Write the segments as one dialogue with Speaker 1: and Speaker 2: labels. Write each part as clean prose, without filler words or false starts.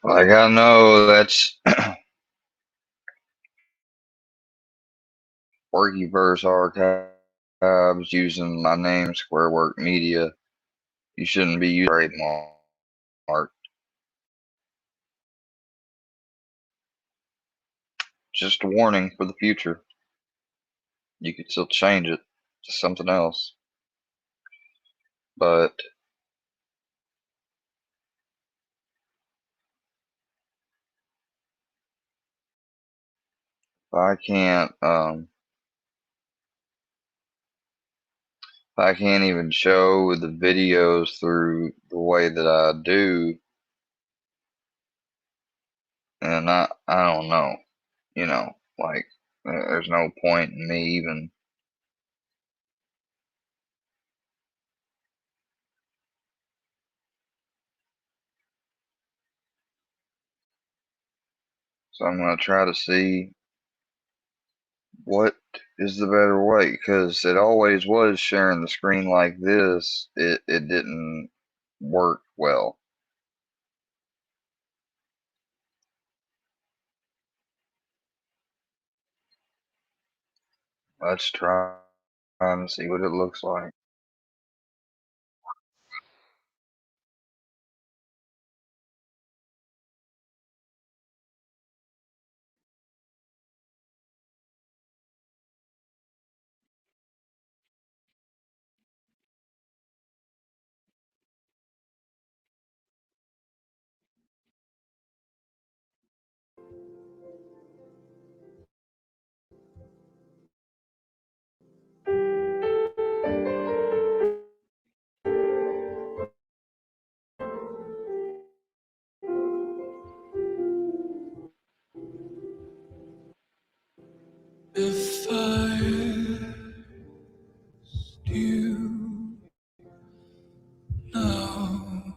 Speaker 1: Like I know that's Workieverse archives using my name, Square Work Media. You shouldn't be using trademark. Just a warning for the future. You could still change it to something else. But if I can't even show the videos through the way that I do, and I don't know, you know, like there's no point in me even. So I'm gonna try to see what is the better way, because it always was sharing the screen like this. It didn't work well. Let's try and see what it looks like.
Speaker 2: If I asked you now,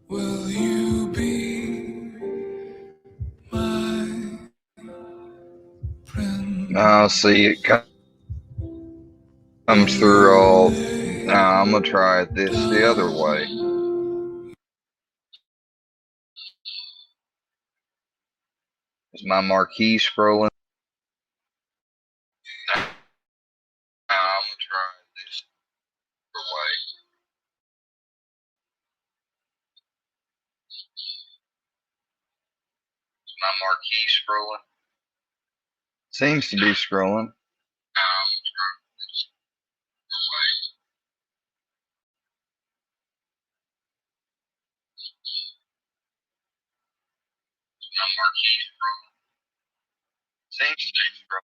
Speaker 2: will you be my
Speaker 1: Now
Speaker 2: friend?
Speaker 1: see, it comes
Speaker 2: Will
Speaker 1: through
Speaker 2: you
Speaker 1: all.
Speaker 2: lay
Speaker 1: Now I'm gonna try this the other way.
Speaker 2: down?
Speaker 1: Is my marquee scrolling? Now I'm gonna try this other way. Is my marquee scrolling? Seems to be scrolling. Now I'm gonna try this other way. Is my marquee scrolling? Seems to be scrolling.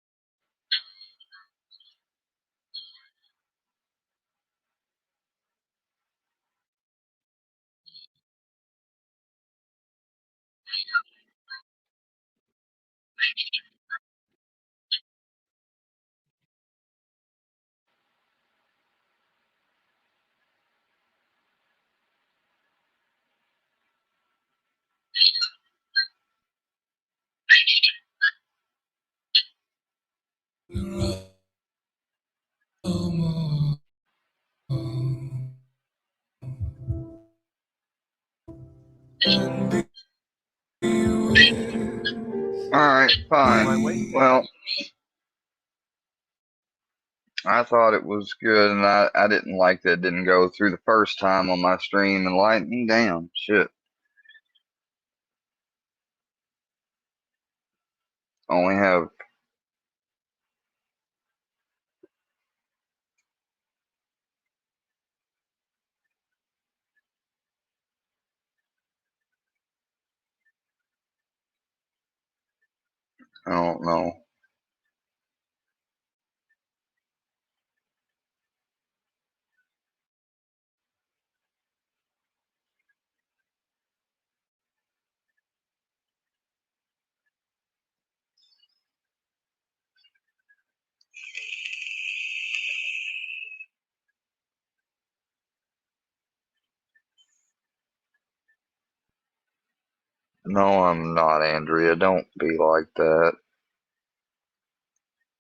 Speaker 2: You're almost and be with
Speaker 1: Alright, fine.
Speaker 2: me.
Speaker 1: Well, I thought it was good, and I didn't like that it didn't go through the first time on my stream and lightning. Damn, shit. Only have, I don't know. No, I'm not, Andrea. Don't be like that.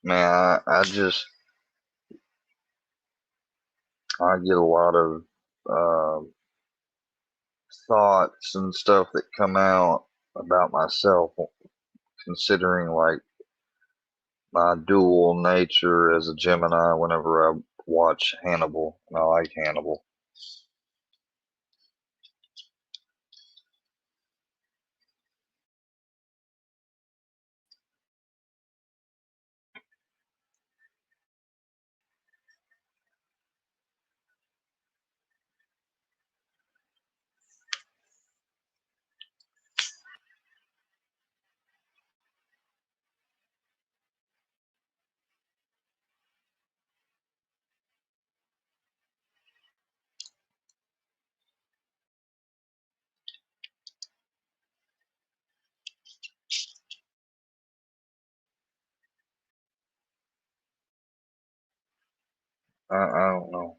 Speaker 1: Man, I get a lot of uh, thoughts and stuff that come out about myself, considering like my dual nature as a Gemini whenever I watch Hannibal, and I like Hannibal. I don't know.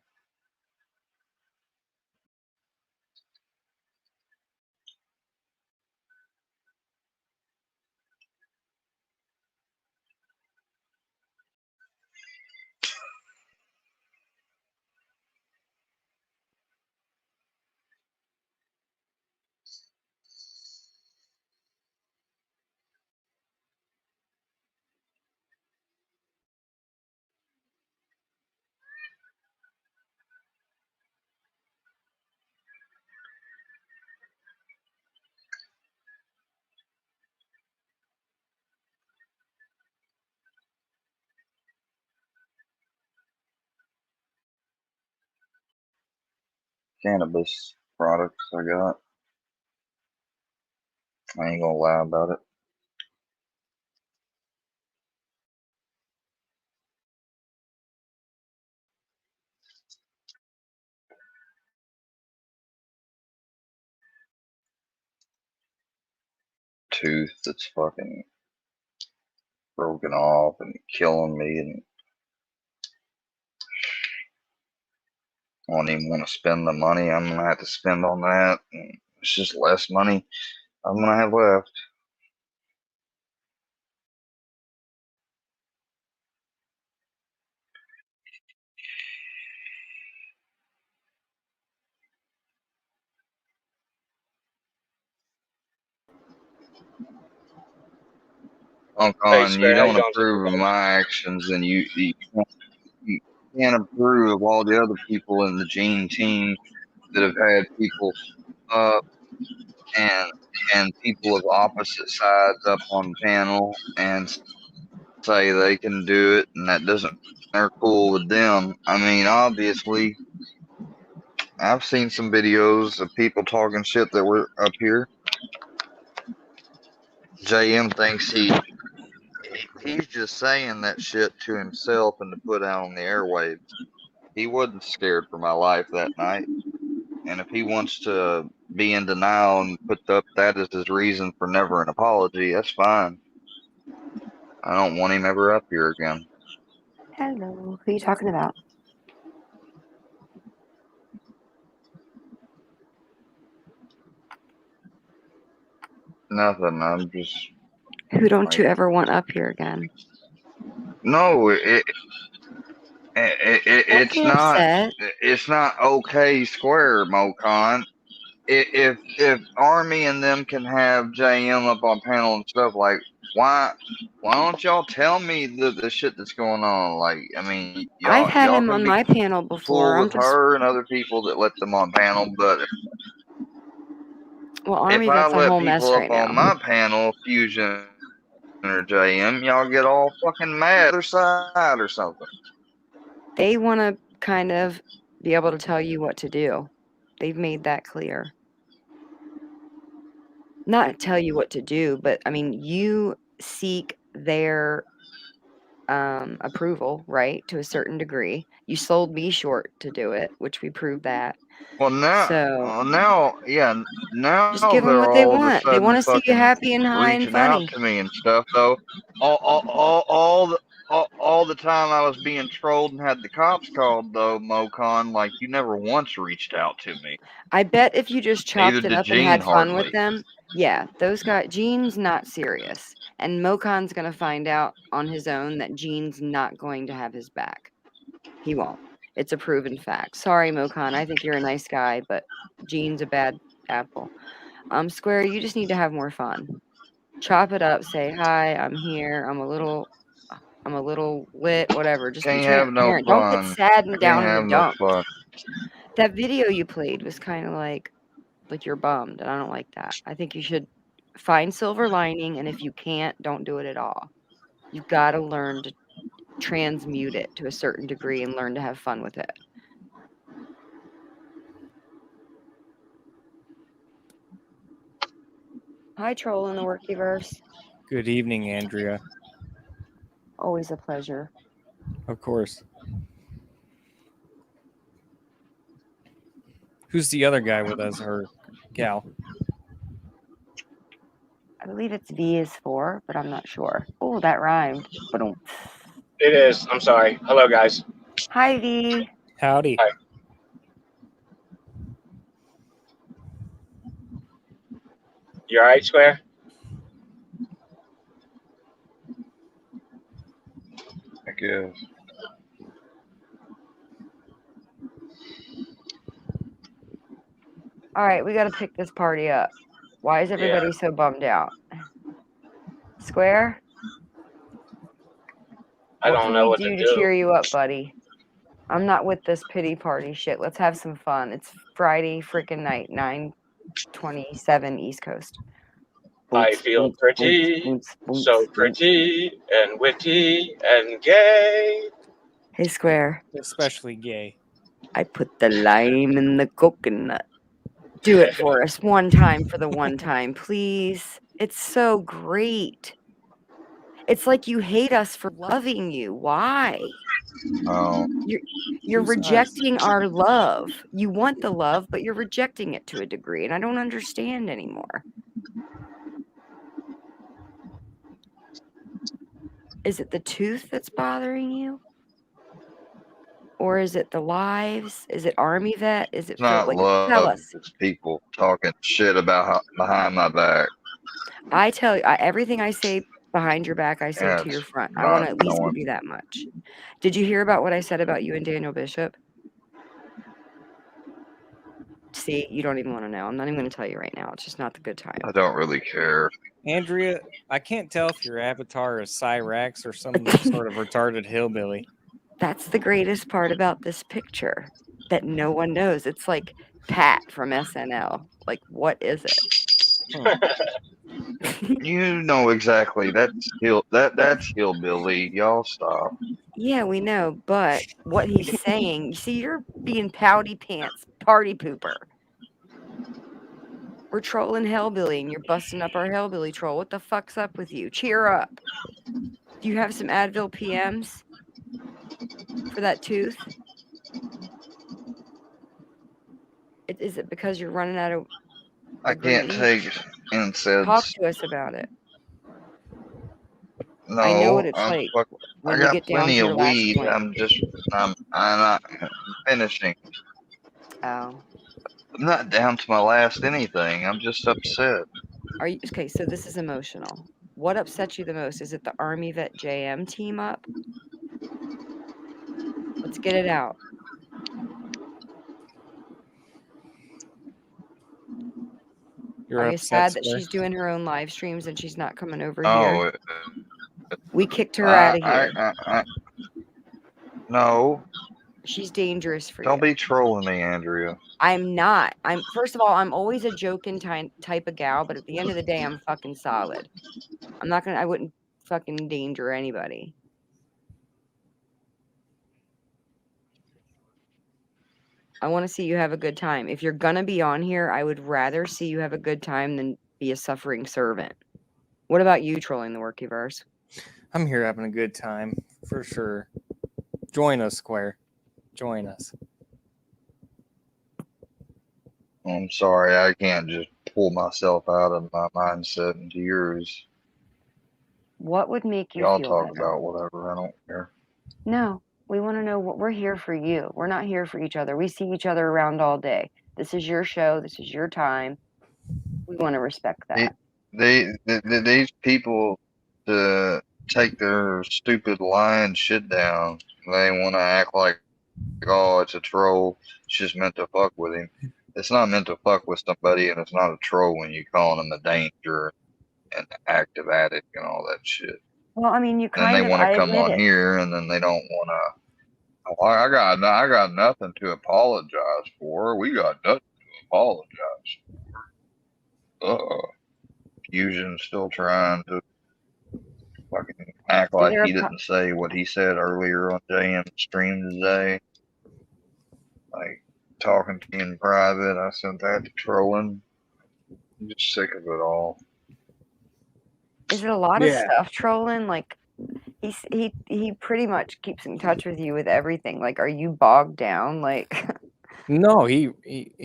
Speaker 1: Cannabis products I got. I ain't gonna lie about it. Tooth that's fucking broken off and killing me, and I don't even want to spend the money I'm gonna have to spend on that. And it's just less money I'm gonna have left.
Speaker 3: Hey,
Speaker 1: On, you
Speaker 3: Square, how you
Speaker 1: don't
Speaker 3: doing today,
Speaker 1: approve of
Speaker 3: brother?
Speaker 1: my actions, and you can't approve of all the other people in the Gene team that have had people up and people of opposite sides up on panel and say they can do it, and that doesn't they're cool with them. I mean, obviously, I've seen some videos of people talking shit that were up here. JM thinks he's just saying that shit to himself and to put out on the airwaves. He wasn't scared for my life that night. And if he wants to be in denial and put up that as his reason for never an apology, that's fine. I don't want him ever up here again.
Speaker 4: Hello, who are you talking about?
Speaker 1: Nothing. I'm just
Speaker 4: Who don't
Speaker 1: like,
Speaker 4: you ever want up here again?
Speaker 1: no,
Speaker 4: Don't
Speaker 1: it's
Speaker 4: get
Speaker 1: not.
Speaker 4: upset.
Speaker 1: It's not okay square, Mocon. If Army and them can have JM up on panel and stuff, like why don't y'all tell me the shit that's going on? Like, I mean,
Speaker 4: I've had
Speaker 1: y'all
Speaker 4: him
Speaker 1: can
Speaker 4: on
Speaker 1: be
Speaker 4: my panel before.
Speaker 1: cool
Speaker 4: I'm
Speaker 1: with
Speaker 4: just,
Speaker 1: her and other people that let them on panel, but
Speaker 4: well,
Speaker 1: if
Speaker 4: Army,
Speaker 1: I
Speaker 4: that's a
Speaker 1: let
Speaker 4: whole mess
Speaker 1: people up
Speaker 4: right
Speaker 1: on
Speaker 4: now.
Speaker 1: my panel, Fusion or JM, y'all get all fucking mad other side or something.
Speaker 4: They want to kind of be able to tell you what to do. They've made that clear. Not tell you what to do, but I mean, you seek their approval, right? To a certain degree. You sold me short to do it, which we proved that.
Speaker 1: Well,
Speaker 4: So
Speaker 1: yeah, now
Speaker 4: just give them
Speaker 1: they're
Speaker 4: what they
Speaker 1: all of a
Speaker 4: want. They
Speaker 1: sudden
Speaker 4: want to see you
Speaker 1: fucking
Speaker 4: happy and high and
Speaker 1: reaching out
Speaker 4: funny.
Speaker 1: to me and stuff. Though all the time I was being trolled and had the cops called, though Mocon, like you never once reached out to me.
Speaker 4: I bet if you just
Speaker 1: Neither
Speaker 4: chopped it
Speaker 1: did
Speaker 4: up and
Speaker 1: Gene
Speaker 4: had fun with
Speaker 1: hardly.
Speaker 4: them, yeah, those guys, Gene's not serious. And Mokon's going to find out on his own that Gene's not going to have his back. He won't. It's a proven fact. Sorry, Mokon. I think you're a nice guy, but Gene's a bad Apple. Square, you just need to have more fun. Chop it up. Say hi. I'm here. I'm a little lit. Whatever. Just be
Speaker 1: Can't have no
Speaker 4: transparent. Don't get
Speaker 1: fun.
Speaker 4: sad and down
Speaker 1: Can't
Speaker 4: in the
Speaker 1: have no
Speaker 4: dumps.
Speaker 1: fun.
Speaker 4: That video you played was kind of like you're bummed, and I don't like that. I think you should find silver lining, and if you can't, don't do it at all. You've got to learn to transmute it to a certain degree and learn to have fun with it. Hi, Troll in the Workieverse.
Speaker 5: Good evening, Andrea.
Speaker 4: Always a pleasure.
Speaker 5: Of course. Who's the other guy with us, or gal?
Speaker 4: I believe it's V is 4, but I'm not sure. Oh, that rhymed. Ba-dum.
Speaker 3: It is. I'm sorry. Hello, guys.
Speaker 4: Hi, V.
Speaker 5: Howdy.
Speaker 3: Hi. You all right, Square?
Speaker 1: I guess.
Speaker 4: All right, we got to pick this party up. Why is everybody so bummed out? Square?
Speaker 3: I don't know what to
Speaker 4: to
Speaker 3: do.
Speaker 4: cheer you up, buddy? I'm not with this pity party shit. Let's have some fun. It's Friday freaking night, 9:27 East Coast.
Speaker 3: I feel pretty, so pretty and witty and gay.
Speaker 4: Hey, Square.
Speaker 5: Especially gay.
Speaker 4: I put the lime in the coconut. Do it for us one time for the one time, please. It's so great. It's like you hate us for loving you. Why?
Speaker 1: Oh,
Speaker 4: You're
Speaker 5: Who's
Speaker 4: rejecting our love. You want the love, but you're rejecting it to a degree, and I don't understand anymore. Is it the tooth that's bothering you? Or is it the lives? Is it Army Vet? Is it
Speaker 1: it's not love.
Speaker 4: Tell us.
Speaker 1: It's people talking shit about behind my back.
Speaker 4: I tell you, everything I say behind your back, I say
Speaker 1: Yeah,
Speaker 4: to your
Speaker 1: it's
Speaker 4: front. I want to
Speaker 1: not
Speaker 4: at least
Speaker 1: going.
Speaker 4: give you that much. Did you hear about what I said about you and Daniel Bishop? See, you don't even want to know. I'm not even going to tell you right now. It's just not the good time.
Speaker 1: I don't really care.
Speaker 5: Andrea, I can't tell if your avatar is Cyrax or some sort of retarded hillbilly.
Speaker 4: That's the greatest part about this picture that no one knows. It's like Pat from SNL. Like, what is it?
Speaker 1: You know exactly. That's hillbilly. Y'all stop.
Speaker 4: Yeah, we know, but what he's saying, you see, you're being pouty pants, party pooper. We're trolling Hellbilly and you're busting up our Hellbilly troll. What the fuck's up with you? Cheer up. Do you have some Advil PMs for that tooth? Is it because you're running out of...
Speaker 1: I can't take NSAIDs.
Speaker 4: Talk to us about it.
Speaker 1: No,
Speaker 4: I know what it's like when
Speaker 1: I
Speaker 4: you
Speaker 1: got
Speaker 4: get down
Speaker 1: plenty
Speaker 4: to your
Speaker 1: of
Speaker 4: last
Speaker 1: weed.
Speaker 4: joint.
Speaker 1: I'm not finishing.
Speaker 4: Oh.
Speaker 1: I'm not down to my last anything. I'm just upset.
Speaker 4: Are you okay? So this is emotional. What upsets you the most? Is it the Army Vet JM team up? Let's get it out. Are you sad that she's doing her own live streams and she's not coming over here? We kicked her out of here.
Speaker 1: No.
Speaker 4: She's dangerous for you.
Speaker 1: Don't be trolling me, Andrea.
Speaker 4: I'm not. First of all, I'm always a joking type of gal, but at the end of the day, I'm fucking solid. I wouldn't fucking endanger anybody. I want to see you have a good time. If you're gonna be on here, I would rather see you have a good time than be a suffering servant. What about you trolling the Workieverse?
Speaker 5: I'm here having a good time, for sure. Join us, Square. Join us.
Speaker 1: I'm sorry, I can't just pull myself out of my mindset into yours.
Speaker 4: What would make you
Speaker 1: Y'all
Speaker 4: feel
Speaker 1: talk
Speaker 4: better?
Speaker 1: about whatever, I don't care.
Speaker 4: No, we want to know what we're here for you. We're not here for each other. We see each other around all day. This is your show. This is your time. We want to respect that.
Speaker 1: These people to take their stupid lying shit down. They want to act like, oh, it's a troll. It's just meant to fuck with him. it's not meant to fuck with somebody, and it's not a troll when you calling them a danger and active addict and all that shit.
Speaker 4: Well, I mean, you
Speaker 1: And then they
Speaker 4: kind of,
Speaker 1: want
Speaker 4: I
Speaker 1: to come
Speaker 4: admit
Speaker 1: on
Speaker 4: it.
Speaker 1: here, and then they don't want to. Oh, I got nothing to apologize for. We got nothing to apologize for. Fusion's still trying to fucking act
Speaker 4: Is
Speaker 1: like
Speaker 4: there a
Speaker 1: he didn't say what he said earlier on JM's stream today. Like talking to me in private, I sent that to trolling. I'm just sick of it all.
Speaker 4: Is it a lot of
Speaker 5: Yeah.
Speaker 4: stuff trolling? Like, he pretty much keeps in touch with you with everything. Like, are you bogged down? Like,
Speaker 5: No, he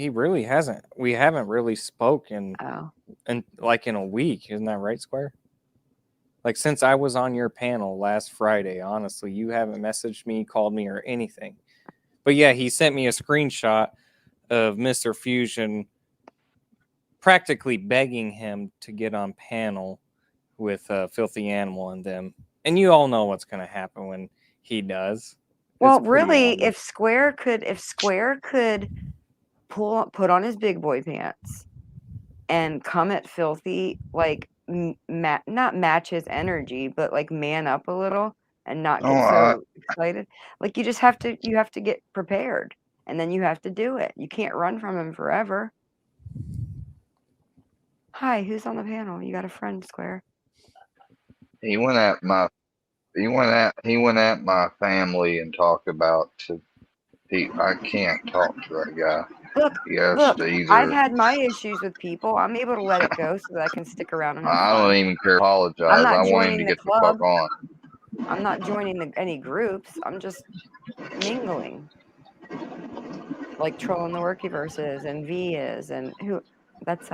Speaker 5: really hasn't. We haven't really spoken
Speaker 4: oh,
Speaker 5: in a week. Isn't that right, Square? Like since I was on your panel last Friday, honestly, you haven't messaged me, called me, or anything. But yeah, he sent me a screenshot of Mr. Fusion practically begging him to get on panel with Filthy Animal and them. And you all know what's going to happen when he does.
Speaker 4: well,
Speaker 5: It's pretty
Speaker 4: really,
Speaker 5: obvious.
Speaker 4: if Square could put on his big boy pants and come at Filthy, like not match his energy, but like man up a little and not get so excited. Like you have to get prepared, and then you have to do it. You can't run from him forever. Hi, who's on the panel? You got a friend, Square?
Speaker 1: He went at my family and talked about I can't talk to that guy.
Speaker 4: Look,
Speaker 1: He has
Speaker 4: look,
Speaker 1: to either.
Speaker 4: I've had my issues with people. I'm able to let it go so that I can stick around and have
Speaker 1: I
Speaker 4: fun.
Speaker 1: don't even care. Apologize.
Speaker 4: I'm not
Speaker 1: I want him
Speaker 4: joining
Speaker 1: to
Speaker 4: the
Speaker 1: get the fuck
Speaker 4: club.
Speaker 1: on.
Speaker 4: I'm not joining any groups. I'm just mingling, like trolling the Workieverses and V is and who. That's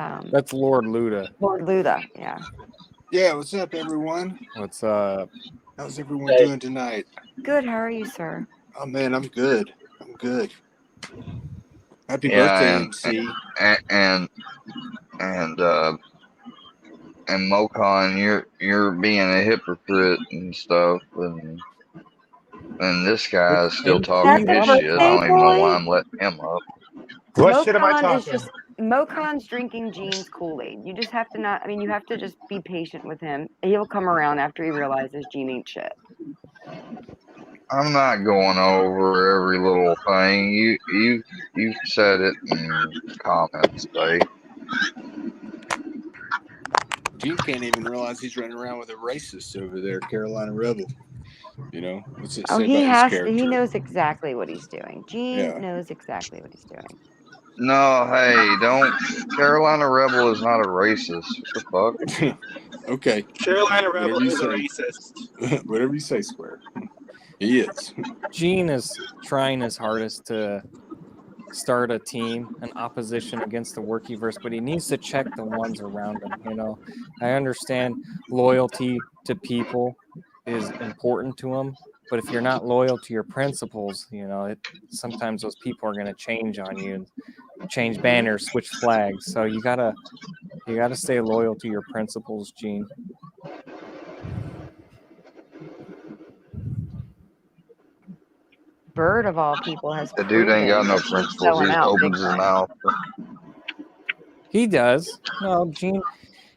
Speaker 5: Lord Luda.
Speaker 4: Lord Luda. Yeah.
Speaker 6: Yeah, what's up, everyone?
Speaker 5: What's up?
Speaker 6: How's everyone doing tonight?
Speaker 4: Good. How are you, sir?
Speaker 6: Oh man, I'm good. I'm good. Happy
Speaker 1: Yeah,
Speaker 6: birthday,
Speaker 1: and
Speaker 6: MC.
Speaker 1: and Mocon, you're being a hypocrite and stuff, and this guy is still talking
Speaker 4: That's
Speaker 1: his
Speaker 4: a
Speaker 1: shit. I
Speaker 4: birthday
Speaker 1: don't even know why
Speaker 4: boy.
Speaker 1: I'm letting him up.
Speaker 7: What shit am I
Speaker 4: Mocon is
Speaker 7: talking?
Speaker 4: just Mocon's drinking Gene's Kool-Aid. You just have to not. I mean, you have to just be patient with him. He'll come around after he realizes Gene ain't shit.
Speaker 1: I'm not going over every little thing. You said it in comments, Dave.
Speaker 6: Gene can't even realize he's running around with a racist over there, Carolina Rebel. You know, what's it
Speaker 4: Oh,
Speaker 6: say
Speaker 4: he
Speaker 6: about his
Speaker 4: has.
Speaker 6: character?
Speaker 4: He knows exactly what he's doing. Gene
Speaker 6: Yeah.
Speaker 4: knows exactly what he's doing.
Speaker 1: No, hey, don't. Carolina Rebel is not a racist. What the fuck?
Speaker 6: Okay.
Speaker 7: Carolina Rebel
Speaker 6: Whatever you
Speaker 7: is a
Speaker 6: say.
Speaker 7: racist.
Speaker 6: Whatever you say, Square. He is.
Speaker 5: Gene is trying his hardest to start a team, an opposition against the Workieverse, but he needs to check the ones around him. You know, I understand loyalty to people is important to him, but if you're not loyal to your principles, you know, sometimes those people are going to change on you, change banners, switch flags. So you gotta stay loyal to your principles, Gene.
Speaker 4: Bird of all people has
Speaker 1: The dude ain't got
Speaker 4: proven
Speaker 1: no
Speaker 4: that he's
Speaker 1: principles. He
Speaker 4: selling
Speaker 1: just
Speaker 4: out big
Speaker 1: opens his
Speaker 4: time.
Speaker 1: mouth.
Speaker 5: He does. No, Gene.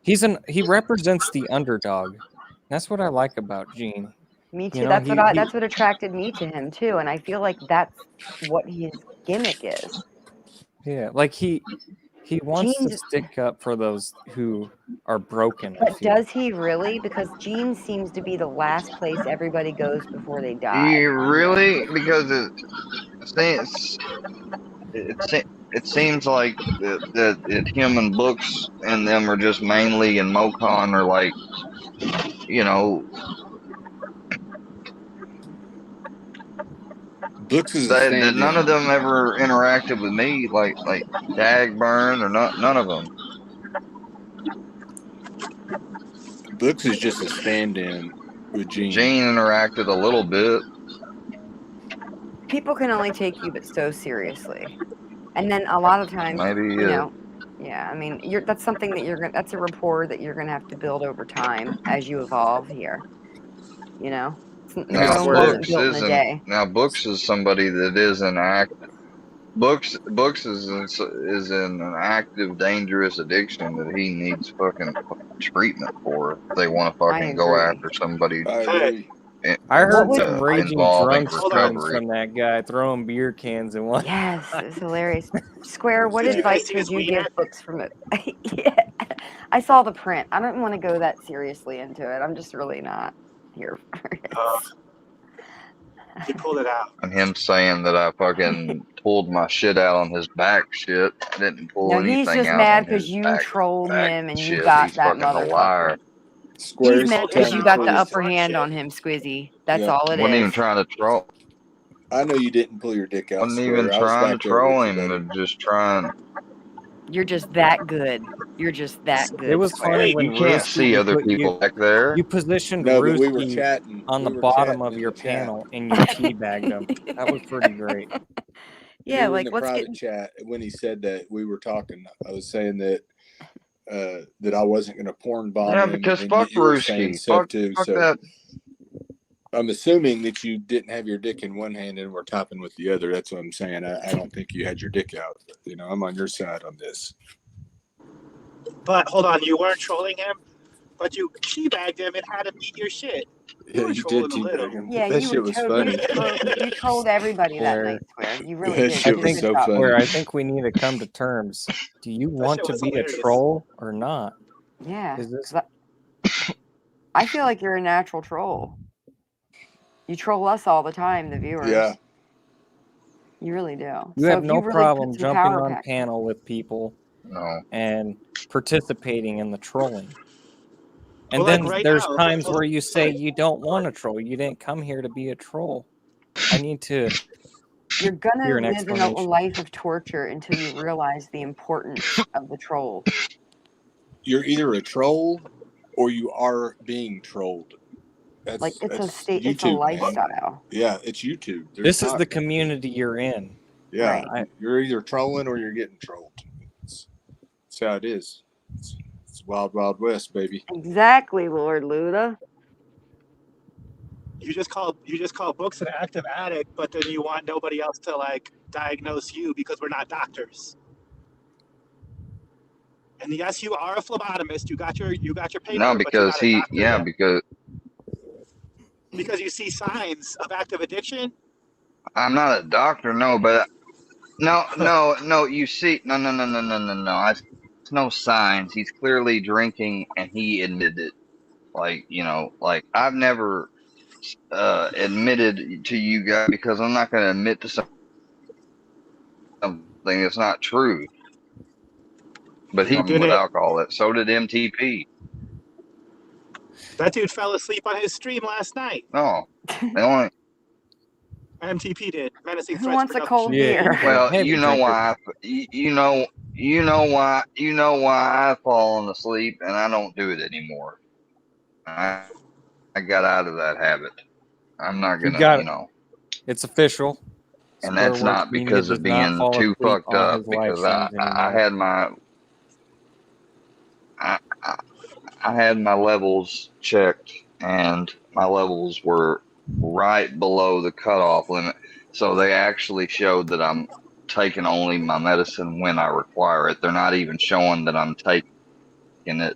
Speaker 5: He represents the underdog. That's what I like about Gene.
Speaker 4: Me too.
Speaker 5: You know,
Speaker 4: That's what attracted me to him too, and I feel like that's what his gimmick is.
Speaker 5: yeah, like he wants to
Speaker 4: Gene's,
Speaker 5: stick up for those who are broken. I
Speaker 4: but
Speaker 5: feel.
Speaker 4: does he really? Because Gene seems to be the last place everybody goes before they die.
Speaker 1: He really? Because it seems like that him and Books and them are just mainly, and Mocon are like, you know,
Speaker 6: Books is a
Speaker 1: that
Speaker 6: stand-in.
Speaker 1: none of them ever interacted with me, like Dagburn or none of them.
Speaker 6: Books is just a stand-in with Gene.
Speaker 1: Gene interacted a little bit.
Speaker 4: People can only take you but so seriously, and then a lot of times,
Speaker 1: Maybe
Speaker 4: you know, yeah. I mean, that's something that that's a rapport that you're gonna have to build over time as you evolve here. You know,
Speaker 1: now
Speaker 4: Rome wasn't
Speaker 1: Books
Speaker 4: built in a
Speaker 1: isn't.
Speaker 4: day.
Speaker 1: Now Books is somebody that isn't active. Books is in an active, dangerous addiction that he needs fucking treatment for. If they want to
Speaker 4: I
Speaker 1: fucking go
Speaker 4: agree.
Speaker 1: after somebody
Speaker 6: I
Speaker 7: Hey,
Speaker 6: agree.
Speaker 5: I
Speaker 4: What
Speaker 5: heard
Speaker 4: would
Speaker 5: some raging
Speaker 1: involving
Speaker 5: drunk
Speaker 7: hold on.
Speaker 5: screams
Speaker 1: recovery.
Speaker 5: from that guy throwing beer cans and what.
Speaker 4: Yes, it's hilarious. Square, what
Speaker 7: Did you guys
Speaker 4: advice
Speaker 7: see
Speaker 4: would
Speaker 7: his
Speaker 4: you
Speaker 7: weed
Speaker 4: give
Speaker 7: hat?
Speaker 4: books from it? Yeah, I saw the print. I don't want to go that seriously into it. I'm just really not here for
Speaker 7: He pulled it out.
Speaker 1: And him saying that I fucking pulled my shit out on his back shit. I didn't pull
Speaker 4: No, he's
Speaker 1: anything
Speaker 4: just
Speaker 1: out
Speaker 4: mad
Speaker 1: on
Speaker 4: because
Speaker 1: his
Speaker 4: you trolled
Speaker 1: back
Speaker 4: him and you
Speaker 1: shit.
Speaker 4: got
Speaker 1: He's
Speaker 4: that
Speaker 1: fucking a liar.
Speaker 4: motherfucker. He's
Speaker 6: Squares
Speaker 4: mad because you got the
Speaker 7: on his
Speaker 6: technically.
Speaker 4: upper
Speaker 7: drunk
Speaker 4: hand
Speaker 7: shit.
Speaker 4: on him, Squizzy. That's
Speaker 6: Yeah,
Speaker 4: all it
Speaker 1: Wasn't even
Speaker 4: is.
Speaker 1: trying to troll.
Speaker 6: I know you didn't pull your dick out,
Speaker 1: Wasn't even
Speaker 6: Square. I was
Speaker 1: trying to
Speaker 6: back there with
Speaker 1: troll
Speaker 6: you,
Speaker 1: him.
Speaker 6: buddy.
Speaker 1: Just trying.
Speaker 4: You're just that good. You're just that good.
Speaker 5: It was
Speaker 4: Square.
Speaker 5: funny
Speaker 7: Wait,
Speaker 5: when
Speaker 1: You can't
Speaker 5: Rooski,
Speaker 1: see other people back there.
Speaker 5: you positioned
Speaker 6: No, but we were
Speaker 5: Rooski
Speaker 6: chatting.
Speaker 5: on the
Speaker 6: We were
Speaker 5: bottom
Speaker 6: chatting
Speaker 5: of
Speaker 6: in
Speaker 5: your
Speaker 6: the chat.
Speaker 5: panel and you teabagged him. That was pretty great.
Speaker 4: Yeah,
Speaker 6: We were in
Speaker 4: like
Speaker 6: the
Speaker 4: let's get.
Speaker 6: private chat when he said that. We were talking. I was saying that that I wasn't going to porn bomb
Speaker 1: Yeah,
Speaker 6: him,
Speaker 1: because
Speaker 6: and
Speaker 1: fuck
Speaker 6: you were saying
Speaker 1: Ruski.
Speaker 6: stuff too.
Speaker 1: Fuck
Speaker 6: So
Speaker 1: that.
Speaker 6: I'm assuming that you didn't have your dick in one hand and were topping with the other. That's what I'm saying. I don't think you had your dick out. You know, I'm on your side on this.
Speaker 7: but hold on, you weren't trolling him, but you teabagged him and had him eat your shit.
Speaker 6: Yeah,
Speaker 7: were
Speaker 6: you did
Speaker 7: trolling a little.
Speaker 6: teabag him.
Speaker 4: Yeah,
Speaker 6: That
Speaker 4: you
Speaker 6: shit
Speaker 4: were
Speaker 6: was
Speaker 4: totally
Speaker 6: funny.
Speaker 4: you trolled everybody that
Speaker 5: Square.
Speaker 4: night, Square. You really
Speaker 6: That
Speaker 4: did.
Speaker 6: shit
Speaker 4: You
Speaker 6: was
Speaker 4: need to
Speaker 6: so
Speaker 4: stop.
Speaker 6: funny.
Speaker 5: Where I think we need to come to terms. Do you
Speaker 7: That
Speaker 5: want
Speaker 7: shit
Speaker 5: to
Speaker 7: was
Speaker 5: be a
Speaker 7: hilarious.
Speaker 5: troll or not?
Speaker 4: Yeah,
Speaker 5: Is this
Speaker 4: 'cause I feel like you're a natural troll. You troll us all the time, the viewers.
Speaker 6: Yeah.
Speaker 4: You really do.
Speaker 5: you
Speaker 4: So
Speaker 5: have
Speaker 4: if
Speaker 5: no
Speaker 4: you really
Speaker 5: problem
Speaker 4: put some
Speaker 5: jumping
Speaker 4: power
Speaker 5: on
Speaker 4: back.
Speaker 5: panel with people
Speaker 1: No.
Speaker 5: and participating in the trolling? And
Speaker 7: Well, like
Speaker 5: then
Speaker 7: right
Speaker 5: there's
Speaker 7: now,
Speaker 5: times where you say you don't want to troll. You didn't come here to be a troll. I need to
Speaker 4: You're gonna
Speaker 5: hear an
Speaker 4: live in a
Speaker 5: explanation.
Speaker 4: life of torture until you realize the importance of the troll.
Speaker 6: You're either a troll or you are being trolled.
Speaker 4: Like it's a
Speaker 6: That's
Speaker 4: state, it's a
Speaker 6: YouTube, man.
Speaker 4: lifestyle.
Speaker 6: Yeah, it's YouTube.
Speaker 5: This is the community you're in.
Speaker 6: Yeah,
Speaker 4: Right.
Speaker 6: you're either trolling or you're getting trolled. That's how it is. It's Wild Wild West, baby.
Speaker 4: Exactly, Lord Luda.
Speaker 7: you just call books an active addict, but then you want nobody else to like diagnose you because we're not doctors. And yes, you are a phlebotomist. You got your paper,
Speaker 1: No,
Speaker 7: but you're
Speaker 1: because
Speaker 7: not a doctor yet. Because you see signs of active addiction.
Speaker 1: I'm not a doctor. No, but no. You see, no. It's no signs. He's clearly drinking, and he admitted it. Like like I've never admitted to you guys because I'm not going to admit to something that's not true. But he
Speaker 7: You
Speaker 1: with
Speaker 7: didn't.
Speaker 1: alcohol. So did MTP.
Speaker 7: That dude fell asleep on his stream last night.
Speaker 1: No, the only
Speaker 7: MTP did. Menacing
Speaker 4: Who
Speaker 7: threats
Speaker 4: wants
Speaker 7: for
Speaker 4: a
Speaker 7: no.
Speaker 4: cold
Speaker 5: Yeah,
Speaker 4: beer?
Speaker 5: he's a
Speaker 1: well,
Speaker 5: heavy drinker.
Speaker 1: you know why I've fallen asleep, and I don't do it anymore. I got out of that habit. I'm not
Speaker 5: You
Speaker 1: gonna,
Speaker 5: got it. It's official.
Speaker 1: and
Speaker 5: Square
Speaker 1: that's
Speaker 5: Works
Speaker 1: not
Speaker 5: Media
Speaker 1: because
Speaker 5: does
Speaker 1: of
Speaker 5: not
Speaker 1: being
Speaker 5: fall
Speaker 1: too
Speaker 5: asleep
Speaker 1: fucked
Speaker 5: on
Speaker 1: up.
Speaker 5: his live
Speaker 1: Because I
Speaker 5: streams anymore.
Speaker 1: had I, I had my levels checked, and my levels were right below the cutoff limit. So they actually showed that I'm taking only my medicine when I require it. They're not even showing that I'm taking it.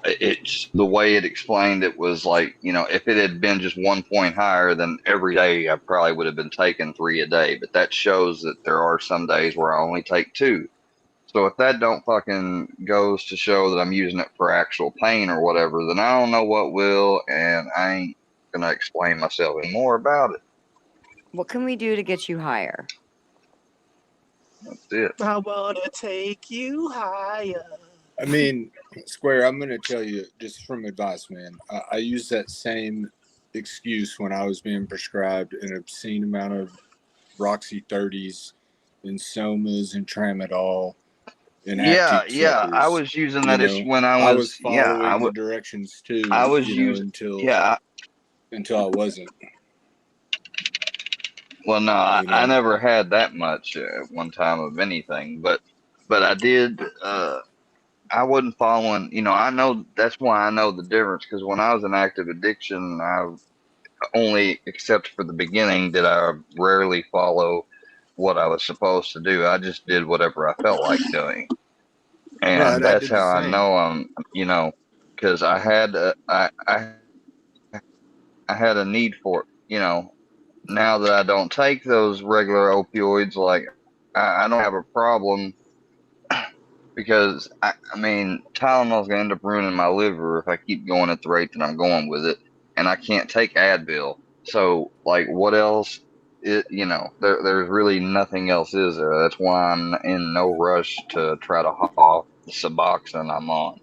Speaker 1: It's the way it explained it was like, if it had been just 1 point higher, then every day I probably would have been taking 3 a day. But that shows that there are some days where I only take 2. So if that don't fucking goes to show that I'm using it for actual pain or whatever, then I don't know what will, and I ain't gonna explain myself anymore about it.
Speaker 4: What can we do to get you higher?
Speaker 1: That's it.
Speaker 7: I wanna take you higher.
Speaker 6: I mean, Square, I'm going to tell you just from advice, man. I used that same excuse when I was being prescribed an obscene amount of Roxy 30s and Somas and Tramadol and
Speaker 1: Yeah,
Speaker 6: Active
Speaker 1: yeah. I
Speaker 6: suckers.
Speaker 1: was using
Speaker 6: You
Speaker 1: that
Speaker 6: know,
Speaker 1: when I
Speaker 6: I
Speaker 1: was,
Speaker 6: was following the directions too,
Speaker 1: I was
Speaker 6: you know,
Speaker 1: using, yeah.
Speaker 6: until I wasn't.
Speaker 1: Well, no, I,
Speaker 6: You
Speaker 1: I
Speaker 6: know,
Speaker 1: never had that much at one time of anything, but I did. I wasn't following. I know that's why I know the difference because when I was in active addiction, I only, except for the beginning, did I rarely follow what I was supposed to do. I just did whatever I felt like doing,
Speaker 6: Right,
Speaker 1: and
Speaker 6: I
Speaker 1: that's
Speaker 6: did the
Speaker 1: how I
Speaker 6: same.
Speaker 1: know because I had I had a need for it. Now that I don't take those regular opioids, like I don't have a problem because I mean Tylenol's gonna end up ruining my liver if I keep going at the rate that I'm going with it, and I can't take Advil. So like, what else? There's really nothing else, is there? That's why I'm in no rush to try to hop off the Suboxone I'm on,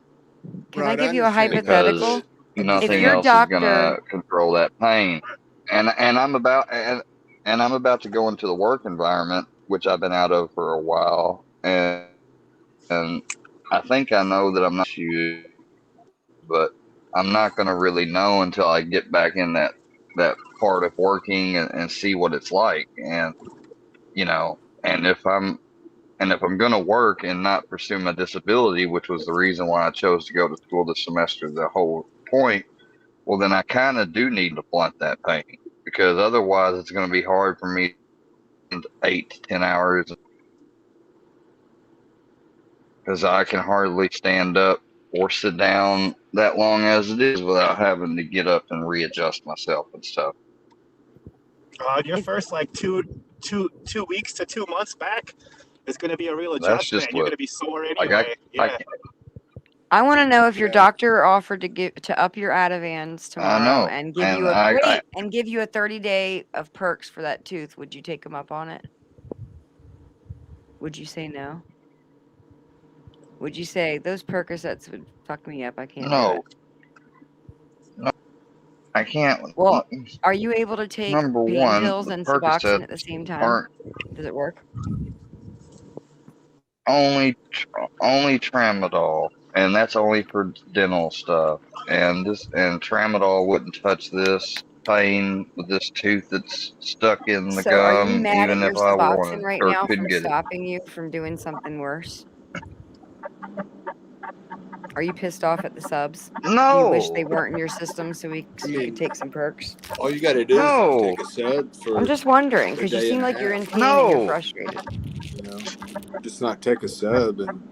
Speaker 4: Can I
Speaker 6: Right, I
Speaker 4: give you a
Speaker 6: understand that,
Speaker 4: hypothetical?
Speaker 1: because
Speaker 6: but I'm just
Speaker 4: If
Speaker 1: nothing
Speaker 4: your
Speaker 6: saying.
Speaker 1: else is
Speaker 4: doctor,
Speaker 1: gonna control that pain. And I'm about to go into the work environment, which I've been out of for a while, and I think I know that I'm not issues, but I'm not gonna really know until I get back in that part of working and see what it's like, you know, and if I'm gonna work and not pursue my disability, which was the reason why I chose to go to school this semester, the whole point, well, then I kind of do need to blunt that pain, because otherwise it's going to be hard for me to 8 to 10 hours, because I can hardly stand up or sit down that long as it is without having to get up and readjust myself and stuff.
Speaker 7: Your
Speaker 4: if
Speaker 7: first like two weeks to 2 months back is going to be a real
Speaker 1: That's
Speaker 7: adjustment.
Speaker 1: just
Speaker 7: You're going
Speaker 1: what,
Speaker 7: to be sore
Speaker 1: like,
Speaker 7: anyway.
Speaker 1: I,
Speaker 7: Yeah.
Speaker 4: I want to know if your
Speaker 6: Yeah.
Speaker 4: doctor offered to up your Ativans
Speaker 1: I
Speaker 4: tomorrow
Speaker 1: know,
Speaker 4: and give
Speaker 1: and
Speaker 4: you and give you a 30-day of perks for that tooth, would you take him up on it? Would you say no? Would you say those Percocets would fuck me up? I can't do it.
Speaker 1: no, I can't.
Speaker 4: Well, are you able to take
Speaker 1: Number
Speaker 4: pain
Speaker 1: one,
Speaker 4: pills
Speaker 1: the
Speaker 4: and Suboxone
Speaker 1: Percocets
Speaker 4: at the same time?
Speaker 1: aren't
Speaker 4: Does it work?
Speaker 1: only tramadol, and that's only for dental stuff. And tramadol wouldn't touch this pain with this tooth that's stuck in the
Speaker 4: So are you
Speaker 1: gum,
Speaker 4: mad at
Speaker 1: even
Speaker 4: your
Speaker 1: if I
Speaker 4: Suboxone
Speaker 1: wanted
Speaker 4: right
Speaker 1: or
Speaker 4: now
Speaker 1: could
Speaker 4: from
Speaker 1: get it.
Speaker 4: stopping you from doing something worse? Are you pissed off at the subs? Do you wish they
Speaker 1: No,
Speaker 4: weren't in your system so
Speaker 6: I
Speaker 4: you could
Speaker 6: mean,
Speaker 4: take some perks?
Speaker 6: all you got to do is
Speaker 1: no,
Speaker 6: take a sub
Speaker 4: I'm
Speaker 6: for
Speaker 4: just wondering
Speaker 6: a
Speaker 4: because you
Speaker 6: day
Speaker 4: seem
Speaker 6: and a
Speaker 4: like you're in
Speaker 6: half.
Speaker 4: pain and you're
Speaker 1: no.
Speaker 4: frustrated.
Speaker 6: You know, just not take a sub, and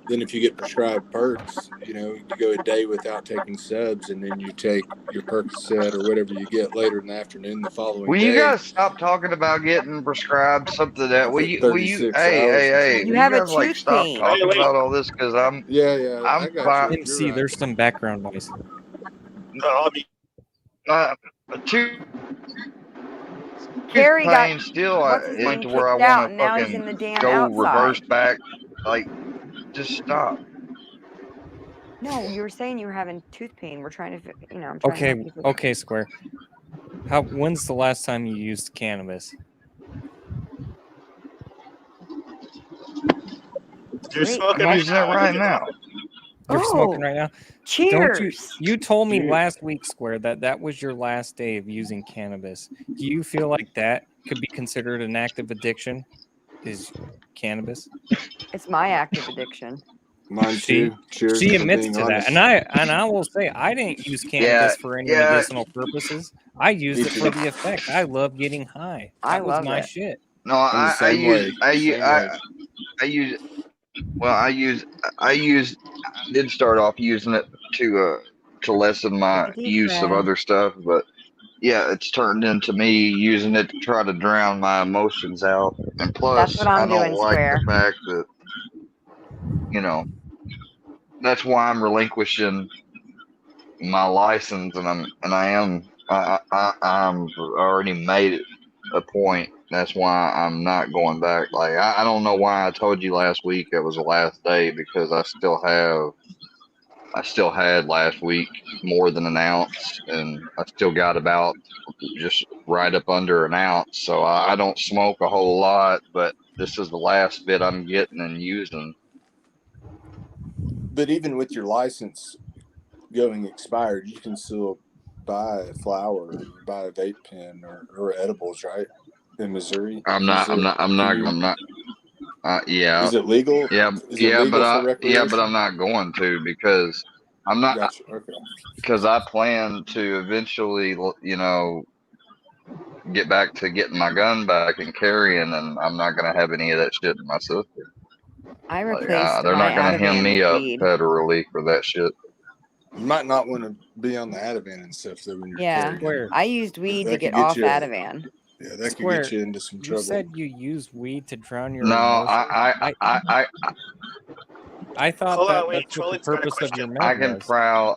Speaker 6: then if you get prescribed perks, you go a day without taking subs, and then you take your Percocet or whatever you get later in the afternoon the following
Speaker 1: Will you
Speaker 6: day
Speaker 1: guys stop talking about getting prescribed something that? Will
Speaker 6: for
Speaker 1: you?
Speaker 6: 36
Speaker 1: Hey, hey,
Speaker 6: hours or
Speaker 1: hey!
Speaker 4: You
Speaker 1: Will
Speaker 6: something.
Speaker 1: you
Speaker 4: have a
Speaker 1: guys like
Speaker 4: tooth
Speaker 1: stop
Speaker 4: pain.
Speaker 1: talking
Speaker 7: Wait.
Speaker 1: about all this? Because
Speaker 6: Yeah, I
Speaker 1: I'm
Speaker 6: got
Speaker 1: fine.
Speaker 6: you. You're
Speaker 5: MC,
Speaker 6: right.
Speaker 5: there's some background noise.
Speaker 7: I mean,
Speaker 1: Uh, tooth
Speaker 4: Carrie got
Speaker 1: pain still
Speaker 4: what's his
Speaker 1: ain't
Speaker 4: name
Speaker 1: to where I
Speaker 4: kicked
Speaker 1: want
Speaker 4: out
Speaker 1: to
Speaker 4: and now he's in
Speaker 1: fucking
Speaker 4: the damn
Speaker 1: go reverse
Speaker 4: outside.
Speaker 1: back. Like, just stop.
Speaker 4: No, you were saying you were having tooth pain. We're trying to, I'm trying to help you.
Speaker 5: Okay, Square. When's the last time you used cannabis?
Speaker 7: you're
Speaker 4: Great.
Speaker 7: smoking
Speaker 1: I'm
Speaker 7: right
Speaker 1: using it
Speaker 7: now. I
Speaker 1: right
Speaker 7: think it's
Speaker 1: now.
Speaker 5: You're smoking
Speaker 4: Oh,
Speaker 5: right now?
Speaker 4: cheers.
Speaker 5: You told me
Speaker 6: Cheers.
Speaker 5: last week, Square, that was your last day of using cannabis. Do you feel like that could be considered an active addiction? Is cannabis?
Speaker 4: It's my active addiction.
Speaker 6: Mine
Speaker 5: She
Speaker 6: too. Cheers
Speaker 5: she
Speaker 6: for
Speaker 5: admits
Speaker 6: being
Speaker 5: to that.
Speaker 6: honest.
Speaker 5: And I will say I didn't use
Speaker 1: Yeah,
Speaker 5: cannabis for any
Speaker 1: yeah.
Speaker 5: medicinal purposes. I used
Speaker 6: Me
Speaker 5: it for
Speaker 6: too.
Speaker 5: the effect. I love getting high.
Speaker 4: I
Speaker 5: That was
Speaker 4: love
Speaker 5: my
Speaker 4: it.
Speaker 5: shit.
Speaker 1: No,
Speaker 6: I'm the same way. Same way.
Speaker 1: I use. Well, I use. I did start off using it to lessen
Speaker 4: Take
Speaker 1: my
Speaker 4: a deep
Speaker 1: use of
Speaker 4: breath.
Speaker 1: other stuff, but yeah, it's turned into me using it to try to drown my emotions out. And
Speaker 4: That's
Speaker 1: plus,
Speaker 4: what
Speaker 1: I
Speaker 4: I'm
Speaker 1: don't
Speaker 4: doing,
Speaker 1: like the
Speaker 4: Square.
Speaker 1: fact that, you know, that's why I'm relinquishing my license, and I'm already made it a point. That's why I'm not going back. Like, I don't know why I told you last week it was the last day, because I still had last week more than an ounce, and I still got about just right up under an ounce. So I don't smoke a whole lot, but this is the last bit I'm getting and using.
Speaker 6: But even with your license going expired, you can still buy a flower or buy a vape pen or edibles, right? In Missouri,
Speaker 1: I'm
Speaker 6: is
Speaker 1: not. I'm
Speaker 6: it?
Speaker 1: not. I'm
Speaker 6: Can
Speaker 1: not.
Speaker 6: you?
Speaker 1: I'm not. Yeah.
Speaker 6: Is it legal?
Speaker 1: Yeah.
Speaker 6: Is it legal for
Speaker 1: Yeah, but
Speaker 6: recreation?
Speaker 1: I'm not going to, because I'm not
Speaker 6: Gotcha. Okay.
Speaker 1: because I plan to eventually, get back to getting my gun back and carrying, and I'm not gonna have any of that shit in my system.
Speaker 4: I
Speaker 1: Like,
Speaker 4: replaced
Speaker 1: they're
Speaker 4: my
Speaker 1: not gonna hem
Speaker 4: Ativan
Speaker 1: me
Speaker 4: with
Speaker 1: up
Speaker 4: weed.
Speaker 1: federally for that shit.
Speaker 6: You might not want to be on the Ativan and stuff though when you're
Speaker 4: Yeah,
Speaker 6: carrying.
Speaker 5: Square.
Speaker 4: I used weed to
Speaker 6: That
Speaker 4: get
Speaker 6: could get
Speaker 4: off
Speaker 6: you-
Speaker 4: Ativan.
Speaker 6: Yeah, that could
Speaker 5: Square,
Speaker 6: get you into some
Speaker 5: You
Speaker 6: trouble.
Speaker 5: said you use weed to drown your
Speaker 1: No,
Speaker 5: emotions. I thought
Speaker 7: Hold
Speaker 5: that
Speaker 7: on, wait,
Speaker 5: that's what the
Speaker 7: Trolling's got a
Speaker 5: purpose of your
Speaker 7: question.
Speaker 5: med
Speaker 1: I can
Speaker 5: was.
Speaker 1: prowl.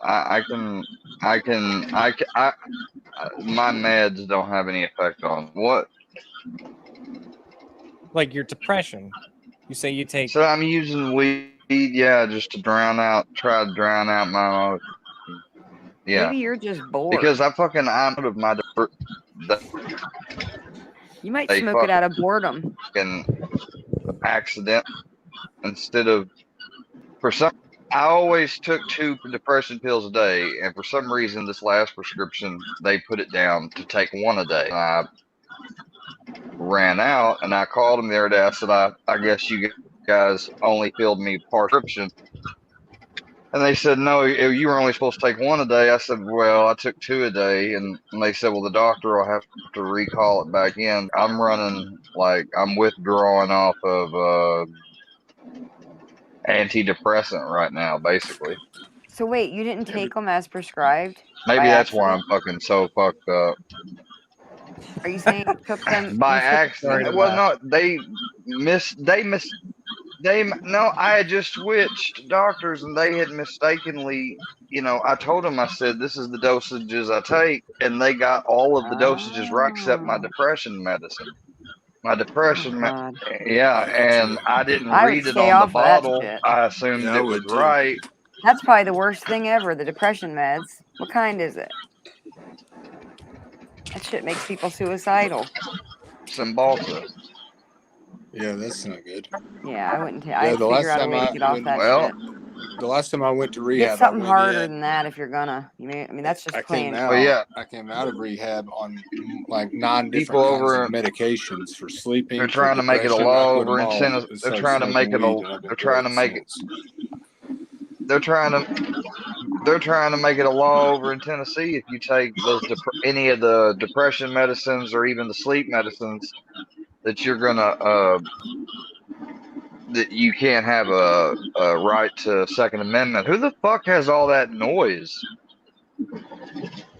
Speaker 1: My meds don't have any effect on what.
Speaker 5: Like your depression. You say you take.
Speaker 1: So I'm using weed, yeah, just to try to drown out my emotions. Yeah,
Speaker 4: Maybe you're just bored.
Speaker 1: because I'm out of my
Speaker 4: You might
Speaker 1: they
Speaker 4: smoke it out of boredom.
Speaker 1: fucking accident instead of I always took 2 depression pills a day, and for some reason this last prescription they put it down to take 1 a day. And I ran out, and I called them the other day. I said, I guess you guys only filled me prescription. And they said, no, you were only supposed to take 1 a day. I said, well, I took 2 a day. And they said, well, the doctor will have to recall it back in. I'm withdrawing off of antidepressant right now, basically.
Speaker 4: So wait, you didn't take them as prescribed?
Speaker 1: Maybe
Speaker 4: by
Speaker 1: that's why
Speaker 4: accident?
Speaker 1: I'm fucking so fucked up.
Speaker 4: Are you saying you took them
Speaker 1: By
Speaker 4: you took-
Speaker 1: accident. Well, no, no, I had just switched doctors, and they had mistakenly, I told them, I said, this is the dosages I take, and they got all of the dosages right except my depression medicine. My depression,
Speaker 4: God.
Speaker 1: yeah, and I didn't
Speaker 4: I would
Speaker 1: read it
Speaker 4: stay
Speaker 1: on the
Speaker 4: off of that
Speaker 1: bottle.
Speaker 4: shit.
Speaker 1: I assumed
Speaker 6: Yeah, I
Speaker 1: it was
Speaker 6: would too.
Speaker 1: right.
Speaker 4: That's probably the worst thing ever, the depression meds. What kind is it? That shit makes people suicidal.
Speaker 1: Cymbalta.
Speaker 6: Yeah, that's not good.
Speaker 4: Yeah, I wouldn't take.
Speaker 6: Yeah,
Speaker 4: I'd
Speaker 6: the
Speaker 4: figure
Speaker 6: last
Speaker 4: out a
Speaker 6: time
Speaker 4: way to get off that
Speaker 1: well,
Speaker 4: shit.
Speaker 6: The last time I went to
Speaker 4: Get
Speaker 6: rehab,
Speaker 4: something
Speaker 6: I went
Speaker 4: harder
Speaker 6: in,
Speaker 4: than that if you're gonna. I mean, that's just
Speaker 6: I
Speaker 4: plain.
Speaker 6: came out.
Speaker 1: Well, yeah.
Speaker 6: I came out of rehab on like 9
Speaker 1: People
Speaker 6: different kinds
Speaker 1: over-
Speaker 6: of medications for sleeping.
Speaker 1: They're trying
Speaker 6: for
Speaker 1: to make it a
Speaker 6: depression.
Speaker 1: law
Speaker 6: I quit
Speaker 1: over
Speaker 6: them
Speaker 1: in
Speaker 6: all
Speaker 1: Tennessee.
Speaker 6: and
Speaker 1: They're
Speaker 6: started
Speaker 1: trying to make it
Speaker 6: smoking
Speaker 1: a.
Speaker 6: weed, and I've been
Speaker 1: They're trying to
Speaker 6: great
Speaker 1: make it.
Speaker 6: since.
Speaker 1: They're trying to make it a law over in Tennessee. If you take any of the depression medicines or even the sleep medicines, that you're gonna that you can't have a right to Second Amendment. Who the fuck has all that noise?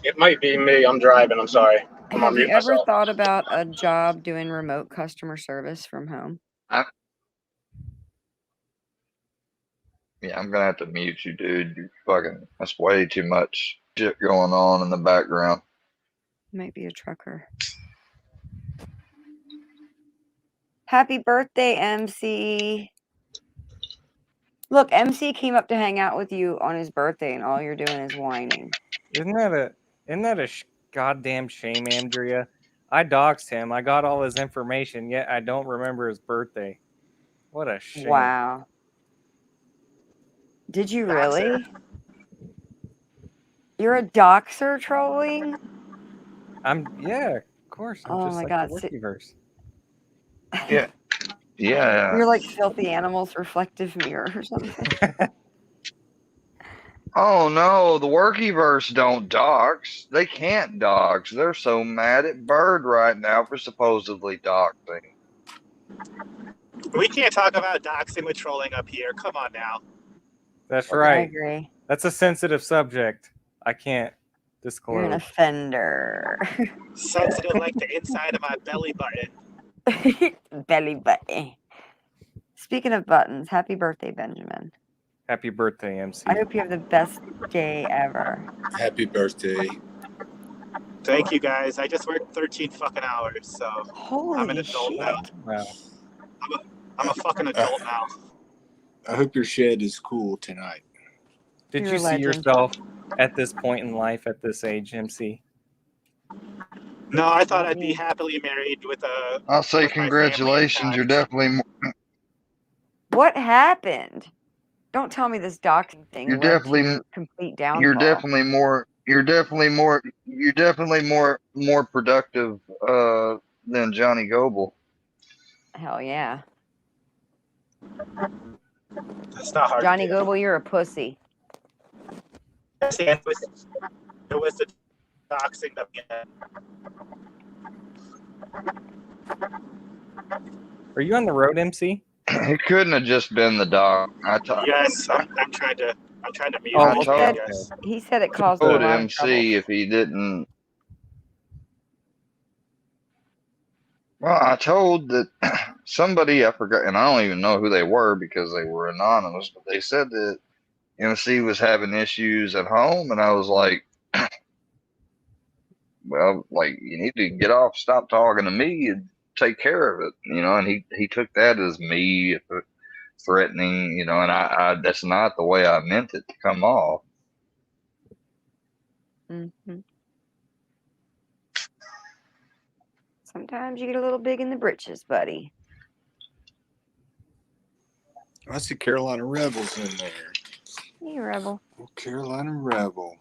Speaker 3: It might be me. I'm driving. I'm sorry. I'm
Speaker 4: Have
Speaker 3: on
Speaker 4: you
Speaker 3: mute
Speaker 4: ever
Speaker 3: myself.
Speaker 4: thought about a job doing remote customer service from home?
Speaker 1: Yeah, I'm gonna have to mute you, dude. That's way too much shit going on in the background.
Speaker 4: Might be a trucker. Happy birthday, MC. Look, MC came up to hang out with you on his birthday, and all you're doing is whining.
Speaker 5: Isn't that a goddamn shame, Andrea? I doxed him. I got all his information, yet I don't remember his birthday. What a shame.
Speaker 4: Wow. Did you really? You're a doxer, trolling?
Speaker 5: Yeah, of course. I'm
Speaker 4: Oh
Speaker 5: just
Speaker 4: my
Speaker 5: like
Speaker 4: God.
Speaker 5: the Workieverse.
Speaker 1: Yeah. Yeah.
Speaker 4: You're like Filthy Animal's reflective mirror or something.
Speaker 1: Oh no, the Workieverse don't dox. They can't dox. They're so mad at Bird right now for supposedly doxing.
Speaker 7: We can't talk about doxing with trolling up here. Come on now.
Speaker 5: That's
Speaker 4: I
Speaker 5: right.
Speaker 4: agree.
Speaker 5: That's a sensitive subject. I can't disclose.
Speaker 4: You're an offender.
Speaker 7: Sensitive like the inside of my belly button.
Speaker 4: Belly button. Speaking of buttons, happy birthday, Benjamin.
Speaker 5: Happy birthday, MC.
Speaker 4: I hope you have the best day ever.
Speaker 6: Happy birthday.
Speaker 7: Thank you guys. I just worked 13 fucking hours, so
Speaker 4: Holy
Speaker 7: I'm an adult
Speaker 4: shit.
Speaker 7: now.
Speaker 5: Wow.
Speaker 7: I'm a fucking adult now.
Speaker 6: I hope your shed is cool tonight.
Speaker 5: Did
Speaker 4: You're
Speaker 5: you
Speaker 4: a
Speaker 5: see
Speaker 4: legend.
Speaker 5: yourself at this point in life, at this age, MC?
Speaker 7: No, I thought I'd be happily married with a.
Speaker 1: I'll say
Speaker 7: with my family
Speaker 1: congratulations. You're
Speaker 7: intact.
Speaker 1: definitely more,
Speaker 4: What happened? Don't tell me this doxing thing
Speaker 1: You're
Speaker 4: led to
Speaker 1: definitely-
Speaker 4: your complete downfall.
Speaker 1: you're definitely more productive than Johnny Goble.
Speaker 4: Hell yeah.
Speaker 7: It's not hard.
Speaker 4: Johnny
Speaker 7: to do.
Speaker 4: Goble, you're a pussy.
Speaker 7: It was the doxing that we had.
Speaker 5: Are you on the road, MC?
Speaker 1: It couldn't have just been the dog.
Speaker 7: Yes, I'm trying to mute
Speaker 5: Oh,
Speaker 7: both
Speaker 1: I
Speaker 7: of you
Speaker 1: told-
Speaker 7: guys.
Speaker 4: He said it caused him a
Speaker 1: told
Speaker 4: lot of trouble.
Speaker 1: MC if he didn't. Well, I told that somebody, I forgot, and I don't even know who they were because they were anonymous, but they said that MC was having issues at home, and I was like, well, like, you need to get off, stop talking to me, and take care of it, and he took that as me threatening, and I that's not the way I meant it to come off.
Speaker 4: Mm-hmm. Sometimes you get a little big in the britches, buddy.
Speaker 6: I see Carolina Rebels in there.
Speaker 4: Hey, Rebel.
Speaker 6: Oh, Carolina Rebel.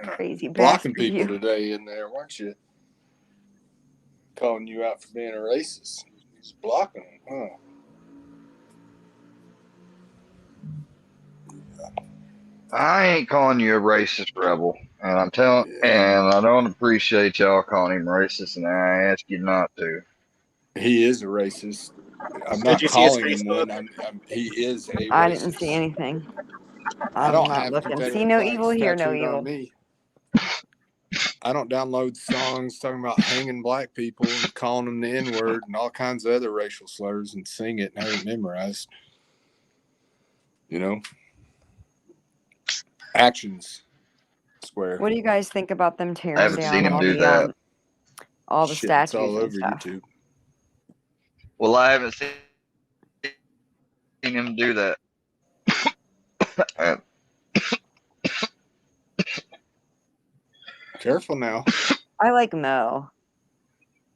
Speaker 4: Crazy
Speaker 6: Blocking
Speaker 4: bastard,
Speaker 6: people
Speaker 4: you.
Speaker 6: today in there, weren't you? Calling you out for being a racist. He's blocking them, huh?
Speaker 1: I ain't calling you a racist, Rebel, and I'm telling,
Speaker 6: Yeah.
Speaker 1: and I don't appreciate y'all calling him racist, and I ask you not to.
Speaker 6: He is a racist. I'm
Speaker 7: Did
Speaker 6: not
Speaker 7: you see his
Speaker 6: calling him
Speaker 7: Facebook?
Speaker 6: one. He is a
Speaker 4: I
Speaker 6: racist.
Speaker 4: didn't see anything.
Speaker 6: I
Speaker 4: I'm
Speaker 6: don't
Speaker 4: not
Speaker 6: have
Speaker 4: looking.
Speaker 6: Confederate
Speaker 4: See no
Speaker 6: flags
Speaker 4: evil, hear no
Speaker 6: tattooed
Speaker 4: evil.
Speaker 6: on me. I don't download songs talking about hanging black people and calling them the N-word and all kinds of other racial slurs and sing it and have it memorized. Actions, Square.
Speaker 4: What do you guys think about them
Speaker 1: I
Speaker 4: tearing
Speaker 1: haven't
Speaker 4: down
Speaker 1: seen him
Speaker 4: all
Speaker 1: do
Speaker 4: the
Speaker 1: that.
Speaker 4: all the
Speaker 6: Shit, it's
Speaker 4: statues
Speaker 6: all
Speaker 4: and
Speaker 6: over
Speaker 4: stuff?
Speaker 6: YouTube.
Speaker 1: Well, I haven't seen him do that.
Speaker 6: Careful now.
Speaker 4: I like Mo.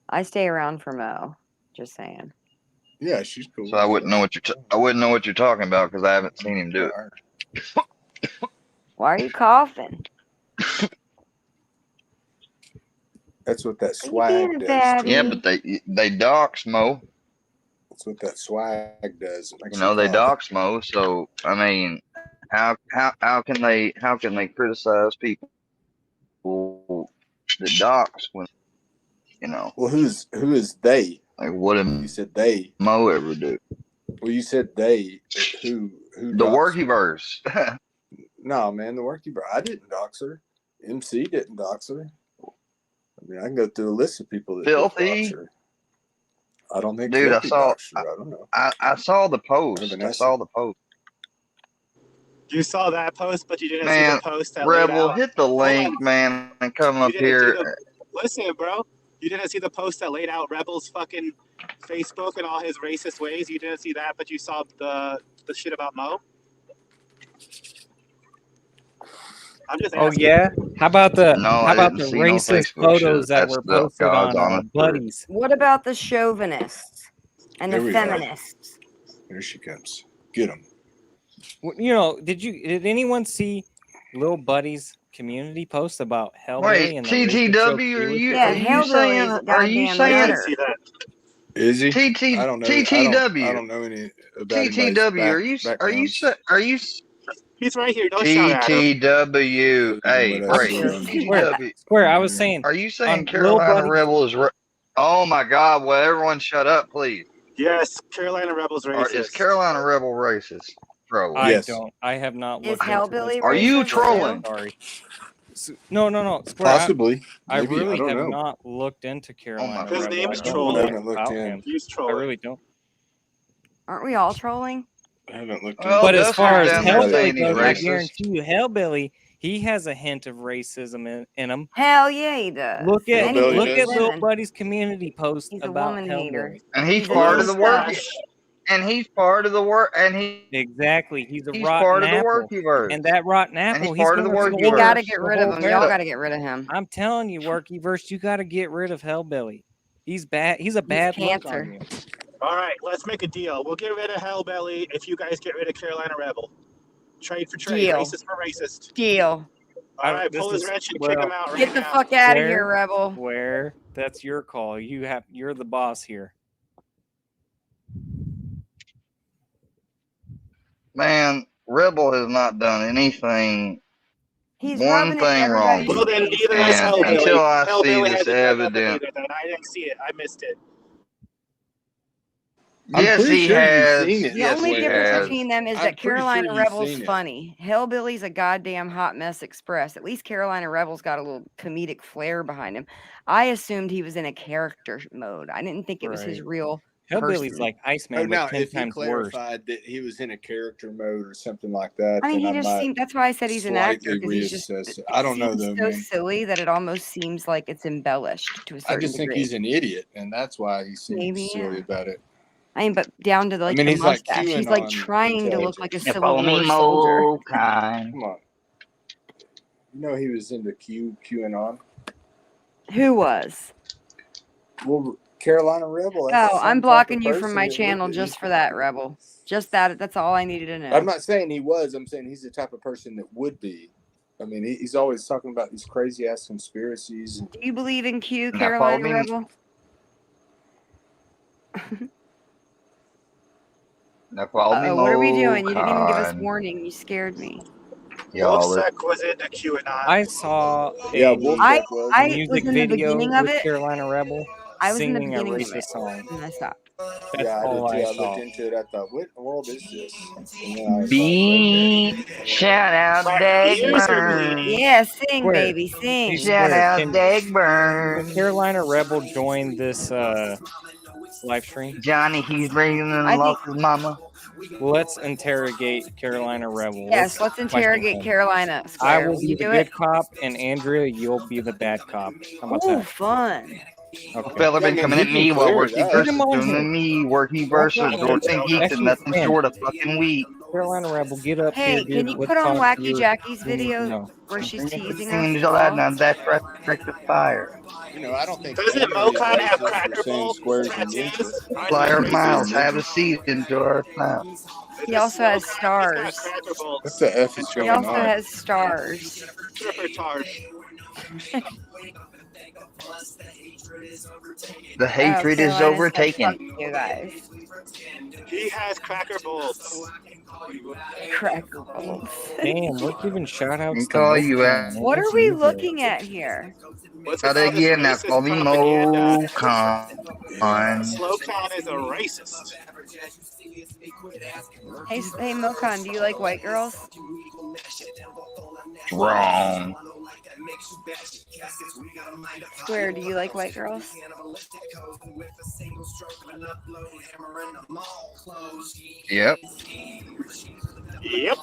Speaker 4: I stay around for Mo. Just saying.
Speaker 6: Yeah, she's cool.
Speaker 1: So I wouldn't know what you're talking about because I haven't seen him do it.
Speaker 4: Why are you coughing?
Speaker 6: That's what that
Speaker 4: Are you
Speaker 6: swag
Speaker 4: being a
Speaker 6: does.
Speaker 4: baddie?
Speaker 1: Yeah, but they dox Mo.
Speaker 6: That's what that swag does. It makes
Speaker 1: They
Speaker 6: cough.
Speaker 1: dox Mo. So I mean, how can they criticize people that dox when
Speaker 6: Well, who is they?
Speaker 1: like what did
Speaker 6: You said they.
Speaker 1: Mo ever do?
Speaker 6: Well, you said they. Who?
Speaker 1: The Workieverse.
Speaker 6: No, man, the Workieverse. I didn't dox her. MC didn't dox her. I mean, I can go through a list of people that did
Speaker 1: Filthy.
Speaker 6: dox her. I don't think
Speaker 1: Dude,
Speaker 6: Filthy doxed her. I don't know.
Speaker 1: I saw the post. I
Speaker 6: Vanessa.
Speaker 1: saw the post.
Speaker 7: You saw that post, but you didn't see
Speaker 1: Man,
Speaker 7: the post that laid
Speaker 1: Rebel,
Speaker 7: out.
Speaker 1: hit the link, man, and come
Speaker 7: You
Speaker 1: up
Speaker 7: didn't see
Speaker 1: here.
Speaker 7: Listen, bro. You didn't see the post that laid out Rebel's fucking Facebook and all his racist ways. You didn't see that, but you saw the shit about Mo. I'm just
Speaker 5: Oh
Speaker 7: asking.
Speaker 5: yeah. How about the
Speaker 1: No, I didn't see no
Speaker 5: racist
Speaker 1: Facebook
Speaker 5: photos
Speaker 1: shit.
Speaker 5: that
Speaker 1: That's
Speaker 5: were
Speaker 1: the
Speaker 5: posted
Speaker 1: God's
Speaker 5: on
Speaker 1: honest truth.
Speaker 5: Buddies?
Speaker 4: What about the chauvinists and
Speaker 6: There
Speaker 4: the
Speaker 6: we go.
Speaker 4: feminists?
Speaker 6: Here she comes. Get them.
Speaker 5: Did anyone see Lil Buddy's community post about Hellbilly
Speaker 1: Wait,
Speaker 5: and the racist joke
Speaker 1: TTW,
Speaker 5: he
Speaker 1: are
Speaker 5: was
Speaker 1: you
Speaker 4: Yeah,
Speaker 1: are you saying
Speaker 4: Hellbilly's a
Speaker 1: are you
Speaker 4: goddamn
Speaker 7: I didn't
Speaker 1: saying
Speaker 7: see
Speaker 4: nutter.
Speaker 7: that.
Speaker 6: Is he?
Speaker 1: TT
Speaker 6: I don't know.
Speaker 1: TTW
Speaker 6: I don't know any about anybody's
Speaker 1: TTW?
Speaker 6: backgrounds.
Speaker 1: Are you
Speaker 7: He's right here. Don't shout at him.
Speaker 1: TTW? Hey,
Speaker 6: What
Speaker 1: Ray,
Speaker 6: else?
Speaker 1: TTW.
Speaker 5: Square. I was saying
Speaker 1: Are you saying
Speaker 5: on Lil
Speaker 1: Carolina
Speaker 5: Buddy.
Speaker 1: Rebel is? Oh my God! Well, everyone, shut up, please.
Speaker 7: Yes, Carolina Rebel's
Speaker 1: Or is
Speaker 7: racist.
Speaker 1: Carolina Rebel racist? Trolling.
Speaker 6: Yes.
Speaker 5: I have not
Speaker 4: Is
Speaker 5: looked into this.
Speaker 4: Hellbilly
Speaker 1: Are you
Speaker 4: racist
Speaker 1: trolling?
Speaker 4: too?
Speaker 5: Sorry. No. Square.
Speaker 6: Possibly.
Speaker 5: I
Speaker 6: Maybe.
Speaker 5: really
Speaker 6: I don't
Speaker 5: have
Speaker 6: know.
Speaker 5: not looked into Carolina
Speaker 1: His
Speaker 5: Rebel.
Speaker 7: name
Speaker 5: I
Speaker 7: is
Speaker 5: don't
Speaker 7: Troll.
Speaker 5: know
Speaker 6: I haven't looked
Speaker 5: about
Speaker 6: in.
Speaker 5: him.
Speaker 7: He's
Speaker 5: I
Speaker 7: trolling.
Speaker 5: really don't.
Speaker 4: Aren't we all trolling?
Speaker 6: I haven't looked
Speaker 1: Well,
Speaker 5: But
Speaker 6: into
Speaker 5: as
Speaker 1: Dustin's
Speaker 5: far as
Speaker 1: down there
Speaker 5: Hellbilly
Speaker 1: saying he's
Speaker 5: goes, I
Speaker 1: racist.
Speaker 5: guarantee you, Hellbilly, he has a hint of racism in him.
Speaker 4: Hell yeah, he does.
Speaker 5: Look at
Speaker 4: And he
Speaker 6: Hellbilly
Speaker 4: hates
Speaker 5: Lil
Speaker 4: women.
Speaker 5: Buddy's community post
Speaker 4: He's a
Speaker 5: about
Speaker 4: woman hater.
Speaker 5: Hellbilly.
Speaker 1: And he's
Speaker 4: He's a
Speaker 1: part of the work.
Speaker 4: mustache.
Speaker 1: And he's part of the work. And
Speaker 5: Exactly, he's a
Speaker 1: he's
Speaker 5: rotten
Speaker 1: part of the
Speaker 5: apple,
Speaker 1: Workieverse.
Speaker 5: and that rotten
Speaker 1: And
Speaker 5: apple,
Speaker 1: he's
Speaker 5: he's
Speaker 1: part of the
Speaker 5: gonna
Speaker 1: Workieverse.
Speaker 4: You gotta
Speaker 5: scorch
Speaker 4: get
Speaker 5: the
Speaker 4: rid of
Speaker 5: whole
Speaker 4: him.
Speaker 5: bed
Speaker 4: Y'all
Speaker 5: up.
Speaker 4: gotta get rid of him.
Speaker 5: I'm telling you, Workieverse, you got to get rid of Hellbilly. He's bad. He's a bad look
Speaker 4: cancer.
Speaker 5: on you.
Speaker 7: All right, let's make a deal. We'll get rid of Hellbelly if you guys get rid of Carolina Rebel. Trade for trade.
Speaker 4: Deal.
Speaker 7: Racist for racist.
Speaker 4: Deal.
Speaker 7: All right,
Speaker 5: This
Speaker 7: pull his
Speaker 5: is-
Speaker 7: wrench and
Speaker 5: well,
Speaker 7: kick him out right
Speaker 4: Get the
Speaker 7: now.
Speaker 4: fuck out of
Speaker 5: Where?
Speaker 4: here, Rebel.
Speaker 5: Where? That's your call. You're the boss here.
Speaker 1: Man, Rebel has not done anything
Speaker 4: He's
Speaker 1: one
Speaker 4: rubbing it in
Speaker 1: thing wrong.
Speaker 4: everybody's
Speaker 3: Well, then
Speaker 4: face.
Speaker 3: neither is
Speaker 1: And
Speaker 3: Hellbilly.
Speaker 1: until I see
Speaker 3: Hellbilly
Speaker 1: this
Speaker 3: hasn't done nothing
Speaker 1: evidence,
Speaker 3: either. Then I didn't see it. I missed it.
Speaker 6: I'm
Speaker 1: yes,
Speaker 6: pretty
Speaker 1: he
Speaker 6: sure you've
Speaker 1: has.
Speaker 6: seen it.
Speaker 4: The
Speaker 1: Yes,
Speaker 4: only
Speaker 1: he
Speaker 4: difference
Speaker 1: has.
Speaker 4: between them is
Speaker 6: I'm
Speaker 4: that
Speaker 6: pretty
Speaker 4: Carolina
Speaker 6: sure you've
Speaker 4: Rebel's
Speaker 6: seen it.
Speaker 4: funny. Hellbilly's a goddamn hot mess express. At least Carolina Rebel's got a little comedic flair behind him. I assumed he was in a character mode. I didn't think it was his
Speaker 5: Right.
Speaker 4: real
Speaker 5: Hillbilly's
Speaker 4: person.
Speaker 5: like
Speaker 6: Oh,
Speaker 5: Iceman
Speaker 6: now
Speaker 5: with 10
Speaker 6: if he
Speaker 5: times worse.
Speaker 6: clarified that he was in a character mode or something like that,
Speaker 4: I mean,
Speaker 6: then
Speaker 4: he
Speaker 6: I
Speaker 4: just
Speaker 6: might
Speaker 4: seemed. That's why I said he's an actor
Speaker 6: slightly
Speaker 4: because he's just.
Speaker 6: reassess it.
Speaker 4: It
Speaker 6: I don't know
Speaker 4: seems
Speaker 6: though,
Speaker 4: so
Speaker 6: man.
Speaker 4: silly that it almost seems like it's embellished to a
Speaker 6: I
Speaker 4: certain
Speaker 6: just think
Speaker 4: degree.
Speaker 6: he's an idiot, and that's why he seems
Speaker 4: Maybe,
Speaker 6: silly
Speaker 4: yeah.
Speaker 6: about it.
Speaker 4: I mean, but down to
Speaker 6: I
Speaker 4: like
Speaker 6: mean,
Speaker 4: the
Speaker 6: he's like
Speaker 4: mustache. He's like
Speaker 6: QAnon
Speaker 4: trying to look like a
Speaker 6: intelligence.
Speaker 1: Yeah,
Speaker 4: Civil
Speaker 1: follow me,
Speaker 4: War soldier.
Speaker 1: Mokan.
Speaker 6: Come on, you know he was into QAnon.
Speaker 4: Who was?
Speaker 6: Well, Carolina Rebel. That's
Speaker 4: Oh,
Speaker 6: the
Speaker 4: I'm
Speaker 6: same type
Speaker 4: blocking
Speaker 6: of
Speaker 4: you from
Speaker 6: person
Speaker 4: my
Speaker 6: that
Speaker 4: channel
Speaker 6: would be.
Speaker 4: just for that, Rebel. Just that. That's all I needed to know.
Speaker 6: I'm not saying he was. I'm saying he's the type of person that would be. I mean, he's always talking about these crazy ass conspiracies.
Speaker 4: Do you believe in Q,
Speaker 1: Now follow
Speaker 4: Carolina
Speaker 1: me.
Speaker 4: Rebel?
Speaker 1: Now follow me,
Speaker 4: What are we doing? You didn't even give us
Speaker 1: Mokan.
Speaker 4: warning. You scared me.
Speaker 1: Y'all,
Speaker 3: Wolfsec was into QAnon.
Speaker 5: I saw
Speaker 6: Yeah,
Speaker 5: a
Speaker 6: Wolfpack was.
Speaker 4: I
Speaker 5: music
Speaker 4: was in the
Speaker 5: video
Speaker 4: beginning of
Speaker 5: with
Speaker 4: it.
Speaker 5: Carolina Rebel
Speaker 4: I was in the
Speaker 5: singing a
Speaker 4: beginning of it,
Speaker 5: racist song.
Speaker 4: and I stopped.
Speaker 5: That's
Speaker 6: Yeah, I did
Speaker 5: all
Speaker 6: too.
Speaker 5: I
Speaker 6: I
Speaker 5: saw.
Speaker 6: looked into it. I thought, what in the world is this? And then I was like,
Speaker 1: beat. Shout out
Speaker 3: Right, you are
Speaker 1: Dagburn.
Speaker 3: bleeding.
Speaker 4: Yeah, sing,
Speaker 5: Square.
Speaker 4: baby,
Speaker 5: Hey,
Speaker 4: sing.
Speaker 1: Shout
Speaker 5: Square,
Speaker 1: out
Speaker 5: can
Speaker 1: Dagburn.
Speaker 5: Carolina Rebel join this live stream?
Speaker 1: Johnny, he's raising
Speaker 4: I
Speaker 1: and
Speaker 4: think
Speaker 1: lost his mama.
Speaker 5: Let's interrogate Carolina Rebel.
Speaker 4: yes. Let's
Speaker 5: question
Speaker 4: interrogate
Speaker 5: him.
Speaker 4: Carolina
Speaker 5: I
Speaker 4: Square.
Speaker 5: will
Speaker 4: Will
Speaker 5: be
Speaker 4: you
Speaker 5: the
Speaker 4: do
Speaker 5: good
Speaker 4: it?
Speaker 5: cop, and Andrea, you'll be the bad cop. How about
Speaker 4: Ooh,
Speaker 5: that?
Speaker 4: fun.
Speaker 5: Okay.
Speaker 1: Fella
Speaker 6: yeah, I
Speaker 1: been
Speaker 6: mean,
Speaker 1: coming
Speaker 6: he
Speaker 1: at
Speaker 6: can
Speaker 1: me while
Speaker 6: clear it up.
Speaker 5: Get
Speaker 1: Workieverse
Speaker 5: him
Speaker 1: is
Speaker 5: on
Speaker 1: doing to
Speaker 5: here.
Speaker 1: me.
Speaker 5: Walk
Speaker 1: Workieverse
Speaker 5: up
Speaker 1: is
Speaker 5: here.
Speaker 1: Dorothy Geeks and
Speaker 5: Actually,
Speaker 1: nothing
Speaker 5: Stan,
Speaker 1: short of fucking weak.
Speaker 5: Carolina Rebel, get up here,
Speaker 4: Hey,
Speaker 5: dude.
Speaker 4: can you
Speaker 5: Let's
Speaker 4: put on
Speaker 5: talk to
Speaker 4: Wacky
Speaker 5: your.
Speaker 4: Jackie's
Speaker 5: We need to
Speaker 4: video
Speaker 5: know.
Speaker 4: where she's
Speaker 1: And
Speaker 4: teasing
Speaker 1: everything
Speaker 4: us?
Speaker 1: is
Speaker 4: The
Speaker 1: allowed
Speaker 4: boss?
Speaker 1: now. That's restricted fire.
Speaker 6: You know, I don't think
Speaker 3: Doesn't
Speaker 6: Andrea is
Speaker 3: Mokan have
Speaker 6: racist for
Speaker 3: cracker
Speaker 6: saying
Speaker 3: bowl
Speaker 6: squares and
Speaker 3: tattoos?
Speaker 6: ninja.
Speaker 3: Aren't
Speaker 1: Flyer
Speaker 3: those
Speaker 6: Squares
Speaker 1: Miles,
Speaker 6: and
Speaker 3: racist?
Speaker 1: have a
Speaker 6: ninja.
Speaker 1: seat. Enjoy our time.
Speaker 3: It's
Speaker 4: He
Speaker 3: a
Speaker 4: also has
Speaker 3: smoke. He's got
Speaker 4: stars.
Speaker 3: cracker
Speaker 6: What
Speaker 3: bolts.
Speaker 6: the F is
Speaker 4: He
Speaker 6: going
Speaker 4: also
Speaker 6: on?
Speaker 4: has stars.
Speaker 3: Stripper tart.
Speaker 1: The
Speaker 4: Oh,
Speaker 1: hatred is
Speaker 4: Carolina said, "Fuck
Speaker 1: overtaken.
Speaker 4: you guys."
Speaker 3: He has cracker bolts.
Speaker 4: Cracker bolts.
Speaker 5: Damn, we're giving shout outs
Speaker 1: And
Speaker 5: to
Speaker 1: call you
Speaker 5: Mokan.
Speaker 1: out.
Speaker 5: Man.
Speaker 4: What
Speaker 5: That's
Speaker 4: are we
Speaker 5: you, bro.
Speaker 4: looking at here?
Speaker 3: What's with
Speaker 1: Out
Speaker 3: all this
Speaker 1: again. Now call
Speaker 3: racist
Speaker 1: me
Speaker 3: propaganda?
Speaker 1: Mokan.
Speaker 3: Slowcon is a racist.
Speaker 4: Hey, Mokan, do you like white girls?
Speaker 1: Wrong.
Speaker 4: Square, do you like white girls?
Speaker 1: Yep.
Speaker 3: Yep.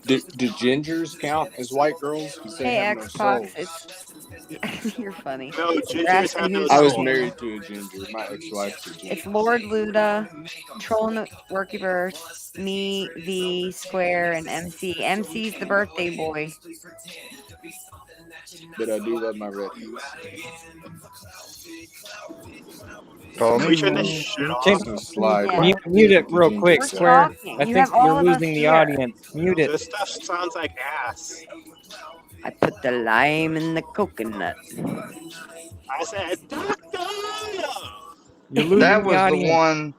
Speaker 6: Do gingers count as white girls? Because they
Speaker 4: Hey,
Speaker 6: have no
Speaker 4: Xbox,
Speaker 6: souls.
Speaker 4: you're funny.
Speaker 3: No,
Speaker 4: You're
Speaker 3: gingers
Speaker 4: asking
Speaker 3: have no
Speaker 4: who's
Speaker 6: I
Speaker 4: on
Speaker 6: was
Speaker 3: soul.
Speaker 6: married to a ginger. My ex-wife's a ginger.
Speaker 4: It's Lord Luda, trolling the Workieverse, me, V, Square, and MC. MC's the birthday boy.
Speaker 6: But I do love my redheads.
Speaker 1: Call
Speaker 3: Can
Speaker 1: me
Speaker 3: we turn this shit off?
Speaker 6: Just gonna slide
Speaker 4: Yeah.
Speaker 6: right
Speaker 5: Mute it
Speaker 6: the
Speaker 5: real
Speaker 6: ginger
Speaker 5: quick,
Speaker 4: We're
Speaker 6: side.
Speaker 5: Square.
Speaker 4: talking.
Speaker 5: I
Speaker 4: You
Speaker 5: think
Speaker 4: have all
Speaker 5: you're
Speaker 4: of us
Speaker 5: losing the
Speaker 4: here.
Speaker 5: audience. Mute it.
Speaker 3: This stuff sounds like ass.
Speaker 4: I put the lime in the coconut.
Speaker 3: I said, Doctor!
Speaker 5: You're losing
Speaker 1: That
Speaker 5: the
Speaker 1: was the
Speaker 5: audience.
Speaker 1: one.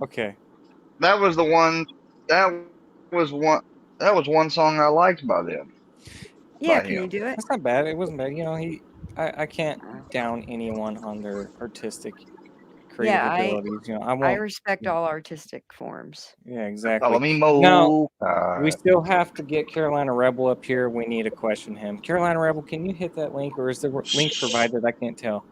Speaker 5: Okay.
Speaker 1: That was the one. That was one. That was one song I liked by them.
Speaker 4: Yeah,
Speaker 1: By
Speaker 4: can you
Speaker 1: him.
Speaker 4: do it?
Speaker 5: That's not bad. It wasn't bad. You know, I can't down anyone on their artistic creative
Speaker 4: Yeah,
Speaker 5: abilities. You know, I
Speaker 4: I
Speaker 5: won't.
Speaker 4: respect all artistic forms.
Speaker 5: Yeah, exactly.
Speaker 1: Follow me,
Speaker 5: Now,
Speaker 1: Mokan.
Speaker 5: we still have to get Carolina Rebel up here. We need to question him. Carolina Rebel, can you hit that link, or is the link provided? I can't tell.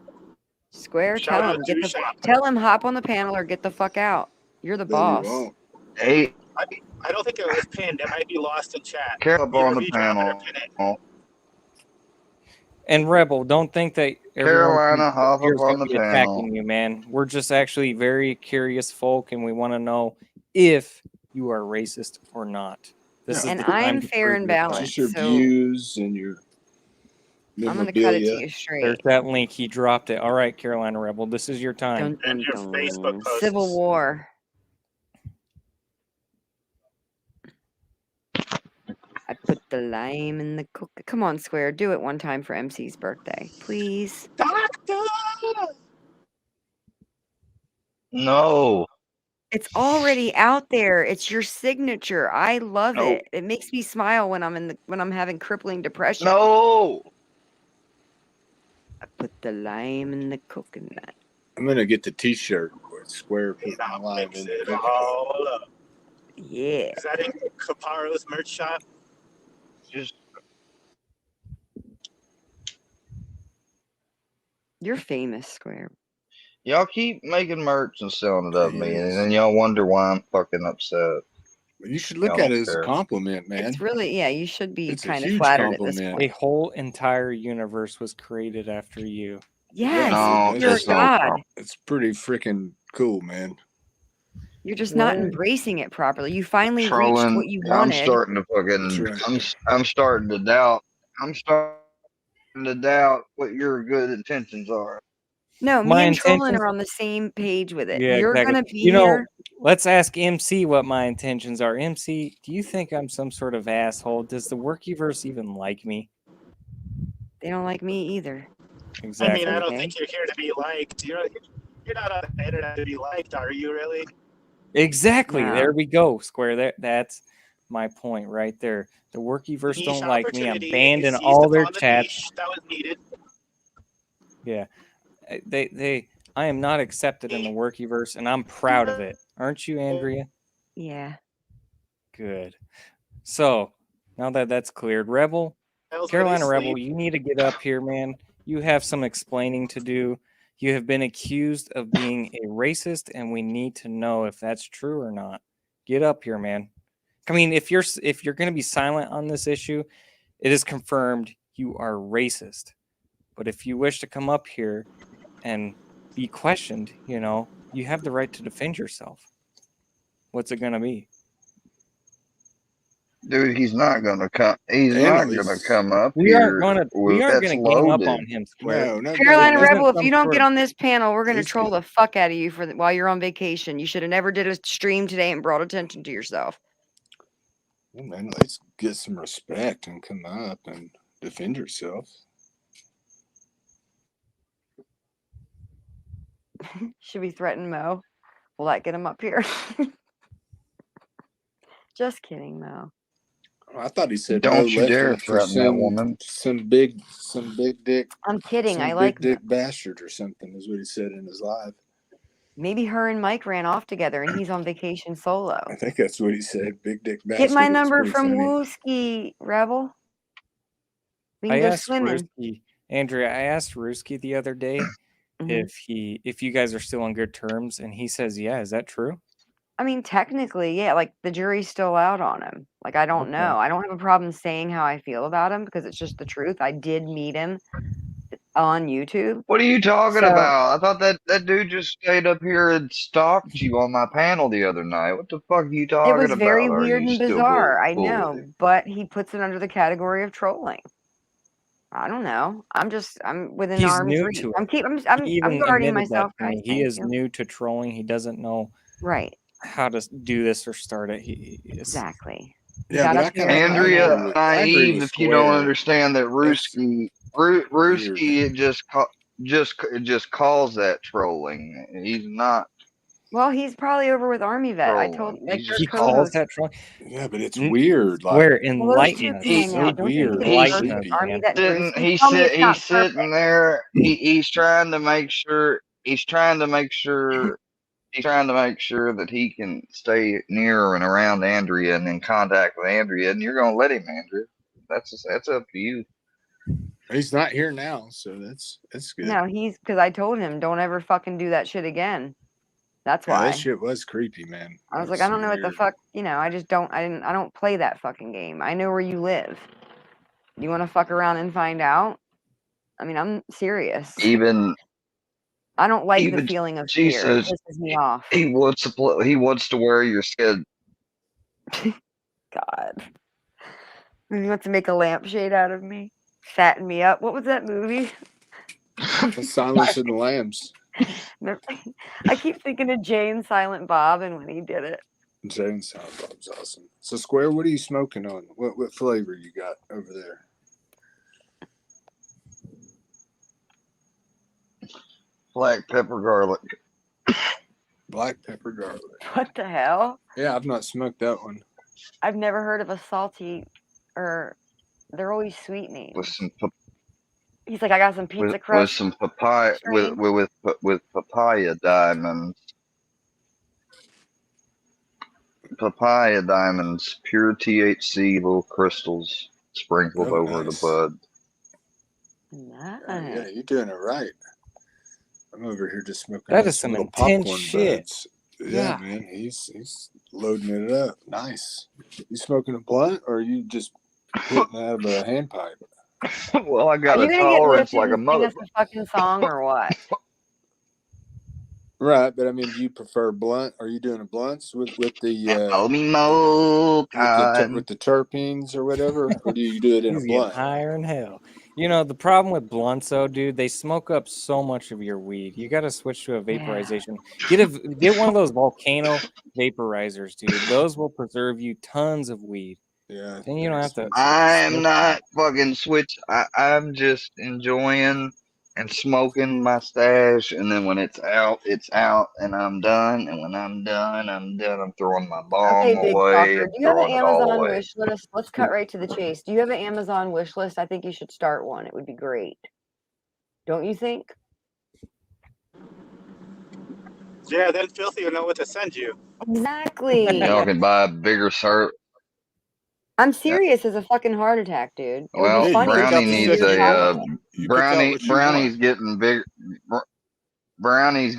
Speaker 4: Square,
Speaker 3: Shout
Speaker 4: tell
Speaker 3: out
Speaker 4: him.
Speaker 3: to Shop.
Speaker 4: Tell him hop on the panel or get the fuck out. You're the
Speaker 6: No, you
Speaker 4: boss.
Speaker 6: won't.
Speaker 1: Hey,
Speaker 3: I don't think it was pinned. It might be lost in chat.
Speaker 1: Carol up on the
Speaker 3: Either redrop it or
Speaker 1: panel.
Speaker 3: pin it.
Speaker 5: And Rebel, don't think that everyone
Speaker 1: Carolina, hop
Speaker 5: here's
Speaker 1: up on
Speaker 5: gonna
Speaker 1: the
Speaker 5: be
Speaker 1: panel.
Speaker 5: attacking you, man. We're just actually very curious folk, and we want to know if you are racist or not. This
Speaker 4: And
Speaker 5: is the time
Speaker 4: I'm
Speaker 5: to
Speaker 4: fair
Speaker 5: prove
Speaker 4: and
Speaker 5: your
Speaker 4: balanced.
Speaker 5: point.
Speaker 6: Just your
Speaker 4: So-
Speaker 6: views and your
Speaker 4: I'm going to cut it to
Speaker 6: memorabilia.
Speaker 4: you straight.
Speaker 5: There's that link. He dropped it. All right, Carolina Rebel, this is your time.
Speaker 4: Dun,
Speaker 3: And
Speaker 4: dun,
Speaker 3: your
Speaker 4: dun.
Speaker 3: Facebook posts.
Speaker 4: Civil War. I put the lime in the cook. Come on, Square. Do it one time for MC's birthday. Please.
Speaker 3: Doctor!
Speaker 1: No.
Speaker 4: It's already out there. It's your signature. I love
Speaker 1: No.
Speaker 4: it. It makes me smile when I'm having crippling depression.
Speaker 1: No.
Speaker 4: I put the lime in the coconut.
Speaker 6: I'm gonna get the T-shirt where Square put my
Speaker 7: Now
Speaker 6: live
Speaker 7: mix
Speaker 6: in.
Speaker 7: it all up.
Speaker 4: Yeah.
Speaker 7: Is that in Caparo's merch shop?
Speaker 1: Just
Speaker 4: You're famous, Square.
Speaker 1: y'all keep making merch and selling it of
Speaker 6: He
Speaker 1: me, and
Speaker 6: is.
Speaker 1: then y'all wonder why I'm fucking upset.
Speaker 6: You should look
Speaker 1: Y'all
Speaker 6: at
Speaker 1: don't
Speaker 6: it as a
Speaker 1: care.
Speaker 6: compliment, man.
Speaker 4: It's really, yeah, you should be
Speaker 6: It's a
Speaker 4: kind of
Speaker 6: huge
Speaker 4: flattered at this
Speaker 6: compliment.
Speaker 4: point.
Speaker 5: A whole entire universe was created after you.
Speaker 4: Yes,
Speaker 1: No,
Speaker 4: you're a
Speaker 1: it's no
Speaker 4: god.
Speaker 1: problem.
Speaker 6: It's pretty freaking cool, man.
Speaker 4: You're just not
Speaker 5: Where-
Speaker 4: embracing it properly. You finally reached
Speaker 1: Trolling.
Speaker 4: what you
Speaker 1: I'm
Speaker 4: wanted.
Speaker 1: starting to
Speaker 6: That's
Speaker 1: fucking.
Speaker 6: right.
Speaker 1: I'm starting to doubt. I'm starting to doubt what your good intentions are.
Speaker 4: No, me
Speaker 5: My
Speaker 4: and Trolling
Speaker 5: intentions.
Speaker 4: are on the same page with it.
Speaker 5: Yeah,
Speaker 4: You're
Speaker 5: exactly.
Speaker 4: gonna be
Speaker 5: You know,
Speaker 4: here.
Speaker 5: let's ask MC what my intentions are. MC, do you think I'm some sort of asshole? Does the Workieverse even like me?
Speaker 4: They don't like me either.
Speaker 7: I
Speaker 5: Exactly.
Speaker 7: mean, I don't
Speaker 4: Okay.
Speaker 7: think you're here to be liked. You're not on the internet to be liked, are you? Really?
Speaker 5: Exactly.
Speaker 4: No.
Speaker 5: There we go. Square. That's my point right there. The Workieverse
Speaker 7: Niche
Speaker 5: don't like me. I'm
Speaker 7: opportunity.
Speaker 5: banned
Speaker 7: You
Speaker 5: in
Speaker 7: seized
Speaker 5: all their
Speaker 7: upon the
Speaker 5: chats.
Speaker 7: niche that was needed.
Speaker 5: Yeah. I am not accepted in the Workieverse, and I'm proud of it. Aren't you, Andrea?
Speaker 4: Yeah.
Speaker 5: Good. So now that that's cleared, Rebel,
Speaker 7: Else
Speaker 5: Carolina
Speaker 7: where they
Speaker 5: Rebel,
Speaker 7: sleep.
Speaker 5: you need to get up here, man. You have some explaining to do. You have been accused of being a racist, and we need to know if that's true or not. Get up here, man. I mean, if you're going to be silent on this issue, it is confirmed you are racist. But if you wish to come up here and be questioned, you have the right to defend yourself. What's it going to be?
Speaker 1: Dude, he's not gonna come. He's not gonna come up
Speaker 5: We aren't
Speaker 1: here.
Speaker 5: going to
Speaker 1: That's
Speaker 5: gang up
Speaker 1: loaded.
Speaker 5: on him, Square.
Speaker 6: No, not
Speaker 4: Carolina
Speaker 5: This isn't
Speaker 4: Rebel, if
Speaker 5: some
Speaker 4: you don't
Speaker 5: sort
Speaker 4: get
Speaker 5: of-
Speaker 4: on this panel, we're gonna
Speaker 6: He's
Speaker 4: troll
Speaker 6: good.
Speaker 4: the fuck out of you while you're on vacation. You should have never did a stream today and brought attention to yourself.
Speaker 6: Well, man, let's get some respect and come up and defend yourself.
Speaker 4: Should we threaten Mo? Will that get him up here? Just kidding, Mo.
Speaker 6: I thought he said
Speaker 1: Don't
Speaker 6: no
Speaker 1: you dare
Speaker 6: left for
Speaker 1: threaten that woman.
Speaker 6: some big dick,
Speaker 4: I'm kidding.
Speaker 6: some
Speaker 4: I
Speaker 6: big
Speaker 4: like
Speaker 6: dick bastard or something is what he said in his live.
Speaker 4: maybe her and Mike ran off together and he's on vacation solo.
Speaker 6: I think that's what he said. Big dick bastard.
Speaker 4: Get my
Speaker 6: It's
Speaker 4: number
Speaker 6: pretty
Speaker 4: from
Speaker 6: funny.
Speaker 4: Wooski, Rebel. We
Speaker 5: I
Speaker 4: can go
Speaker 5: asked
Speaker 4: swimming.
Speaker 5: Ruski, Andrea, I asked Ruski the other day
Speaker 4: Mhm.
Speaker 5: if you guys are still on good terms, and he says, yeah. Is that true?
Speaker 4: I mean, technically, yeah, like the jury's still out on him. Like, I don't
Speaker 5: Okay.
Speaker 4: know. I don't have a problem saying how I feel about him because it's just the truth. I did meet him on YouTube.
Speaker 1: What are you talking
Speaker 4: So-
Speaker 1: about? I thought that dude just stayed up here and stalked you on my panel the other night. What the fuck are you talking
Speaker 4: It
Speaker 1: about?
Speaker 4: was very
Speaker 1: Are
Speaker 4: weird
Speaker 1: you
Speaker 4: and
Speaker 1: still
Speaker 4: bizarre. I
Speaker 1: cool with
Speaker 4: know,
Speaker 1: him?
Speaker 4: but he puts it under the category of trolling. I don't know. I'm within
Speaker 5: He's
Speaker 4: arm's
Speaker 5: new
Speaker 4: reach.
Speaker 5: to
Speaker 4: I'm
Speaker 5: it.
Speaker 4: I'm
Speaker 5: He even
Speaker 4: guarding
Speaker 5: admitted that
Speaker 4: myself,
Speaker 5: to
Speaker 4: guys.
Speaker 5: me. He
Speaker 4: Thank
Speaker 5: is
Speaker 4: you.
Speaker 5: new to trolling. He doesn't know
Speaker 4: Right.
Speaker 5: how to do this or start it.
Speaker 4: Exactly. He
Speaker 6: Yeah,
Speaker 4: got
Speaker 6: but
Speaker 4: up
Speaker 6: I
Speaker 4: here
Speaker 6: kinda
Speaker 4: and
Speaker 1: Andrea,
Speaker 6: I agree
Speaker 1: naive
Speaker 6: with
Speaker 1: if you don't
Speaker 6: Square.
Speaker 1: understand that
Speaker 6: That's weird.
Speaker 1: Ruski it just calls that trolling. He's not
Speaker 4: well, he's probably over with Army Vet. I told
Speaker 1: trolling.
Speaker 4: like
Speaker 1: He's
Speaker 4: their
Speaker 5: He
Speaker 1: just
Speaker 5: calls
Speaker 4: co-host.
Speaker 5: that trolling.
Speaker 6: Yeah, but it's
Speaker 5: N-
Speaker 6: weird. Like,
Speaker 5: Where
Speaker 4: Well, those two
Speaker 5: enlighten
Speaker 4: can
Speaker 5: us.
Speaker 4: hang
Speaker 6: so
Speaker 4: out. Don't you
Speaker 6: weird.
Speaker 4: think
Speaker 6: It's
Speaker 4: it's
Speaker 5: Enlighten us,
Speaker 4: perfect?
Speaker 6: creepy.
Speaker 4: Army
Speaker 5: man.
Speaker 4: Vet and Bruce.
Speaker 1: sitting
Speaker 4: Tell me it's not
Speaker 1: he's
Speaker 4: perfect.
Speaker 1: sitting there. He's trying to make sure that he can stay near and around Andrea and in contact with Andrea, and you're gonna let him, Andrea. That's up to you.
Speaker 6: He's not here now, so that's good.
Speaker 4: No, he's because I told him don't ever fucking do that shit again. That's
Speaker 6: Yeah,
Speaker 4: why.
Speaker 6: that shit was creepy, man.
Speaker 4: I was
Speaker 6: That
Speaker 4: like, I don't know what the
Speaker 6: weird.
Speaker 4: fuck, I just don't, I don't play that fucking game. I know where you live. You want to fuck around and find out? I mean, I'm serious.
Speaker 1: Even
Speaker 4: I don't like the
Speaker 1: even
Speaker 4: feeling of
Speaker 1: she
Speaker 4: fear. It
Speaker 1: says
Speaker 4: pisses me off.
Speaker 1: he wants to wear your skin.
Speaker 4: God. He wants to make a lampshade out of me. Fatten me up. What was that movie?
Speaker 6: The Silence of the Lambs.
Speaker 4: I keep thinking of Jay and Silent Bob and when he did it.
Speaker 6: Jay and Silent Bob's awesome. So, Square, what are you smoking on? What flavor you got over there?
Speaker 1: Black pepper garlic.
Speaker 6: Black pepper garlic.
Speaker 4: What the hell?
Speaker 6: Yeah, I've not smoked that one.
Speaker 4: I've never heard of a salty, or they're always sweet
Speaker 1: with
Speaker 4: names.
Speaker 1: some
Speaker 4: He's like, I got some
Speaker 1: with
Speaker 4: pizza
Speaker 1: with
Speaker 4: crust
Speaker 1: some papaya
Speaker 4: strain.
Speaker 1: with papaya diamonds. Papaya diamonds, pure THC, little crystals sprinkled
Speaker 6: Oh,
Speaker 1: over the
Speaker 6: nice.
Speaker 1: bud.
Speaker 4: Nice.
Speaker 6: Yeah, you're doing it right. I'm over here just smoking
Speaker 5: That
Speaker 6: on
Speaker 5: is
Speaker 6: some
Speaker 5: some
Speaker 6: little
Speaker 5: intense
Speaker 6: popcorn
Speaker 5: shit.
Speaker 6: buds. Yeah,
Speaker 5: Yeah.
Speaker 6: man, he's loading it up. Nice. You smoking a blunt, or are you just hitting out of a handpipe?
Speaker 1: Well, I
Speaker 4: Are
Speaker 1: got
Speaker 4: you
Speaker 1: a
Speaker 4: gonna get
Speaker 1: tolerance
Speaker 4: lifted
Speaker 1: like a
Speaker 4: and sing
Speaker 1: mother.
Speaker 4: us a fucking song or what?
Speaker 6: Right, but I mean, do you prefer blunt? Are you doing a blunts with the
Speaker 1: Call me Mo
Speaker 6: with the terpenes or whatever, or do you do it in a
Speaker 5: He's getting
Speaker 6: blunt?
Speaker 5: higher than hell. You know, the problem with blunts, though, dude, they smoke up so much of your weed. You got to switch to a vaporization. Get one of those volcano vaporizers, dude. Those will preserve you tons of weed.
Speaker 6: Yeah,
Speaker 5: Then you don't have to.
Speaker 1: I'm not fucking switch. I'm just enjoying and smoking my stash, and then when it's out, and I'm done. And when I'm done, I'm done. I'm throwing my bomb
Speaker 4: Okay, big
Speaker 1: away.
Speaker 4: talker.
Speaker 1: I'm
Speaker 4: Do you have an
Speaker 1: throwing it all
Speaker 4: Amazon
Speaker 1: away.
Speaker 4: wish list? Let's cut right to the chase. Do you have an Amazon wish list? I think you should start one. It would be great. Don't you think?
Speaker 7: Yeah, then Filthy will know what to send you.
Speaker 4: Exactly.
Speaker 1: Y'all can buy a bigger cert.
Speaker 4: I'm serious as a fucking heart attack, dude. It would
Speaker 1: Well,
Speaker 4: be
Speaker 6: Hey,
Speaker 4: funny to
Speaker 1: Brownie
Speaker 4: see you
Speaker 1: needs
Speaker 4: do
Speaker 6: sticker
Speaker 4: a
Speaker 6: you
Speaker 1: a
Speaker 6: want. You pick out what you
Speaker 1: Brownie's
Speaker 6: want.
Speaker 1: getting big. Brownie's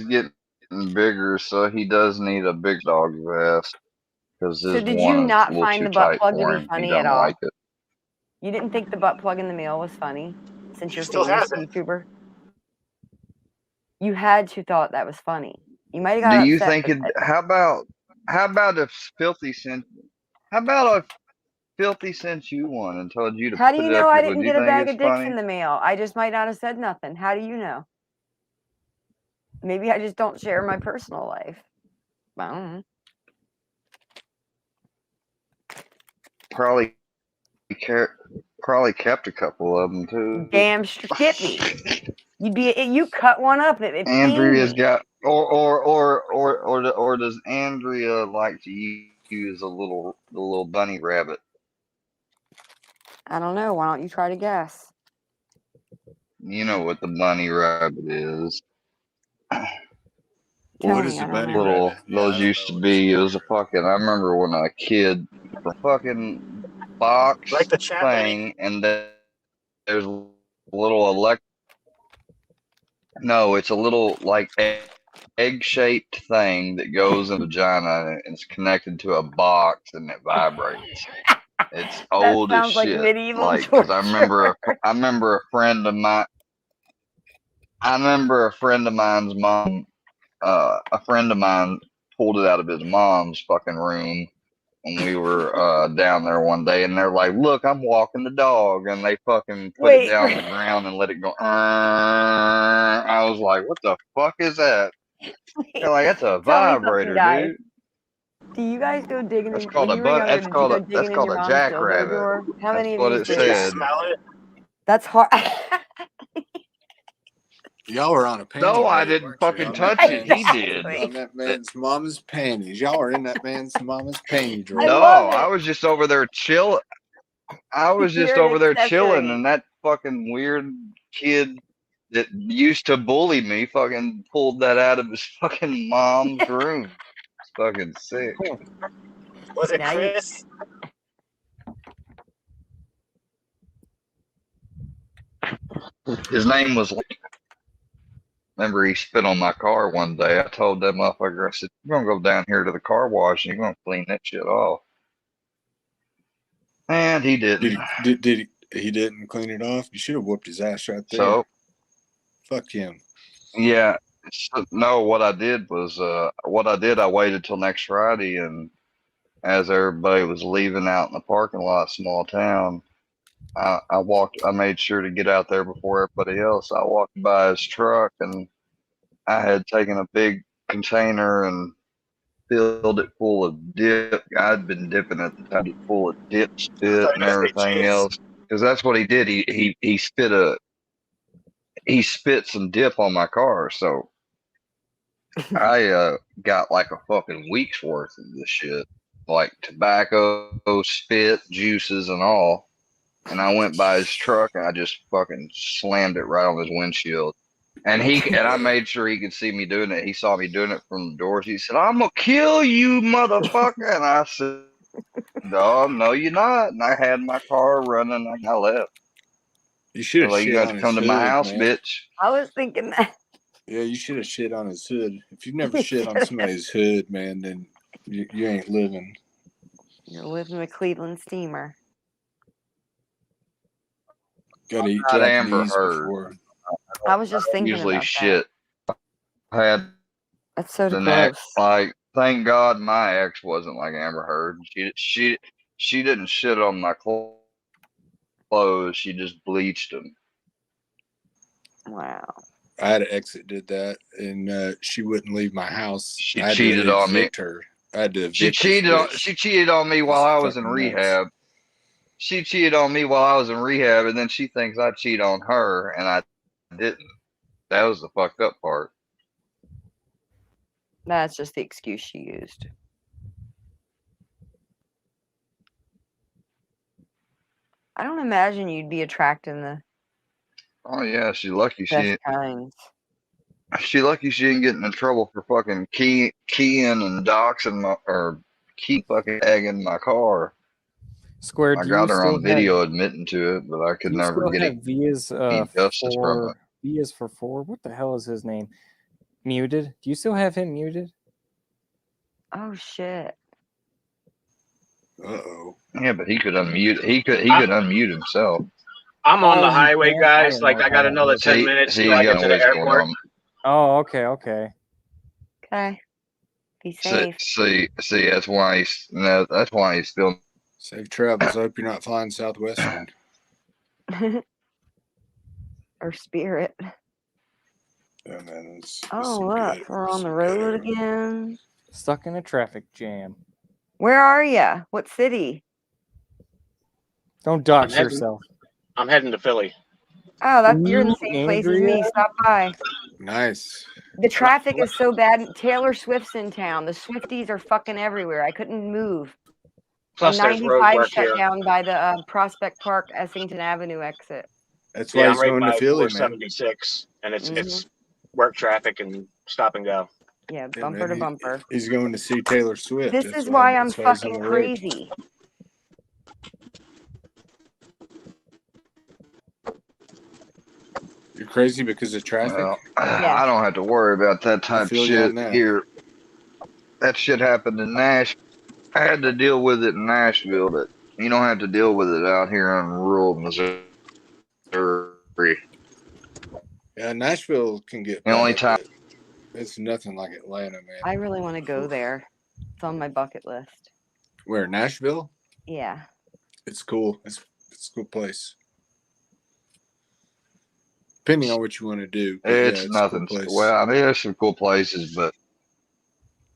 Speaker 1: getting bigger, so he does need a big dog vest because
Speaker 4: So
Speaker 1: his
Speaker 4: did you
Speaker 1: one is a
Speaker 4: not
Speaker 1: little
Speaker 4: find
Speaker 1: too
Speaker 4: the butt
Speaker 1: tight
Speaker 4: plug to
Speaker 1: for
Speaker 4: be
Speaker 1: him. He
Speaker 4: funny at
Speaker 1: doesn't
Speaker 4: all?
Speaker 1: like it.
Speaker 4: You didn't think the butt plug in the mail was funny since
Speaker 7: He
Speaker 4: you're a
Speaker 7: still
Speaker 4: famous
Speaker 7: has it.
Speaker 4: YouTuber? You had to thought that was funny. You might have
Speaker 1: Do
Speaker 4: got
Speaker 1: you
Speaker 4: upset
Speaker 1: think
Speaker 4: with
Speaker 1: it?
Speaker 4: it.
Speaker 1: How about if Filthy sent? How about if Filthy sent you one and told you to
Speaker 4: How do
Speaker 1: put
Speaker 4: you
Speaker 1: it
Speaker 4: know
Speaker 1: up
Speaker 4: I
Speaker 1: your? Would
Speaker 4: didn't
Speaker 1: you
Speaker 4: get a
Speaker 1: think
Speaker 4: bag
Speaker 1: it's
Speaker 4: of dicks
Speaker 1: funny?
Speaker 4: in the mail? I just might not have said nothing. How do you know? Maybe I just don't share my personal life. I don't know.
Speaker 1: Probably kept a couple of them too.
Speaker 4: Damn skippy. You cut one up. It pained
Speaker 1: Andrea's
Speaker 4: me.
Speaker 1: got, or does Andrea like to use the little bunny rabbit?
Speaker 4: I don't know. Why don't you try to guess?
Speaker 1: You know what the bunny rabbit is?
Speaker 4: Tell
Speaker 6: What
Speaker 4: me.
Speaker 6: is
Speaker 4: I
Speaker 6: a
Speaker 4: don't
Speaker 6: bunny
Speaker 4: know.
Speaker 1: Little
Speaker 6: rabbit? Yeah, I
Speaker 1: those
Speaker 6: don't
Speaker 1: used
Speaker 6: know
Speaker 1: to
Speaker 6: what
Speaker 1: be. It
Speaker 6: it's.
Speaker 1: was a fucking. I remember when I was a kid, a fucking
Speaker 7: Like
Speaker 1: box
Speaker 7: the chat, Benny.
Speaker 1: thing, and then there's a little elect. No, it's a little like egg-shaped thing that goes in the vagina and it's connected to a box and it vibrates. It's
Speaker 4: That
Speaker 1: old as
Speaker 4: sounds like
Speaker 1: shit.
Speaker 4: medieval
Speaker 1: Like, cause
Speaker 4: torture.
Speaker 1: I remember a friend of mine. I remember a friend of mine's mom. A friend of mine pulled it out of his mom's fucking room when we were down there one day, and they're like, "Look, I'm walking the dog," and they fucking put it
Speaker 4: Wait.
Speaker 1: down on the ground and let it go. I was like, "What the fuck is that?" They're like, "That's a
Speaker 4: Tell me something,
Speaker 1: vibrator,
Speaker 4: guys.
Speaker 1: dude."
Speaker 4: Do you guys go digging
Speaker 1: That's
Speaker 4: in
Speaker 1: called
Speaker 4: when
Speaker 1: a
Speaker 4: you were younger? Did you go
Speaker 1: that's
Speaker 4: digging in
Speaker 1: called
Speaker 4: your
Speaker 1: a
Speaker 4: mom's dildo
Speaker 1: jackrabbit.
Speaker 4: drawer? How
Speaker 1: That's
Speaker 4: many of
Speaker 1: what
Speaker 4: these
Speaker 1: it
Speaker 7: Did
Speaker 4: did
Speaker 7: you
Speaker 4: that?
Speaker 1: said.
Speaker 7: smell it?
Speaker 4: That's hard.
Speaker 6: Y'all are on a panty
Speaker 1: No, I
Speaker 6: date,
Speaker 1: didn't
Speaker 6: weren't you?
Speaker 1: fucking
Speaker 6: On that
Speaker 1: touch it. He
Speaker 6: man's
Speaker 1: did.
Speaker 6: on that man's mama's panties. Y'all are in that man's mama's panty
Speaker 4: I
Speaker 6: drawer.
Speaker 1: No,
Speaker 4: love
Speaker 1: I
Speaker 4: it.
Speaker 1: was just over there chill. I was just
Speaker 4: You're an
Speaker 1: over there chilling,
Speaker 4: accessory.
Speaker 1: and that fucking weird kid that used to bully me fucking pulled that out of his fucking mom's room. It's fucking sick.
Speaker 7: Was it
Speaker 4: Now you.
Speaker 7: Chris?
Speaker 1: His name was. Remember, he spit on my car one day. I told that motherfucker, I said, "You're gonna go down here to the car wash, and you're gonna clean that shit off." And he didn't.
Speaker 6: He didn't clean it off? You should have whooped his ass right there.
Speaker 1: So
Speaker 6: Fuck him.
Speaker 1: yeah, no. What I did was, I waited till next Friday, and as everybody was leaving out in the parking lot, small town, I made sure to get out there before everybody else. I walked by his truck, and I had taken a big container and filled it full of dip. I'd been dipping at the time, full of dip,
Speaker 7: I thought
Speaker 1: spit,
Speaker 7: you
Speaker 1: and
Speaker 7: were gonna say
Speaker 1: everything
Speaker 7: cheese.
Speaker 1: else. Because that's what he did. He spit some dip on my car. So I got like a fucking week's worth of this shit, like tobacco, spit, juices, and all. And I went by his truck and I just fucking slammed it right on his windshield. And I made sure he could see me doing it. He saw me doing it from the doors. He said, "I'm gonna kill you, motherfucker!" And I said, "No, no, you're not." And I had my car running. I got left.
Speaker 6: You should have
Speaker 1: Like, you
Speaker 6: shit
Speaker 1: got
Speaker 6: on
Speaker 1: to
Speaker 6: his
Speaker 1: come to my
Speaker 6: hood,
Speaker 1: house,
Speaker 6: man.
Speaker 1: bitch.
Speaker 4: I was thinking that.
Speaker 6: Yeah, you should have shit on his hood. If you've never
Speaker 4: You
Speaker 6: shit on
Speaker 4: should've.
Speaker 6: somebody's hood, man, then you ain't living.
Speaker 4: You're living with Cleveland Steamer.
Speaker 6: Gotta eat
Speaker 1: Not Amber
Speaker 6: Japanese
Speaker 1: Heard.
Speaker 6: before.
Speaker 4: I was just thinking
Speaker 1: Usually
Speaker 4: about that.
Speaker 1: shit. I had
Speaker 4: That's so
Speaker 1: the
Speaker 4: gross.
Speaker 1: next, like, thank God my ex wasn't like Amber Heard. She didn't shit on my clothes. She just bleached them.
Speaker 4: Wow.
Speaker 6: I had an ex that did that, and she wouldn't leave my house.
Speaker 1: She
Speaker 6: I had
Speaker 1: cheated
Speaker 6: to
Speaker 1: on me.
Speaker 6: evict her. I had to evict
Speaker 1: She
Speaker 6: this
Speaker 1: cheated on me
Speaker 6: bitch.
Speaker 1: while
Speaker 6: This
Speaker 1: I
Speaker 6: is
Speaker 1: was in
Speaker 6: fucking nuts.
Speaker 1: rehab. She cheated on me while I was in rehab, and then she thinks I cheat on her, and I didn't. That was the fucked up part.
Speaker 4: That's just the excuse she used. I don't imagine you'd be attracting the
Speaker 1: Oh yeah, she's lucky
Speaker 4: best kinds.
Speaker 1: she lucky she didn't get in trouble for fucking keying and doxing my or key fucking tagging my car.
Speaker 5: Square,
Speaker 1: I
Speaker 5: do
Speaker 1: got
Speaker 5: you
Speaker 1: her
Speaker 5: still
Speaker 1: on
Speaker 5: have
Speaker 1: video admitting to it, but I could
Speaker 5: do you
Speaker 1: never
Speaker 5: still
Speaker 1: get
Speaker 5: have Via's
Speaker 1: any justice from it.
Speaker 5: V is for four? What the hell is his name? Muted? Do you still have him muted?
Speaker 4: Oh shit.
Speaker 6: Uh-oh.
Speaker 1: Yeah, but he could unmute. He could unmute himself.
Speaker 3: I'm on
Speaker 5: Oh,
Speaker 3: the
Speaker 5: you
Speaker 3: highway,
Speaker 5: can? I
Speaker 3: guys.
Speaker 5: don't
Speaker 3: Like,
Speaker 5: know
Speaker 3: I
Speaker 5: how
Speaker 3: got
Speaker 5: that
Speaker 3: another
Speaker 5: works.
Speaker 3: 10 minutes
Speaker 1: See,
Speaker 3: till
Speaker 1: he's
Speaker 3: I get
Speaker 1: got
Speaker 3: to the
Speaker 1: noise going
Speaker 3: airport.
Speaker 1: on.
Speaker 5: Oh, okay.
Speaker 4: Okay. Be safe.
Speaker 1: See, that's why he's still.
Speaker 6: Safe travels. I hope you're not flying Southwestern.
Speaker 4: Or Spirit.
Speaker 6: Yeah, man.
Speaker 4: Oh look, we're on the road again.
Speaker 5: Stuck in a traffic jam.
Speaker 4: Where are ya? What city?
Speaker 5: Don't dox
Speaker 3: heading-
Speaker 5: yourself.
Speaker 3: I'm heading to Philly.
Speaker 4: Oh, you're in the
Speaker 5: Ooh,
Speaker 4: same place as
Speaker 5: Andrea?
Speaker 4: me. Stop by.
Speaker 6: Nice.
Speaker 4: The traffic is so bad. Taylor Swift's in town. The Swifties are fucking everywhere. I couldn't move.
Speaker 3: Plus,
Speaker 4: And
Speaker 3: there's road
Speaker 4: 95
Speaker 3: work
Speaker 4: shut
Speaker 3: here.
Speaker 4: down by the Prospect Park, Essington Avenue exit.
Speaker 6: That's why
Speaker 3: Yeah,
Speaker 6: he's
Speaker 3: I'm right
Speaker 6: going
Speaker 3: by
Speaker 6: to Philly, man.
Speaker 3: 476, and it's work traffic and stop and go.
Speaker 4: Yeah,
Speaker 6: Yeah,
Speaker 4: bumper
Speaker 6: man,
Speaker 4: to bumper.
Speaker 6: He's going to see Taylor Swift.
Speaker 4: This
Speaker 6: That's
Speaker 4: is why I'm
Speaker 6: that's why he's on
Speaker 4: fucking
Speaker 6: the road.
Speaker 4: crazy.
Speaker 6: You're crazy because of traffic?
Speaker 1: Well,
Speaker 4: Yeah.
Speaker 1: I don't have to worry about that
Speaker 6: I
Speaker 1: type of
Speaker 6: feel you on
Speaker 1: shit
Speaker 6: that.
Speaker 1: here. That shit happened in Nashville. I had to deal with it in Nashville, but you don't have to deal with it out here in rural Missouri.
Speaker 6: Yeah, Nashville can get
Speaker 1: The only
Speaker 6: bad,
Speaker 1: time
Speaker 6: but it's nothing like Atlanta, man.
Speaker 4: I really want to go there. It's on my bucket list.
Speaker 6: Where, Nashville?
Speaker 4: Yeah.
Speaker 6: It's cool. It's a cool place. Depending on what you want to do. But
Speaker 1: it's
Speaker 6: yeah,
Speaker 1: nothing.
Speaker 6: A cool place
Speaker 1: Well, I mean, there's some cool places, but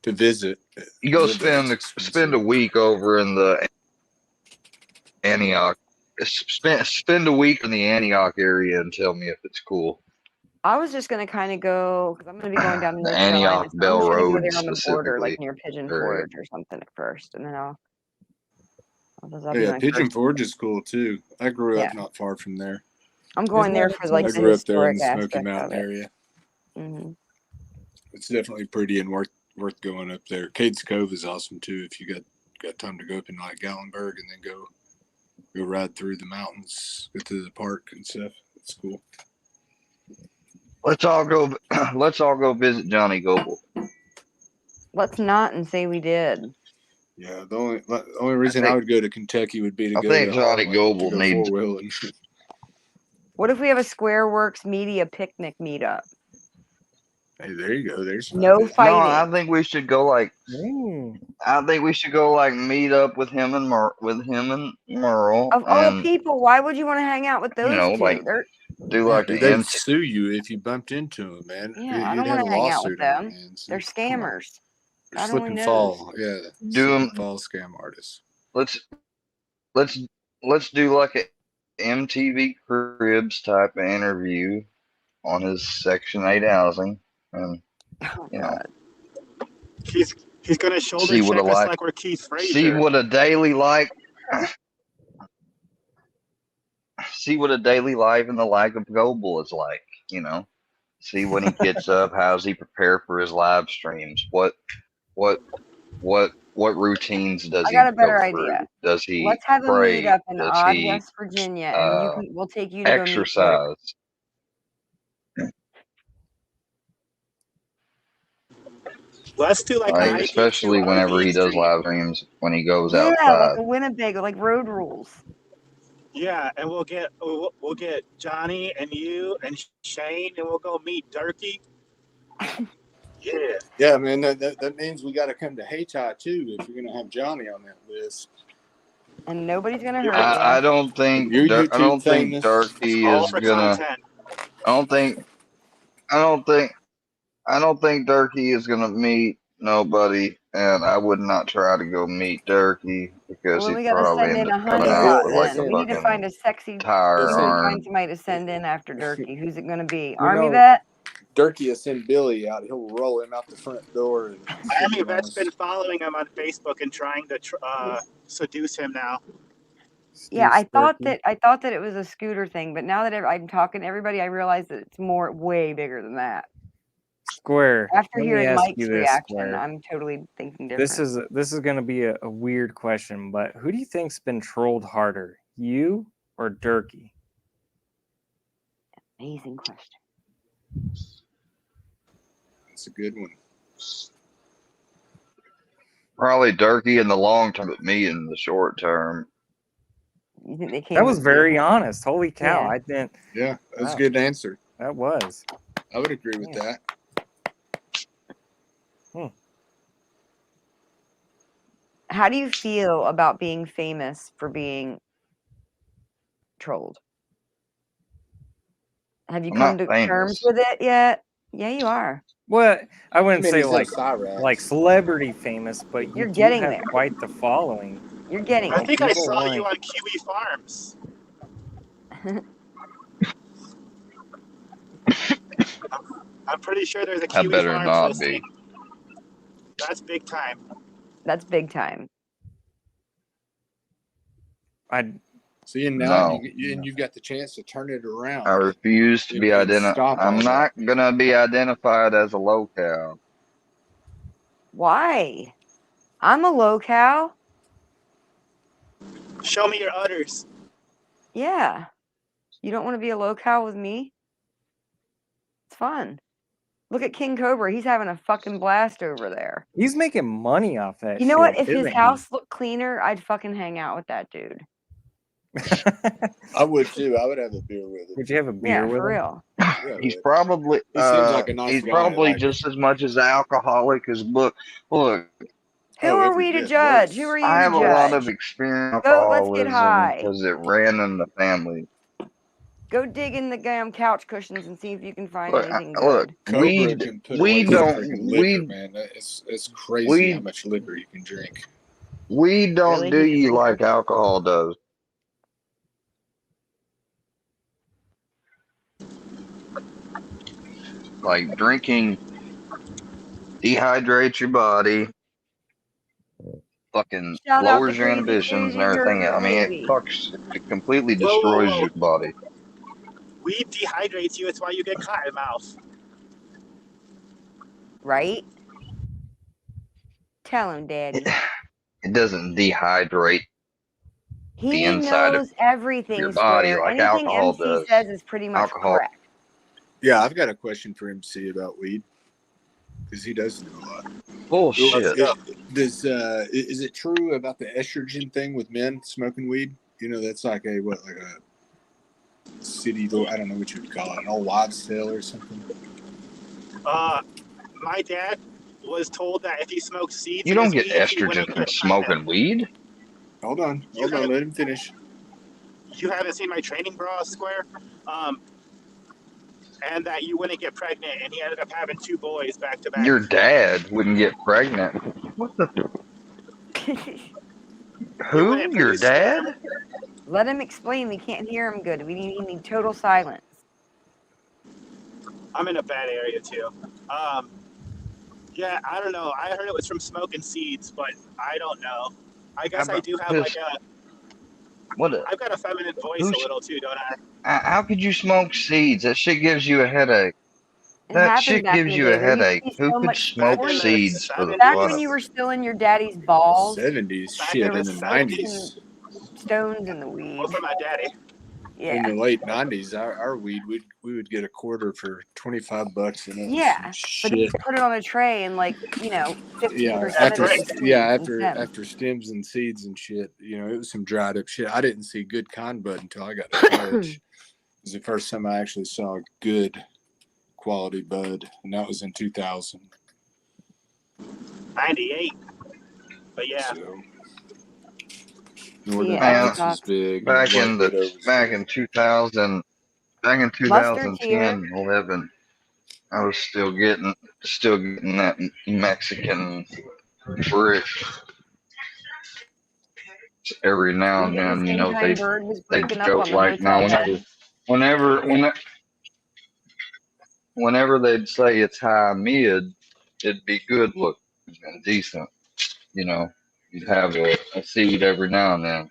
Speaker 6: to visit.
Speaker 1: you go
Speaker 6: Live there, it's
Speaker 1: spend a
Speaker 6: expensive.
Speaker 1: week over in the Antioch. Spend a week in the Antioch area and tell me if it's cool.
Speaker 4: I was just going to kind of go, because I'm going to be going down to
Speaker 1: The
Speaker 4: North Carolina.
Speaker 1: Antioch
Speaker 4: So I'm
Speaker 1: Bell
Speaker 4: just going to go
Speaker 1: Road
Speaker 4: there on the border, like
Speaker 1: specifically.
Speaker 4: near Pigeon
Speaker 1: area.
Speaker 4: Forge or something at first. And then that'll be
Speaker 6: Yeah,
Speaker 4: my
Speaker 6: Pigeon
Speaker 4: first.
Speaker 6: Forge is cool too. I grew up
Speaker 4: Yeah.
Speaker 6: not far from there.
Speaker 4: I'm going there for like
Speaker 6: I
Speaker 4: the
Speaker 6: grew up there in
Speaker 4: historic
Speaker 6: the Smoky
Speaker 4: aspect
Speaker 6: Mountain
Speaker 4: of it.
Speaker 6: area.
Speaker 4: Mm-hmm.
Speaker 6: It's definitely pretty and worth going up there. Cades Cove is awesome too if you got time to go up in like Gatlinburg and then go ride through the mountains, go to the park and stuff. It's cool.
Speaker 1: Let's all go visit Johnny Goble.
Speaker 4: Let's not and say we did.
Speaker 6: Yeah, the only reason I would go to Kentucky would be to
Speaker 1: I
Speaker 6: go
Speaker 1: think
Speaker 6: to
Speaker 1: Johnny
Speaker 6: Harlan,
Speaker 1: Goble
Speaker 6: to go
Speaker 1: needs.
Speaker 6: four-wheeling.
Speaker 4: What if we have a SquareWorks Media picnic meetup?
Speaker 6: Hey, there you go. There's
Speaker 4: No
Speaker 1: No,
Speaker 4: fighting.
Speaker 1: I think we should go like.
Speaker 5: Ooh.
Speaker 1: I think we should go like meet up with him and Merle.
Speaker 4: Of all
Speaker 1: and,
Speaker 4: people, why would you want to hang out with those two?
Speaker 1: like do like
Speaker 6: Dude,
Speaker 1: an
Speaker 6: they'd
Speaker 1: MT.
Speaker 6: sue you if you bumped into them, man.
Speaker 4: Yeah, I
Speaker 6: You'd
Speaker 4: don't
Speaker 6: have
Speaker 4: want
Speaker 6: a
Speaker 4: to hang out with
Speaker 6: lawsuit on your
Speaker 4: them.
Speaker 6: hands.
Speaker 4: They're scammers.
Speaker 6: They're
Speaker 4: God
Speaker 6: slip
Speaker 4: only
Speaker 6: and
Speaker 4: knows.
Speaker 6: fall. Yeah,
Speaker 1: Do
Speaker 6: slip
Speaker 1: 'em-
Speaker 6: and fall scam artists.
Speaker 1: Let's do like a MTV Cribs type of interview on his Section 8 housing, and
Speaker 4: Oh,
Speaker 1: You know,
Speaker 4: God.
Speaker 7: He's gonna shoulder
Speaker 1: see what a
Speaker 7: check us
Speaker 1: life,
Speaker 7: like we're Keith
Speaker 1: see
Speaker 7: Frazier.
Speaker 1: what a daily life, see what a daily life in the life of Goebel is like. You know, see when he gets up, how's he prepare for his live streams? What routines does
Speaker 4: I got
Speaker 1: he
Speaker 4: a
Speaker 1: go
Speaker 4: better
Speaker 1: through?
Speaker 4: idea.
Speaker 1: Does he
Speaker 4: Let's have a
Speaker 1: pray?
Speaker 4: meetup in
Speaker 1: Does
Speaker 4: Odd,
Speaker 1: he
Speaker 4: West Virginia, and we'll take you to go meet Derek.
Speaker 1: exercise?
Speaker 7: Let's do like an
Speaker 1: Like,
Speaker 7: IP2
Speaker 1: especially whenever
Speaker 7: RV
Speaker 1: he does
Speaker 7: stream.
Speaker 1: live streams when he goes
Speaker 4: Yeah, like
Speaker 1: outside.
Speaker 4: a Winnebago, like road rules.
Speaker 7: Yeah, and we'll get Johnny and you and Shane, and we'll go meet Durkee. Yeah.
Speaker 6: Yeah, man. That means we got to come to Hayti too if you're gonna have Johnny on that list.
Speaker 4: And nobody's gonna
Speaker 7: You're
Speaker 4: hurt
Speaker 7: right.
Speaker 4: you.
Speaker 1: I don't think
Speaker 6: You're
Speaker 1: I
Speaker 6: YouTube
Speaker 1: don't think
Speaker 6: famous.
Speaker 1: Durkee
Speaker 7: All
Speaker 1: is
Speaker 7: for
Speaker 1: gonna.
Speaker 7: content.
Speaker 1: I don't think I don't think I don't think Durkee is gonna meet nobody, and I would not try to go meet Durkee because
Speaker 4: Well, then
Speaker 1: he'd
Speaker 4: we gotta
Speaker 1: probably
Speaker 4: send
Speaker 1: end
Speaker 4: in
Speaker 1: up
Speaker 4: a
Speaker 1: coming
Speaker 4: honey
Speaker 1: out
Speaker 4: hot
Speaker 1: with
Speaker 6: He'll
Speaker 1: like a
Speaker 4: then. We need to
Speaker 6: send
Speaker 4: find
Speaker 1: fucking
Speaker 4: a sexy.
Speaker 1: tire
Speaker 6: he'll
Speaker 4: We need to
Speaker 6: send
Speaker 4: find
Speaker 1: iron.
Speaker 4: somebody to send in after Durkee. Who's it gonna be?
Speaker 5: You
Speaker 4: Army
Speaker 5: know,
Speaker 4: vet?
Speaker 6: Durkee will send Billy out. He'll roll him out the front door and sit
Speaker 7: Army
Speaker 6: him on
Speaker 7: Vet's
Speaker 6: his.
Speaker 7: been following him on Facebook and trying to seduce him now.
Speaker 4: Yeah,
Speaker 5: Steve Sturkey.
Speaker 4: I thought that it was a scooter thing, but now that I'm talking to everybody, I realize that it's way bigger than that.
Speaker 5: Square.
Speaker 4: After
Speaker 5: Let me
Speaker 4: hearing
Speaker 5: ask
Speaker 4: Mike's
Speaker 5: you this,
Speaker 4: reaction,
Speaker 5: Square.
Speaker 4: I'm totally thinking
Speaker 5: This
Speaker 4: different.
Speaker 5: is going to be a weird question, but who do you think's been trolled harder, you or Durkee?
Speaker 4: Amazing question.
Speaker 6: That's a good one.
Speaker 1: Probably Durkee in the long term, but me in the short term.
Speaker 4: You think they came?
Speaker 5: That was
Speaker 4: with
Speaker 5: very honest. Holy cow!
Speaker 4: Yeah.
Speaker 5: I didn't.
Speaker 6: Yeah, that's
Speaker 5: Wow.
Speaker 6: a good answer.
Speaker 5: That was.
Speaker 6: I would agree with
Speaker 5: Yeah.
Speaker 6: that.
Speaker 4: How do you feel about being famous for being trolled? Have you
Speaker 1: I'm
Speaker 4: come
Speaker 1: not
Speaker 4: to terms
Speaker 1: famous.
Speaker 4: with it yet? Yeah, you are.
Speaker 5: Well, I wouldn't say
Speaker 6: he's in
Speaker 5: like
Speaker 6: Cyrax.
Speaker 5: celebrity famous, but you
Speaker 4: You're
Speaker 5: do
Speaker 4: getting
Speaker 5: have
Speaker 4: there.
Speaker 5: quite the following.
Speaker 4: You're getting
Speaker 7: I
Speaker 4: it.
Speaker 7: think I
Speaker 5: People
Speaker 7: saw you
Speaker 5: like-
Speaker 7: on Kiwi Farms. I'm pretty sure there's a
Speaker 1: I
Speaker 7: Kiwi
Speaker 1: better
Speaker 7: Farms
Speaker 1: not
Speaker 7: listing.
Speaker 1: be.
Speaker 7: That's big time.
Speaker 4: That's big time.
Speaker 5: I
Speaker 6: See, and now
Speaker 1: No.
Speaker 6: you've got the chance to turn it around.
Speaker 1: I refuse to
Speaker 6: You
Speaker 1: be
Speaker 6: can
Speaker 1: identified.
Speaker 6: stop all
Speaker 1: I'm
Speaker 6: that.
Speaker 1: not gonna be identified as a locale.
Speaker 4: Why? I'm a locale.
Speaker 7: Show me your udders.
Speaker 4: Yeah. You don't want to be a locale with me? It's fun. Look at King Cobra. He's having a fucking blast over there.
Speaker 5: he's making money off that.
Speaker 4: You know what?
Speaker 5: shit,
Speaker 4: If his
Speaker 5: isn't he?
Speaker 4: house looked cleaner, I'd fucking hang out with that dude.
Speaker 6: I would too. I would have a beer with him.
Speaker 5: Would you have a beer
Speaker 4: Yeah,
Speaker 5: with
Speaker 4: for
Speaker 5: him?
Speaker 4: real.
Speaker 6: Yeah,
Speaker 1: He's
Speaker 6: but
Speaker 1: probably
Speaker 6: he seems like a nice
Speaker 1: he's
Speaker 6: guy,
Speaker 1: probably
Speaker 6: like-
Speaker 1: just as much as alcoholic as look.
Speaker 4: Who
Speaker 6: Oh,
Speaker 4: are
Speaker 6: every
Speaker 4: we to
Speaker 6: bit
Speaker 4: judge?
Speaker 6: worse.
Speaker 4: Who are you
Speaker 1: I
Speaker 4: to
Speaker 1: have a
Speaker 4: judge?
Speaker 1: lot of experience with
Speaker 4: Go, let's get
Speaker 1: alcoholism
Speaker 4: high.
Speaker 1: because it ran in the family.
Speaker 4: Go dig in the damn couch cushions and see if you can find
Speaker 1: Look,
Speaker 4: anything
Speaker 1: look,
Speaker 4: good.
Speaker 6: Cobra
Speaker 1: weed,
Speaker 6: can put
Speaker 1: we
Speaker 6: away some
Speaker 1: don't,
Speaker 6: freaking liquor,
Speaker 1: we,
Speaker 6: man. It's crazy
Speaker 1: we,
Speaker 6: how much liquor you can drink.
Speaker 1: we don't
Speaker 4: Really?
Speaker 1: do
Speaker 4: He's a
Speaker 1: you
Speaker 4: drinker?
Speaker 1: like alcohol does. Like drinking dehydrates your body, fucking
Speaker 4: Shout out
Speaker 1: lowers
Speaker 4: to
Speaker 1: your
Speaker 4: Crazy
Speaker 1: inhibitions and
Speaker 4: Crazy
Speaker 1: everything.
Speaker 4: Burger
Speaker 1: I mean,
Speaker 4: Baby.
Speaker 1: it completely
Speaker 7: Whoa, whoa,
Speaker 1: destroys
Speaker 7: whoa.
Speaker 1: your body.
Speaker 7: Weed dehydrates you. It's why you get cotton mouth.
Speaker 4: Right? Tell him, Daddy.
Speaker 1: It doesn't dehydrate
Speaker 4: He
Speaker 1: inside of
Speaker 4: knows everything,
Speaker 1: your body
Speaker 4: Square.
Speaker 1: like
Speaker 4: Anything
Speaker 1: alcohol
Speaker 4: MC
Speaker 1: does.
Speaker 4: says is pretty much
Speaker 1: Alcohol.
Speaker 4: correct.
Speaker 6: Yeah, I've got a question for MC about weed because he does know a lot.
Speaker 1: Bullshit.
Speaker 6: Is it true about the estrogen thing with men smoking weed? You know, that's like a city, I don't know what you would call it, an old wives' tale or something.
Speaker 7: My dad was told that if he smoked seeds,
Speaker 1: You
Speaker 7: in
Speaker 1: don't
Speaker 7: his
Speaker 1: get
Speaker 7: weed, he wouldn't
Speaker 1: estrogen
Speaker 7: get
Speaker 1: from smoking
Speaker 7: pregnant.
Speaker 1: weed.
Speaker 6: Hold on, let him finish.
Speaker 7: You haven't seen my training bra, Square? And that you wouldn't get pregnant, and he ended up having 2 boys back to back.
Speaker 1: Your dad wouldn't get pregnant. What the? Who?
Speaker 7: wouldn't
Speaker 1: Your
Speaker 7: produce
Speaker 1: dad?
Speaker 7: sperm?
Speaker 4: Let him explain. We can't hear him good. We need total silence.
Speaker 7: I'm in a bad area too. Yeah, I don't know. I heard it was from smoking seeds, but I don't know. I
Speaker 1: How
Speaker 7: guess I
Speaker 1: about
Speaker 7: do have
Speaker 1: because what?
Speaker 7: I've got a feminine voice a
Speaker 1: Who's?
Speaker 7: little too, don't I?
Speaker 1: How could you smoke seeds? That shit gives you a headache.
Speaker 4: It
Speaker 1: That
Speaker 4: happened
Speaker 1: shit
Speaker 4: back in
Speaker 1: gives
Speaker 4: the
Speaker 1: you
Speaker 4: day.
Speaker 1: a
Speaker 4: There used to
Speaker 1: headache.
Speaker 4: be
Speaker 1: Who
Speaker 4: so
Speaker 1: could
Speaker 4: much
Speaker 7: Back
Speaker 1: smoke
Speaker 7: in
Speaker 4: porn.
Speaker 7: the
Speaker 1: seeds for the
Speaker 4: Back
Speaker 1: fun
Speaker 4: when
Speaker 1: of
Speaker 4: you
Speaker 1: it?
Speaker 4: were still in your daddy's balls,
Speaker 6: 70s
Speaker 7: back in
Speaker 6: shit
Speaker 4: there
Speaker 7: the
Speaker 6: in
Speaker 4: was
Speaker 6: the
Speaker 4: fucking
Speaker 7: 70s.
Speaker 6: 90s.
Speaker 4: stones in the
Speaker 7: Well,
Speaker 4: weed.
Speaker 7: for my daddy.
Speaker 6: In
Speaker 4: Yeah.
Speaker 6: the late 90s, our weed, we would get a quarter for $25, and it was
Speaker 4: Yeah.
Speaker 6: some
Speaker 4: But
Speaker 6: shit.
Speaker 4: you put it on a tray and 15%
Speaker 6: Yeah,
Speaker 4: of
Speaker 6: after
Speaker 4: it was seeds and stems.
Speaker 6: after stems and seeds and shit, it was some dried up shit. I didn't see good con bud until I got to college. It was the first time I actually saw good quality bud, and that was in 2000.
Speaker 7: 98. But yeah.
Speaker 6: So
Speaker 4: See,
Speaker 6: Northern
Speaker 4: I
Speaker 1: Man,
Speaker 6: Lights was
Speaker 4: stopped.
Speaker 6: big,
Speaker 1: back
Speaker 6: White
Speaker 1: in
Speaker 6: Widow was
Speaker 1: back
Speaker 6: big.
Speaker 1: in 2000, back in
Speaker 4: Mustard's
Speaker 1: 2010,
Speaker 4: here.
Speaker 1: 11, I was still getting that Mexican brick every now and
Speaker 4: See, at the
Speaker 1: then.
Speaker 4: same time, Bird was
Speaker 1: They
Speaker 4: breaking up
Speaker 1: joke
Speaker 4: on the
Speaker 1: like now
Speaker 4: hotel bed.
Speaker 1: whenever they'd say it's high mid, it'd be good looking and decent. You know, you'd have a seed every now and then.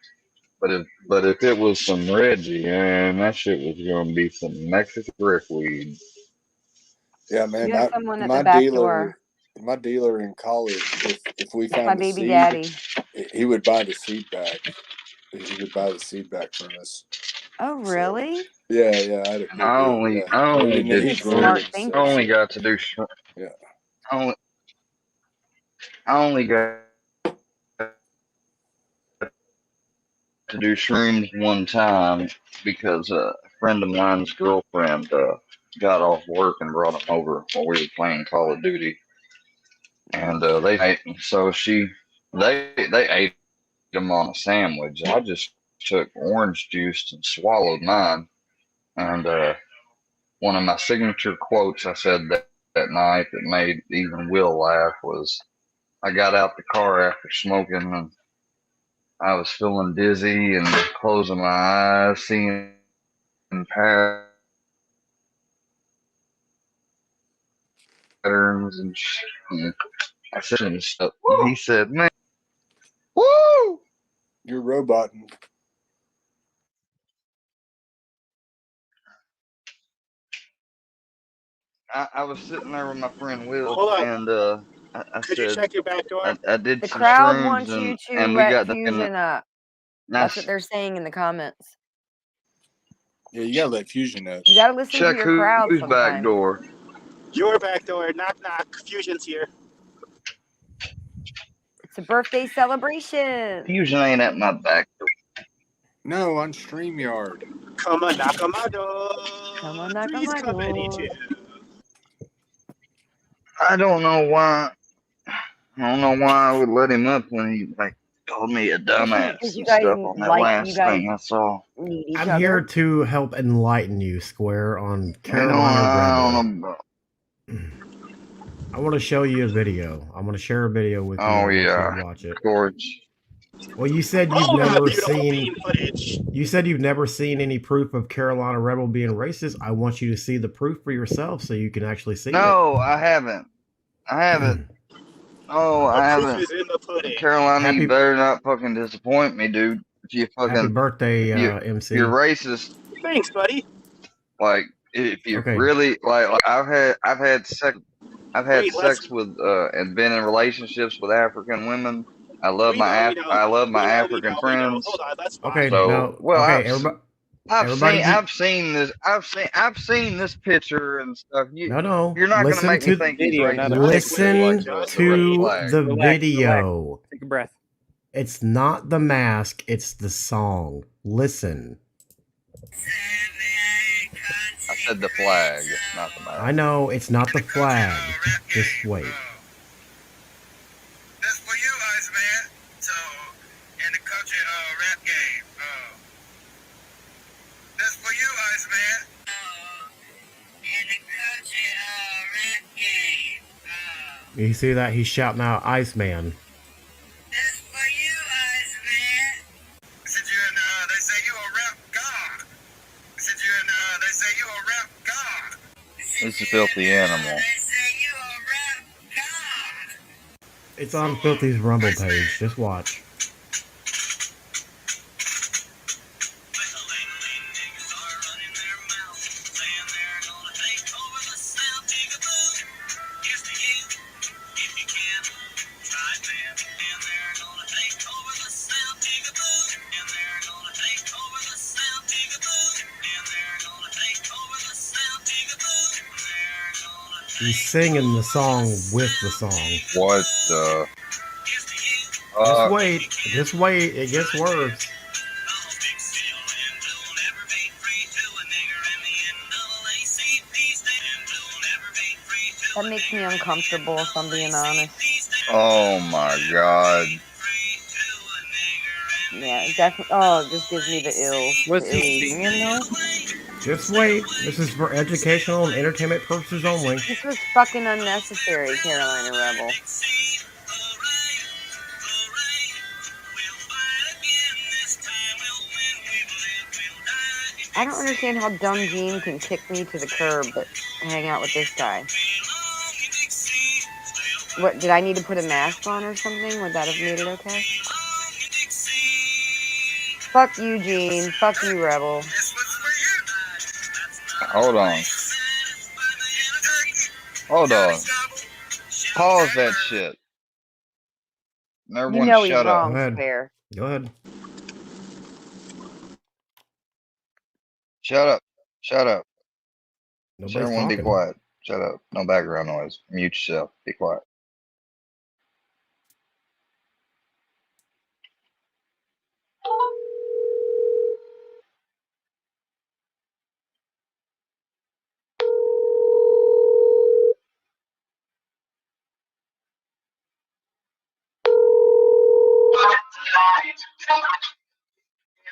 Speaker 1: But if it was some Reggie, man, that shit was gonna be some Mexican brickweed.
Speaker 6: Yeah, man,
Speaker 4: You have someone at the
Speaker 6: my
Speaker 4: back
Speaker 6: dealer,
Speaker 4: door.
Speaker 6: my dealer in college, if we
Speaker 4: That's my
Speaker 6: found a
Speaker 4: baby
Speaker 6: seed,
Speaker 4: daddy.
Speaker 6: he would buy the seed back. He would buy the seed back from us.
Speaker 4: Oh,
Speaker 6: So
Speaker 4: really?
Speaker 6: yeah, I had a
Speaker 1: And
Speaker 6: good deal. Yeah,
Speaker 1: I only did
Speaker 4: He's a
Speaker 1: shrimp.
Speaker 4: smart
Speaker 6: growing,
Speaker 1: I
Speaker 6: so
Speaker 4: thinker.
Speaker 1: only
Speaker 6: shit.
Speaker 1: got to do shrimp.
Speaker 6: Yeah,
Speaker 1: I only, I only got to do shrooms one time because a friend of mine's girlfriend got off work and brought him over while we were playing Call of Duty, and they ate. So they ate them on a sandwich. I just took orange juice and swallowed mine, and one of my signature quotes I said that night that made even Will laugh was, "I got out the car after smoking and I was feeling dizzy and closing my eyes, seeing patterns and I said and stuff." He said, "Man, woo!"
Speaker 6: you're roboting.
Speaker 1: I was sitting there with my friend Will,
Speaker 7: Hold on.
Speaker 1: and I
Speaker 7: Could you
Speaker 1: said
Speaker 7: check your back door?
Speaker 1: I did
Speaker 4: The
Speaker 1: some
Speaker 4: crowd
Speaker 1: shrooms
Speaker 4: wants you to
Speaker 1: and we
Speaker 4: let
Speaker 1: got done.
Speaker 4: Fusion up.
Speaker 1: And I
Speaker 4: That's what they're saying in the comments.
Speaker 6: Yeah, you gotta let Fusion up.
Speaker 4: You gotta listen to
Speaker 1: check
Speaker 4: your crowd
Speaker 1: who's back
Speaker 4: sometimes.
Speaker 1: door.
Speaker 7: Your back door. Knock, knock. Fusion's here.
Speaker 4: It's a birthday celebration.
Speaker 1: Fusion ain't at my back door.
Speaker 6: No, on StreamYard.
Speaker 7: Come on, knock on my door.
Speaker 4: Come on, knock on
Speaker 7: Three's
Speaker 4: my
Speaker 7: company
Speaker 4: door.
Speaker 7: too.
Speaker 1: I don't know why. I don't know why I would let him up when he called me a dumbass
Speaker 4: Because you
Speaker 1: and
Speaker 4: guys
Speaker 1: stuff on that last thing I saw.
Speaker 4: need each
Speaker 8: I'm
Speaker 4: other.
Speaker 8: here to help enlighten you, Square, on
Speaker 1: I
Speaker 8: Carolina
Speaker 1: don't
Speaker 8: Rebel.
Speaker 1: know.
Speaker 8: I want to show you a video. I'm going to share a video with you.
Speaker 1: Oh
Speaker 8: I want you
Speaker 1: yeah,
Speaker 8: to watch it.
Speaker 1: of course.
Speaker 8: Well, you said you've
Speaker 7: Oh, that
Speaker 8: never
Speaker 7: beautiful
Speaker 8: seen.
Speaker 7: bean footage.
Speaker 8: You said you've never seen any proof of Carolina Rebel being racist. I want you to see the proof for yourself, so you can actually see
Speaker 1: No, I haven't. I haven't. Oh, I
Speaker 7: The proof
Speaker 1: haven't.
Speaker 7: is in the pudding.
Speaker 1: Carolina,
Speaker 8: Happy-
Speaker 1: you better not fucking disappoint me, dude. If you
Speaker 8: Happy
Speaker 1: fucking
Speaker 8: birthday, MC.
Speaker 1: you're racist,
Speaker 7: Thanks, buddy.
Speaker 1: like if you
Speaker 8: Okay.
Speaker 1: really like I've had sex
Speaker 7: Wait,
Speaker 1: with and been in relationships with African women. I love
Speaker 7: we know.
Speaker 1: my African friends.
Speaker 7: Hold on, that's fine.
Speaker 8: Okay.
Speaker 1: So
Speaker 8: No.
Speaker 1: well,
Speaker 8: Okay. Everybody.
Speaker 1: I've seen this picture and stuff.
Speaker 8: No.
Speaker 1: You're not gonna
Speaker 8: Listen
Speaker 1: make
Speaker 8: to
Speaker 1: me think he's
Speaker 5: video,
Speaker 1: racist.
Speaker 5: not a
Speaker 8: listen
Speaker 1: Like the
Speaker 8: to
Speaker 1: red flag.
Speaker 8: the
Speaker 5: Relax,
Speaker 8: video.
Speaker 5: Take a breath.
Speaker 8: It's not the mask. It's the song. Listen.
Speaker 1: I said the flag, not the mask.
Speaker 8: I know it's not the flag. Just wait.
Speaker 9: That's for you, Iceman. So, in the country rap game. That's for you, Iceman. In the country rap game.
Speaker 8: You see that? He's shouting out Iceman.
Speaker 9: That's for you, Iceman. Since you and they say you a rap god. Since you and they say you a rap god.
Speaker 1: It's a filthy animal.
Speaker 9: They say you a rap god.
Speaker 8: It's on Filthy's Rumble page. Just watch. He's singing the song with the song.
Speaker 1: What the?
Speaker 8: Just wait. Just wait. It gets worse.
Speaker 4: That makes me uncomfortable, if I'm being honest.
Speaker 1: Oh my god.
Speaker 4: Yeah, definitely. Oh, it just gives me the ill.
Speaker 5: Was
Speaker 4: the
Speaker 5: he
Speaker 4: illies.
Speaker 5: singing though?
Speaker 8: Just wait. This is for educational and entertainment purposes only.
Speaker 4: This was fucking unnecessary, Carolina Rebel. I don't understand how dumb Gene can kick me to the curb but hang out with this guy. What, did I need to put a mask on or something? Would that have made it okay? Fuck you, Gene. Fuck you, Rebel.
Speaker 1: Hold on. Hold on. Pause that shit. And
Speaker 4: You
Speaker 1: everyone
Speaker 4: know he's
Speaker 1: shut up.
Speaker 8: Go
Speaker 4: wrong,
Speaker 8: ahead.
Speaker 4: Spare.
Speaker 8: Go ahead.
Speaker 1: Shut up. Shut up.
Speaker 8: Nobody's
Speaker 1: Everyone be
Speaker 8: talking.
Speaker 1: quiet. Shut up. No background noise. Mute yourself. Be quiet.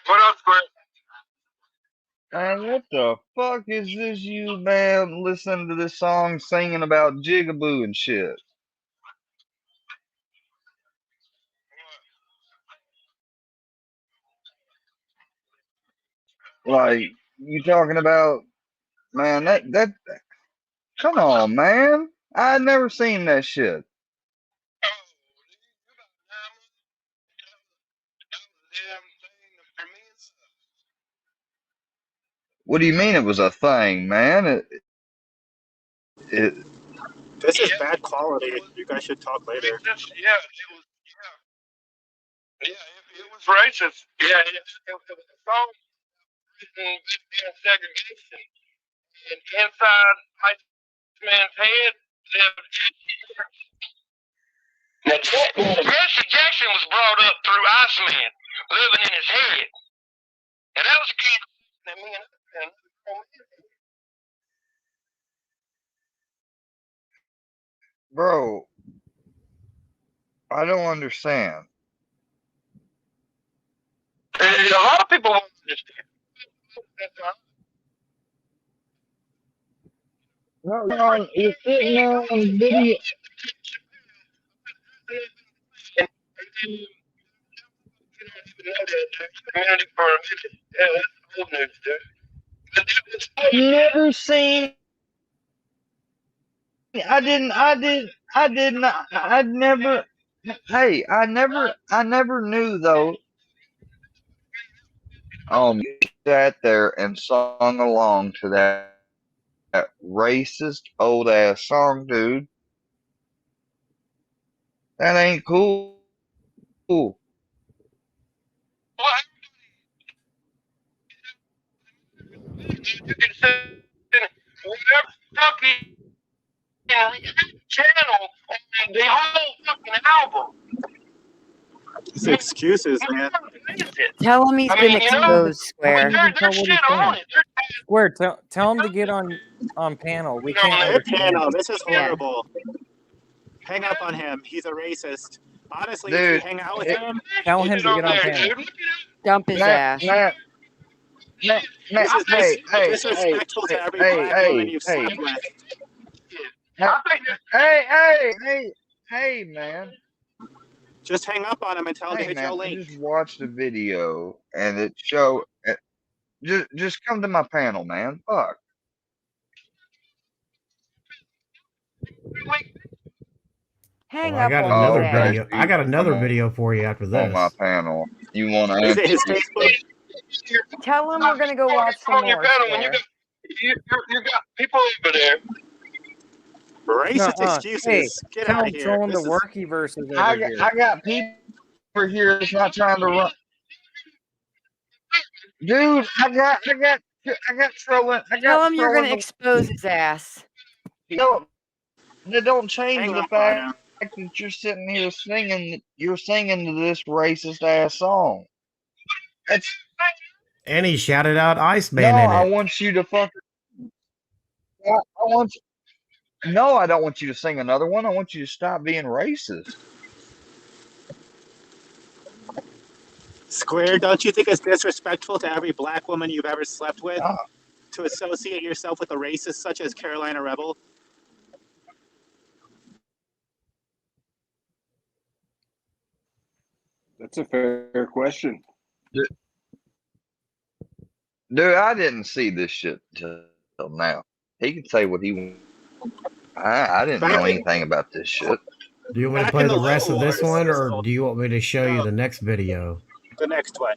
Speaker 9: What up, Square?
Speaker 1: Man, what the fuck is this you, man, listening to this song singing about jigaboo and shit? Like, you talking about, man, that, come on, man. I had never seen that shit. What do you mean it was a thing, man? It
Speaker 3: This is bad quality. You guys should talk later.
Speaker 9: It was racist. Yeah, it was a song written in segregation. And inside white man's head lived. Now, Jesse Jackson was brought up through Iceman living in his head. And that was kind of that me and
Speaker 1: bro, I don't understand.
Speaker 9: a lot of people won't understand.
Speaker 1: No, you're sitting there on video. I've never seen. I never. Hey, I never knew though. You sat there and sung along to that racist old ass song, dude. That ain't cool.
Speaker 9: You can send whatever fucking channel on the whole fucking album.
Speaker 3: It's excuses, man.
Speaker 4: Tell him he's been exposed, Square.
Speaker 9: There's shit on it.
Speaker 5: Square, tell him to get on panel. We can't
Speaker 3: Hey,
Speaker 5: understand.
Speaker 3: Pano, this is horrible. Hang up on him. He's a racist. Honestly,
Speaker 1: Dude,
Speaker 3: if you hang out with him,
Speaker 5: Tell him to get on panel.
Speaker 4: Dump his ass.
Speaker 3: this is disrespectful to every black woman you've slept with.
Speaker 1: Hey, man.
Speaker 3: Just hang up on him and tell him to
Speaker 1: Hey,
Speaker 3: hit
Speaker 1: man,
Speaker 3: your
Speaker 1: I
Speaker 3: link.
Speaker 1: just watched a video and it showed. Just come to my panel, man. Fuck.
Speaker 4: Hang
Speaker 8: Well, I
Speaker 4: up
Speaker 8: got
Speaker 4: on
Speaker 8: another
Speaker 4: me.
Speaker 8: video.
Speaker 1: so
Speaker 8: I got another video for you after
Speaker 1: on my
Speaker 8: this.
Speaker 1: panel. You want to
Speaker 7: Is it
Speaker 1: answer?
Speaker 7: his Facebook?
Speaker 4: Tell him we're gonna go watch some more. Square.
Speaker 9: You got people over there.
Speaker 7: Racist
Speaker 5: Hey,
Speaker 7: excuses. Get
Speaker 5: tell
Speaker 7: out
Speaker 5: him
Speaker 7: of here.
Speaker 5: throwing the
Speaker 7: This is
Speaker 5: Workieverse is over here.
Speaker 1: I got people over here that's not trying to run. Dude, I got trolling.
Speaker 4: Tell him you're gonna expose his ass.
Speaker 1: That don't change
Speaker 7: hang
Speaker 1: the
Speaker 7: on,
Speaker 1: fact
Speaker 7: Barno.
Speaker 1: that you're sitting here singing. You're singing to this racist ass song. That's
Speaker 8: And he shouted out Iceman
Speaker 1: no.
Speaker 8: in
Speaker 1: I
Speaker 8: it.
Speaker 1: want you to fucking. I want. No, I don't want you to sing another one. I want you to stop being racist.
Speaker 7: Square, don't you think it's disrespectful to every black woman you've ever slept with
Speaker 1: Ah,
Speaker 7: to associate yourself with a racist such as Carolina Rebel?
Speaker 6: That's a fair question.
Speaker 1: dude, I didn't see this shit till now. He can say what he wants. I didn't know anything about this shit.
Speaker 8: Do you want me to
Speaker 7: Back
Speaker 8: play
Speaker 7: in
Speaker 8: the
Speaker 7: the
Speaker 8: rest of
Speaker 7: Lone
Speaker 8: this
Speaker 7: Wars,
Speaker 8: one,
Speaker 7: this
Speaker 8: or
Speaker 7: old-
Speaker 8: do you want me to show you the next video?
Speaker 7: The next one.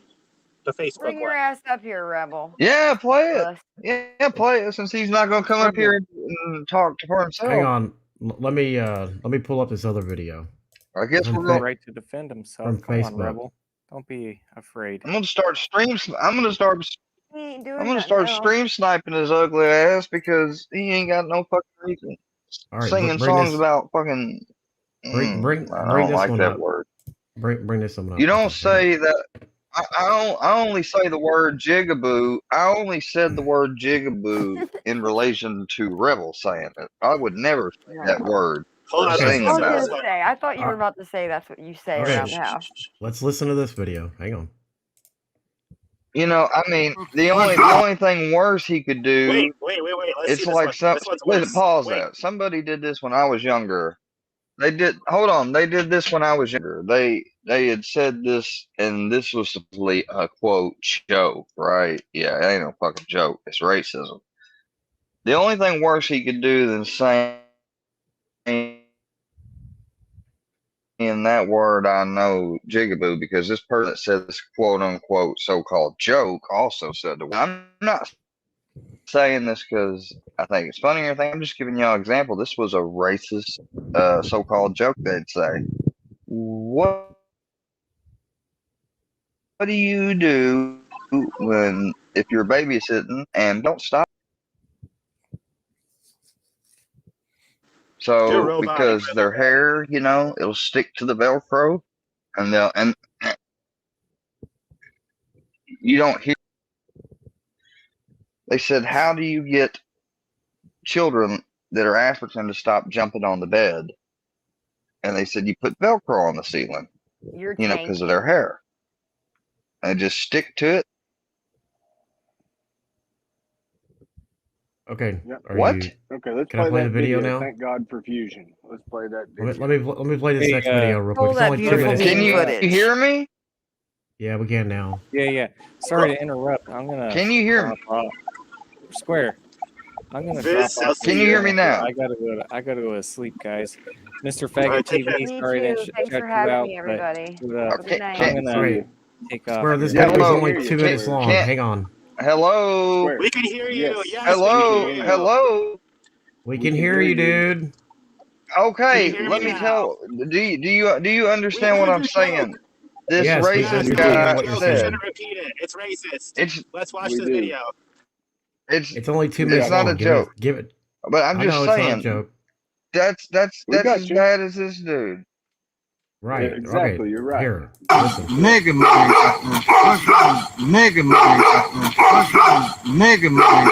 Speaker 7: The Facebook
Speaker 4: Bring your
Speaker 7: one.
Speaker 4: ass up here, Rebel.
Speaker 1: Yeah, play it.
Speaker 4: Us.
Speaker 1: Yeah, play it. Since he's not gonna come up here and talk for himself.
Speaker 8: Hang on. Let me pull up this other video.
Speaker 1: I guess
Speaker 8: From
Speaker 1: we're
Speaker 5: The
Speaker 1: going.
Speaker 5: right to defend himself.
Speaker 8: from
Speaker 5: Come on,
Speaker 8: Facebook.
Speaker 5: Rebel. Don't be afraid.
Speaker 1: I'm gonna start stream. I'm gonna start.
Speaker 4: He ain't doing
Speaker 1: I'm gonna
Speaker 4: nothing
Speaker 1: start
Speaker 4: else.
Speaker 1: stream sniping his ugly ass because he ain't got no fucking reason.
Speaker 8: All right,
Speaker 1: Singing
Speaker 8: bring
Speaker 1: songs
Speaker 8: this.
Speaker 1: about fucking.
Speaker 8: Bring
Speaker 1: I
Speaker 8: bring
Speaker 1: don't
Speaker 8: this
Speaker 1: like
Speaker 8: one
Speaker 1: that
Speaker 8: up.
Speaker 1: word.
Speaker 8: Bring this one up.
Speaker 1: You don't
Speaker 8: Okay,
Speaker 1: say that. I only say the word jigaboo. I only said the word jigaboo in relation to Rebel saying it. I would never say that word
Speaker 7: Hold
Speaker 1: or
Speaker 7: on,
Speaker 1: sing
Speaker 4: I was
Speaker 1: about
Speaker 4: gonna
Speaker 1: it.
Speaker 4: say. I thought you were
Speaker 8: Uh,
Speaker 4: about to say that's what you say
Speaker 8: okay.
Speaker 4: around the house.
Speaker 8: Let's listen to this video. Hang on.
Speaker 1: You know, I mean, the only thing worse he could do.
Speaker 7: Wait. Let's see
Speaker 1: It's
Speaker 7: this
Speaker 1: like
Speaker 7: one.
Speaker 1: some.
Speaker 7: This one's
Speaker 1: Listen,
Speaker 7: worse.
Speaker 1: pause
Speaker 7: Wait.
Speaker 1: that. Somebody did this when I was younger. They did. Hold on. They did this when I was younger. They had said this, and this was supposedly a quote joke, right? Yeah, it ain't no fucking joke. It's racism. The only thing worse he could do than saying that word, I know, jigaboo, because this person that said this quote unquote so called joke also said the word. I'm not saying this because I think it's funny or anything. I'm just giving y'all an example. This was a racist so called joke they'd say. What do you do when if you're babysitting and don't stop?
Speaker 7: You're
Speaker 1: So
Speaker 7: robotic,
Speaker 1: because
Speaker 7: Rebel.
Speaker 1: their hair, you know, it'll stick to the Velcro, and they'll and you don't hear. They said, "How do you get children that are African to stop jumping on the bed?" And they said, "You put Velcro on the ceiling,
Speaker 4: You're
Speaker 1: you know,
Speaker 4: tanky.
Speaker 1: because of their hair, and just stick to it."
Speaker 8: Okay.
Speaker 6: Yep.
Speaker 8: Are
Speaker 1: What?
Speaker 8: you?
Speaker 6: Okay, let's
Speaker 8: Can I
Speaker 6: play
Speaker 8: play
Speaker 6: that
Speaker 8: the video now?
Speaker 6: Thank God for Fusion. Let's play that
Speaker 8: Let
Speaker 6: video.
Speaker 8: me play this
Speaker 5: Hey,
Speaker 8: next video real quick.
Speaker 4: Roll
Speaker 8: It's
Speaker 4: that
Speaker 8: only 2
Speaker 4: beautiful
Speaker 8: minutes.
Speaker 1: Can
Speaker 4: mean
Speaker 1: you
Speaker 4: footage.
Speaker 1: hear me?
Speaker 8: Yeah, we can now.
Speaker 5: Yeah. Sorry to interrupt. I'm gonna.
Speaker 1: Can you hear me?
Speaker 5: drop off. Square. I'm gonna
Speaker 7: This
Speaker 5: drop off.
Speaker 1: Can you hear me now?
Speaker 5: I gotta go to sleep, guys. Mr.
Speaker 7: All
Speaker 5: Faggot
Speaker 7: right, take
Speaker 5: TV.
Speaker 4: Me
Speaker 5: Sorry to
Speaker 4: too. Thanks
Speaker 5: shut
Speaker 4: for
Speaker 5: you
Speaker 4: having
Speaker 5: out,
Speaker 4: me,
Speaker 5: but
Speaker 4: everybody.
Speaker 5: uh,
Speaker 4: Have a good night.
Speaker 5: I'm gonna
Speaker 8: Wait.
Speaker 5: take off.
Speaker 8: Square, this
Speaker 1: Yeah,
Speaker 8: video's
Speaker 1: hello.
Speaker 8: only
Speaker 6: Hear
Speaker 8: 2
Speaker 6: you,
Speaker 8: minutes
Speaker 6: Square.
Speaker 8: long.
Speaker 1: Can't-
Speaker 8: Hang on.
Speaker 1: Hello.
Speaker 6: Square.
Speaker 7: We can hear you.
Speaker 6: Yes.
Speaker 7: Yes,
Speaker 1: Hello.
Speaker 7: we can hear you.
Speaker 1: Hello.
Speaker 8: We can hear you, dude.
Speaker 1: Okay,
Speaker 7: Can you hear
Speaker 1: let
Speaker 7: me
Speaker 1: me
Speaker 7: now?
Speaker 1: tell. Do you understand
Speaker 7: We
Speaker 1: what
Speaker 7: heard
Speaker 1: I'm
Speaker 7: your
Speaker 1: saying?
Speaker 7: joke.
Speaker 1: This
Speaker 8: Yes, we
Speaker 1: racist
Speaker 8: understand
Speaker 1: guy
Speaker 8: what you're
Speaker 7: You
Speaker 1: said
Speaker 8: saying.
Speaker 7: shouldn't repeat it. It's racist.
Speaker 1: it's
Speaker 7: Let's watch
Speaker 6: We
Speaker 7: this
Speaker 6: do.
Speaker 7: video.
Speaker 8: It's only 2
Speaker 6: We
Speaker 8: minutes
Speaker 1: it's not
Speaker 8: long.
Speaker 1: a joke.
Speaker 8: Give it.
Speaker 1: But I'm
Speaker 8: I
Speaker 1: just
Speaker 8: know it's not a
Speaker 1: saying
Speaker 8: joke.
Speaker 1: that's
Speaker 6: We got
Speaker 1: as
Speaker 6: you.
Speaker 1: bad as this dude.
Speaker 8: Right.
Speaker 6: Yeah, exactly.
Speaker 8: Okay.
Speaker 6: You're right.
Speaker 8: Here. Listen.
Speaker 9: Mega money. Mega money. Mega money.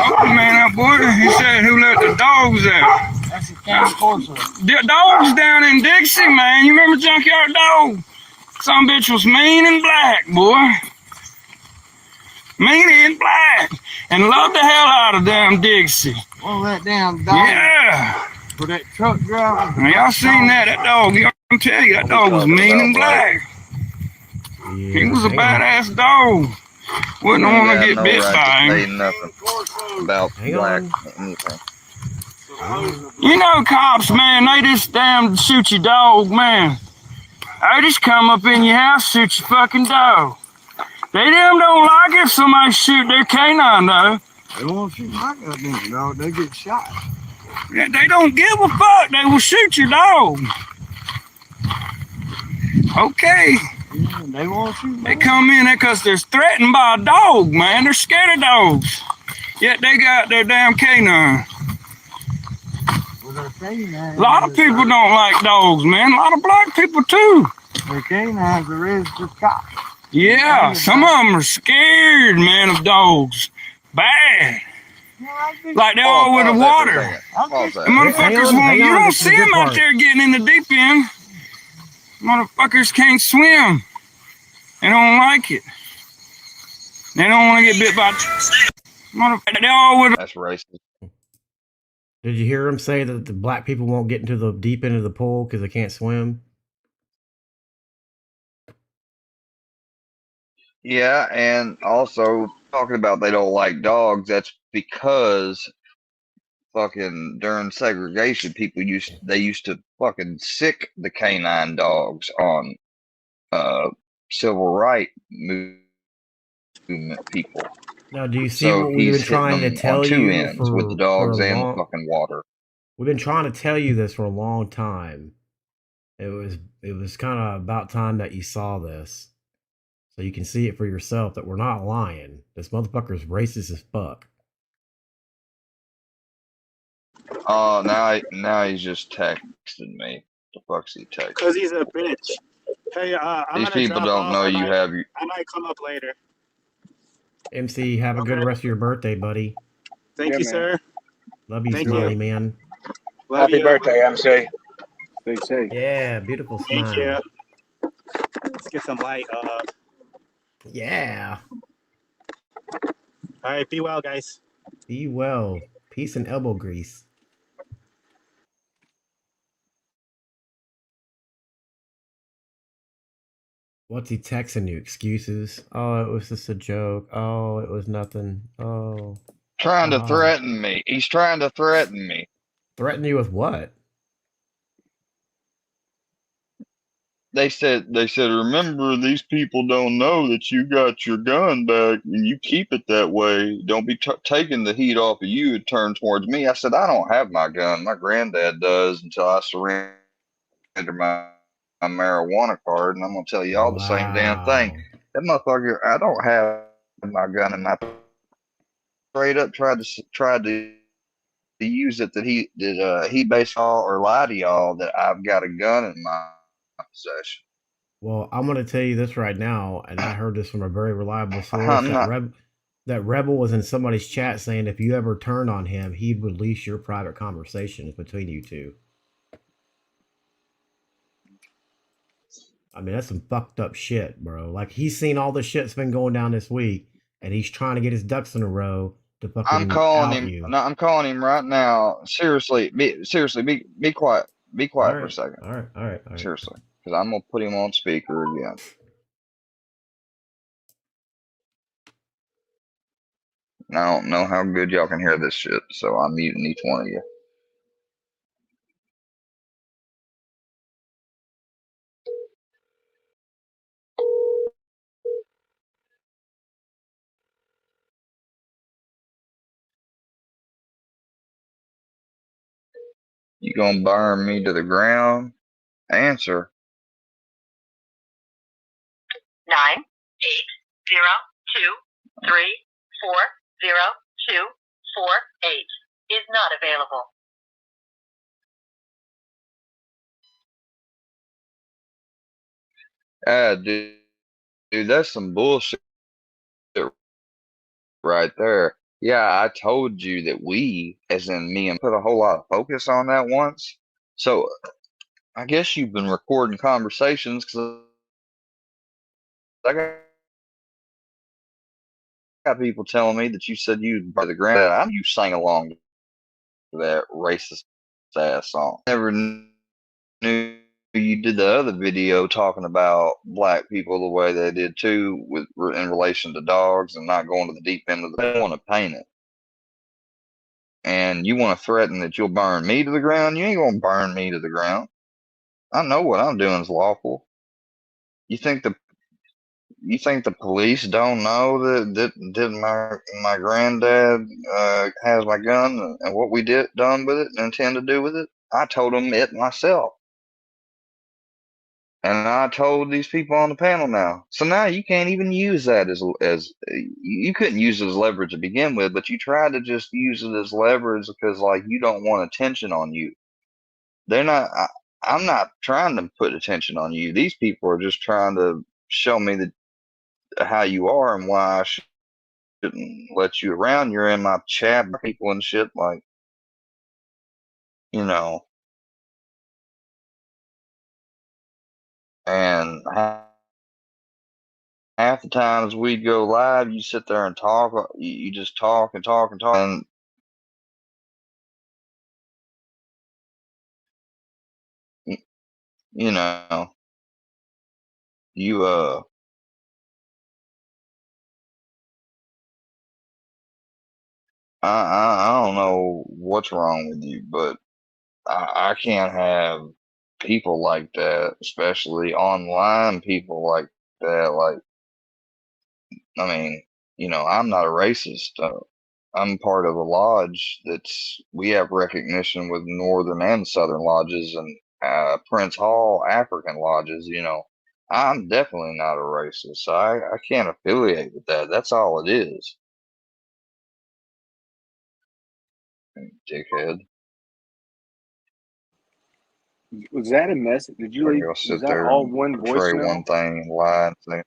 Speaker 9: Oh man, that boy, he said who let the dogs out? That's the county portion. The dogs down in Dixie, man. You remember Junkyard Dog? Some bitch was mean and black, boy. Mean and black. And loved the hell out of damn Dixie. Oh, that damn dog. Yeah. For that truck driver. Now, y'all seen that? That dog, I'm telling you, that dog was mean and black.
Speaker 8: Yeah,
Speaker 9: He was a
Speaker 8: hang on.
Speaker 9: badass dog. Wouldn't
Speaker 1: You ain't
Speaker 9: want
Speaker 1: got
Speaker 9: to get
Speaker 1: no
Speaker 9: bit
Speaker 1: right
Speaker 9: by
Speaker 1: to say
Speaker 9: him.
Speaker 1: nothing about
Speaker 8: Hang
Speaker 1: black
Speaker 8: on.
Speaker 1: anything.
Speaker 9: You know, cops, man, they just damn shoot your dog, man. They just come up in your house, shoot your fucking dog. They damn don't like it if somebody shoot their canine, though.
Speaker 10: They won't shoot my goddamn dog. They get shot.
Speaker 9: Yeah, they don't give a fuck. They will shoot your dog. Okay.
Speaker 10: Yeah, they won't shoot.
Speaker 9: They come in there because they're threatened by a dog, man. They're scared of dogs. Yet they got their damn canine.
Speaker 10: Well, canine,
Speaker 9: A lot of people don't like dogs, man. A lot of black people, too.
Speaker 10: Their canines are registered cops.
Speaker 9: Yeah, some of them are scared, man, of dogs. Bad. Like they all with the water. The motherfuckers won't, you don't see them out there getting in the deep end. Motherfuckers can't swim. They don't like it. They don't want to get bit by motherfuckers. They all with.
Speaker 1: That's racist.
Speaker 8: Did you hear him say that the black people won't get into the deep end of the pool because they can't swim?
Speaker 1: Yeah, and also talking about they don't like dogs, that's because fucking during segregation they used to fucking sick the canine dogs on civil rights movement people.
Speaker 8: Now, do you see what we've been trying to tell you
Speaker 1: ends with the dogs and the fucking water?
Speaker 8: We've been trying to tell you this for a long time. It was kind of about time that you saw this. So you can see it for yourself that we're not lying. This motherfucker's racist as fuck.
Speaker 1: Oh, now he's just texting me. The fuck's he texting?
Speaker 7: Because he's a bitch. Hey, I'm
Speaker 1: These people don't know you have your.
Speaker 7: I might come up later.
Speaker 8: MC, have a good rest of your birthday, buddy.
Speaker 7: Thank you, sir.
Speaker 8: Love you, Smiley man.
Speaker 7: Happy
Speaker 10: birthday, MC. Stay safe.
Speaker 8: Yeah, beautiful smile.
Speaker 7: Thank you. Let's get some light up.
Speaker 8: Yeah.
Speaker 7: All right, be well, guys.
Speaker 8: Be well. Peace and elbow grease. What's he texting you? Excuses? Oh, it was just a joke. Oh, it was nothing. Oh.
Speaker 1: Trying to threaten me. He's trying to threaten me.
Speaker 8: Threaten you with what?
Speaker 1: They said, remember, these people don't know that you got your gun back and you keep it that way. Don't be taking the heat off of you and turn towards me. I said, I don't have my gun. My granddad does until I surrender my marijuana card. And I'm going to tell you all the same damn thing. That motherfucker, I don't have my gun in my straight up tried to use it that he basically or lie to y'all that I've got a gun in my possession.
Speaker 8: Well, I'm going to tell you this right now, and I heard this from a very reliable source. That Rebel was in somebody's chat saying if you ever turned on him, he'd release your private conversations between you two. I mean, that's some fucked up shit, bro. Like, he's seen all the shit that's been going down this week, and he's trying to get his ducks in a row to fucking
Speaker 1: I'm calling him.
Speaker 8: you.
Speaker 1: No, I'm calling him right now. Seriously, be quiet. Be quiet for a second.
Speaker 8: All right.
Speaker 1: Seriously, because I'm gonna put him on speaker again. And I don't know how good y'all can hear this shit, so I'm muting each one of you. You gonna burn me to the ground? Answer.
Speaker 11: 98023402448 is not available.
Speaker 1: Dude, that's some bullshit right there. Yeah, I told you that we, as in me, and put a whole lot of focus on that once. So I guess you've been recording conversations because I got people telling me that you said you'd by the ground. I knew you sang along to that racist ass song. Never knew you did the other video talking about black people the way they did too, in relation to dogs and not going to the deep end of the. They want to paint it. and you want to threaten that you'll burn me to the ground, you ain't gonna burn me to the ground. I know what I'm doing is lawful. You think the police don't know that my granddad has my gun and what we done with it and intend to do with it? I told them it myself. And I told these people on the panel now. So now you can't even use that as you couldn't use it as leverage to begin with, but you tried to just use it as leverage because like you don't want attention on you. They're not. I'm not trying to put attention on you. These people are just trying to show me how you are and why I shouldn't let you around. You're in my chat, people and shit. Like, you know, and half the times we'd go live, you sit there and talk. You just talk and talk and talk, and you know, you I don't know what's wrong with you, but I can't have people like that, especially online people like that. Like, I mean, I'm not a racist. I'm part of a lodge we have recognition with Northern and Southern lodges and Prince Hall African lodges. I'm definitely not a racist. So I can't affiliate with that. That's all it is, dickhead.
Speaker 6: Was that a message? Did you
Speaker 1: Or
Speaker 6: leave?
Speaker 1: you'll
Speaker 6: Was
Speaker 1: sit
Speaker 6: that
Speaker 1: there
Speaker 6: all
Speaker 1: and
Speaker 6: one
Speaker 1: portray one
Speaker 6: voicemail?
Speaker 1: thing and lie and say,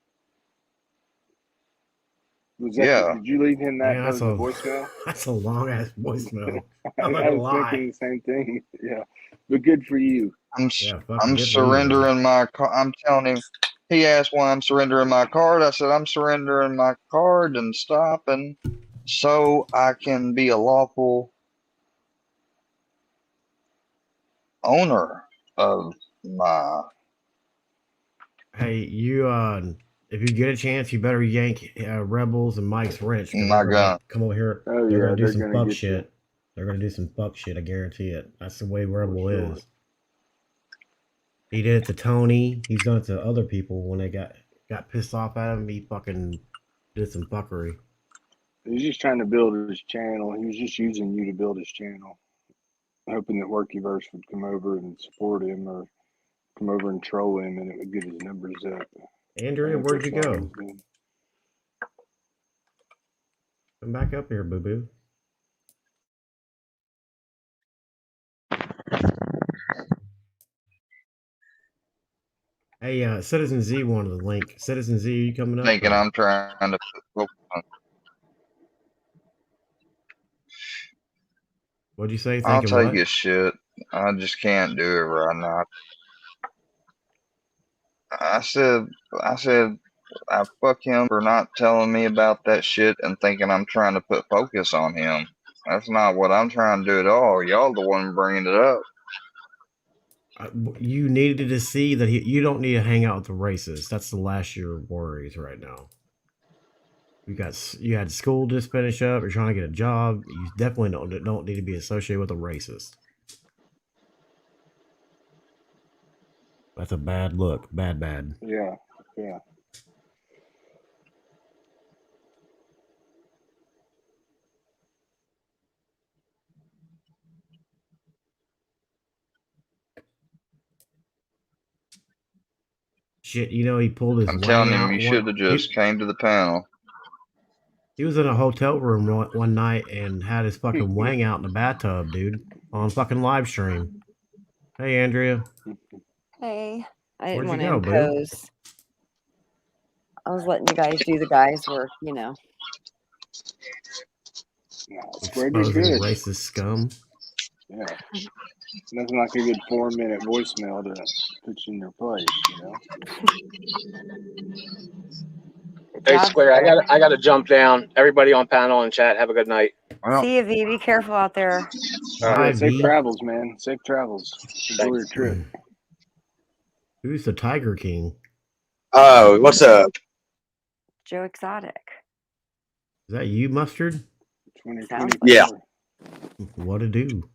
Speaker 6: Was that?
Speaker 1: yeah.
Speaker 6: Did you leave him that?
Speaker 8: Man,
Speaker 6: That was a voicemail.
Speaker 8: that's a long ass voicemail.
Speaker 6: I
Speaker 8: I'm not
Speaker 6: I
Speaker 8: gonna
Speaker 6: was thinking
Speaker 8: lie.
Speaker 6: the same thing. Yeah, but good for you.
Speaker 8: Yeah, fucking
Speaker 1: I'm
Speaker 8: good for you, man.
Speaker 1: surrendering my card. I'm telling him. He asked why I'm surrendering my card. I said I'm surrendering my card and stopping so I can be a lawful owner of my
Speaker 8: Hey, you if you get a chance, you better yank Rebels and Mike's wrench because they're
Speaker 1: my
Speaker 8: gonna
Speaker 1: gun.
Speaker 8: come over here.
Speaker 6: Oh
Speaker 8: They're
Speaker 6: yeah,
Speaker 8: gonna do
Speaker 6: they're
Speaker 8: some
Speaker 6: gonna
Speaker 8: fuck
Speaker 6: get you
Speaker 8: shit. They're gonna do some fuck shit. I guarantee it. That's the way
Speaker 6: for
Speaker 8: Rebel
Speaker 6: sure.
Speaker 8: is. He did it to Tony. He's done it to other people when they got pissed off at him. He fucking did some fuckery.
Speaker 6: He's just trying to build his channel. He was just using you to build his channel, hoping that Workieverse would come over and support him or come over and troll him, and it would get his numbers up.
Speaker 8: Andrea,
Speaker 6: I think
Speaker 8: where'd you
Speaker 6: that's all
Speaker 8: go?
Speaker 6: he's doing.
Speaker 8: Come back up here, boo boo. Hey, Citizen Z wanted the link. Citizen Z, are you coming up?
Speaker 1: Thinking I'm trying to focus on.
Speaker 8: What'd you say?
Speaker 1: I'll
Speaker 8: Thinking
Speaker 1: take
Speaker 8: what?
Speaker 1: his shit. I just can't do it right now. I said, I fuck him for not telling me about that shit and thinking I'm trying to put focus on him. That's not what I'm trying to do at all. Y'all the one bringing it up.
Speaker 8: You needed to see that you don't need to hang out with the racists. That's the last of your worries right now. You had school just finish up. You're trying to get a job. You definitely don't need to be associated with a racist. That's a bad look. Bad.
Speaker 6: Yeah.
Speaker 8: Shit, he pulled his
Speaker 1: I'm
Speaker 8: wang
Speaker 1: telling him
Speaker 8: out.
Speaker 1: you should have just came to the panel.
Speaker 8: He was in a hotel room one night and had his fucking wang out in the bathtub, dude, on fucking live stream. Hey, Andrea.
Speaker 4: Hey, I didn't
Speaker 8: Where'd you
Speaker 4: want to
Speaker 8: go, boo?
Speaker 4: impose. I was letting you guys do the guys' work,
Speaker 6: No, Square did
Speaker 8: Exposing
Speaker 6: good.
Speaker 8: racist scum.
Speaker 6: Yeah. Nothing like a good 4-minute voicemail to put you in your place,
Speaker 3: Hey,
Speaker 4: Job,
Speaker 3: Square, I got to jump down. Everybody on panel and chat, have a good night.
Speaker 1: Well,
Speaker 4: see you, V. Be careful out there.
Speaker 6: Yeah,
Speaker 8: Bye,
Speaker 6: safe
Speaker 8: V.
Speaker 6: travels, man. Safe travels. Enjoy your trip.
Speaker 8: Who's the Tiger King?
Speaker 3: Oh, what's up?
Speaker 4: Joe Exotic.
Speaker 8: Is that you, Mustard?
Speaker 4: Sounds like
Speaker 3: Yeah.
Speaker 4: it.
Speaker 8: What to do?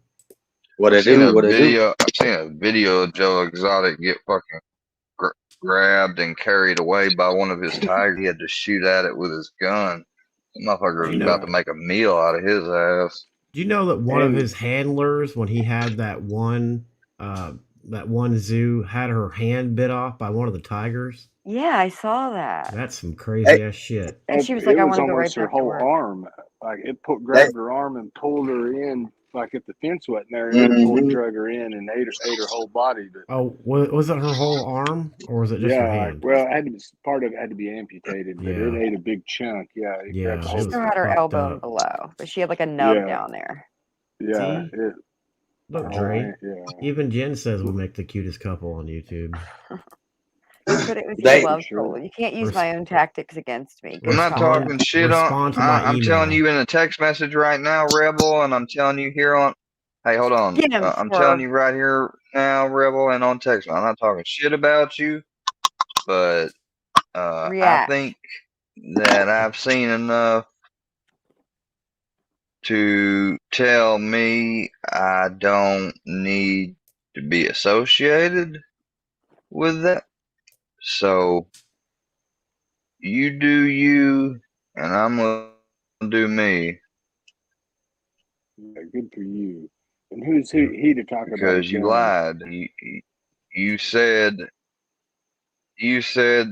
Speaker 12: What
Speaker 1: I've
Speaker 12: it
Speaker 1: seen
Speaker 12: do?
Speaker 1: a
Speaker 12: What it do?
Speaker 1: video. I've seen a video of Joe Exotic get fucking grabbed and carried away by one of his tigers. He had to shoot at it with his gun. The motherfucker was
Speaker 8: You
Speaker 1: about
Speaker 8: know,
Speaker 1: to make a meal out of his ass.
Speaker 8: do you know that one of
Speaker 6: And
Speaker 8: his handlers, when he had that one zoo, had her hand bit off by one of the tigers?
Speaker 4: Yeah, I saw that.
Speaker 8: That's some
Speaker 12: Hey,
Speaker 8: crazy ass shit.
Speaker 4: And
Speaker 6: it,
Speaker 4: she was like,
Speaker 6: it
Speaker 4: I
Speaker 6: was
Speaker 4: want to go right
Speaker 6: almost her
Speaker 4: back to
Speaker 6: whole
Speaker 4: work.
Speaker 6: arm. Like it
Speaker 12: that,
Speaker 6: grabbed her arm and pulled her in. Like if the fence wasn't there, it would have fully
Speaker 12: mhm.
Speaker 6: drug her in and ate her whole body. But
Speaker 8: Oh, was it her whole arm or was it just her
Speaker 6: yeah, like,
Speaker 8: hand?
Speaker 6: well, it had to be, part of it had to be amputated, but it
Speaker 8: Yeah,
Speaker 6: ate a big chunk. Yeah, it grabbed the
Speaker 8: yeah,
Speaker 4: She
Speaker 8: it
Speaker 6: whole
Speaker 8: was
Speaker 4: still had her
Speaker 6: thing.
Speaker 8: fucked
Speaker 4: elbow and
Speaker 8: up.
Speaker 4: below, but she had like a nub
Speaker 6: Yeah,
Speaker 4: down there.
Speaker 6: yeah,
Speaker 8: See,
Speaker 6: it,
Speaker 8: look,
Speaker 6: her whole
Speaker 8: Dre.
Speaker 6: hand. Yeah,
Speaker 8: Even Jen says we make the cutest couple on YouTube.
Speaker 4: You put it with your
Speaker 12: They
Speaker 6: for
Speaker 4: love
Speaker 6: sure.
Speaker 4: soul. You can't use
Speaker 8: Res-
Speaker 4: my own tactics against me.
Speaker 1: I'm
Speaker 4: Good
Speaker 1: not
Speaker 4: call.
Speaker 1: talking shit on.
Speaker 8: respond to my
Speaker 1: I'm telling
Speaker 8: email.
Speaker 1: you in a text message right now, Rebel, and I'm telling you here on. Hey, hold on.
Speaker 4: Get him,
Speaker 1: I'm telling
Speaker 4: Swerve.
Speaker 1: you right here now, Rebel, and on text. I'm not talking shit about you, but I
Speaker 4: React.
Speaker 1: think that I've seen enough to tell me I don't need to be associated with that. So you do you, and I'm gonna do me
Speaker 6: Yeah, good for you. And who's he to talk about a
Speaker 1: because you
Speaker 6: gun?
Speaker 1: lied. You said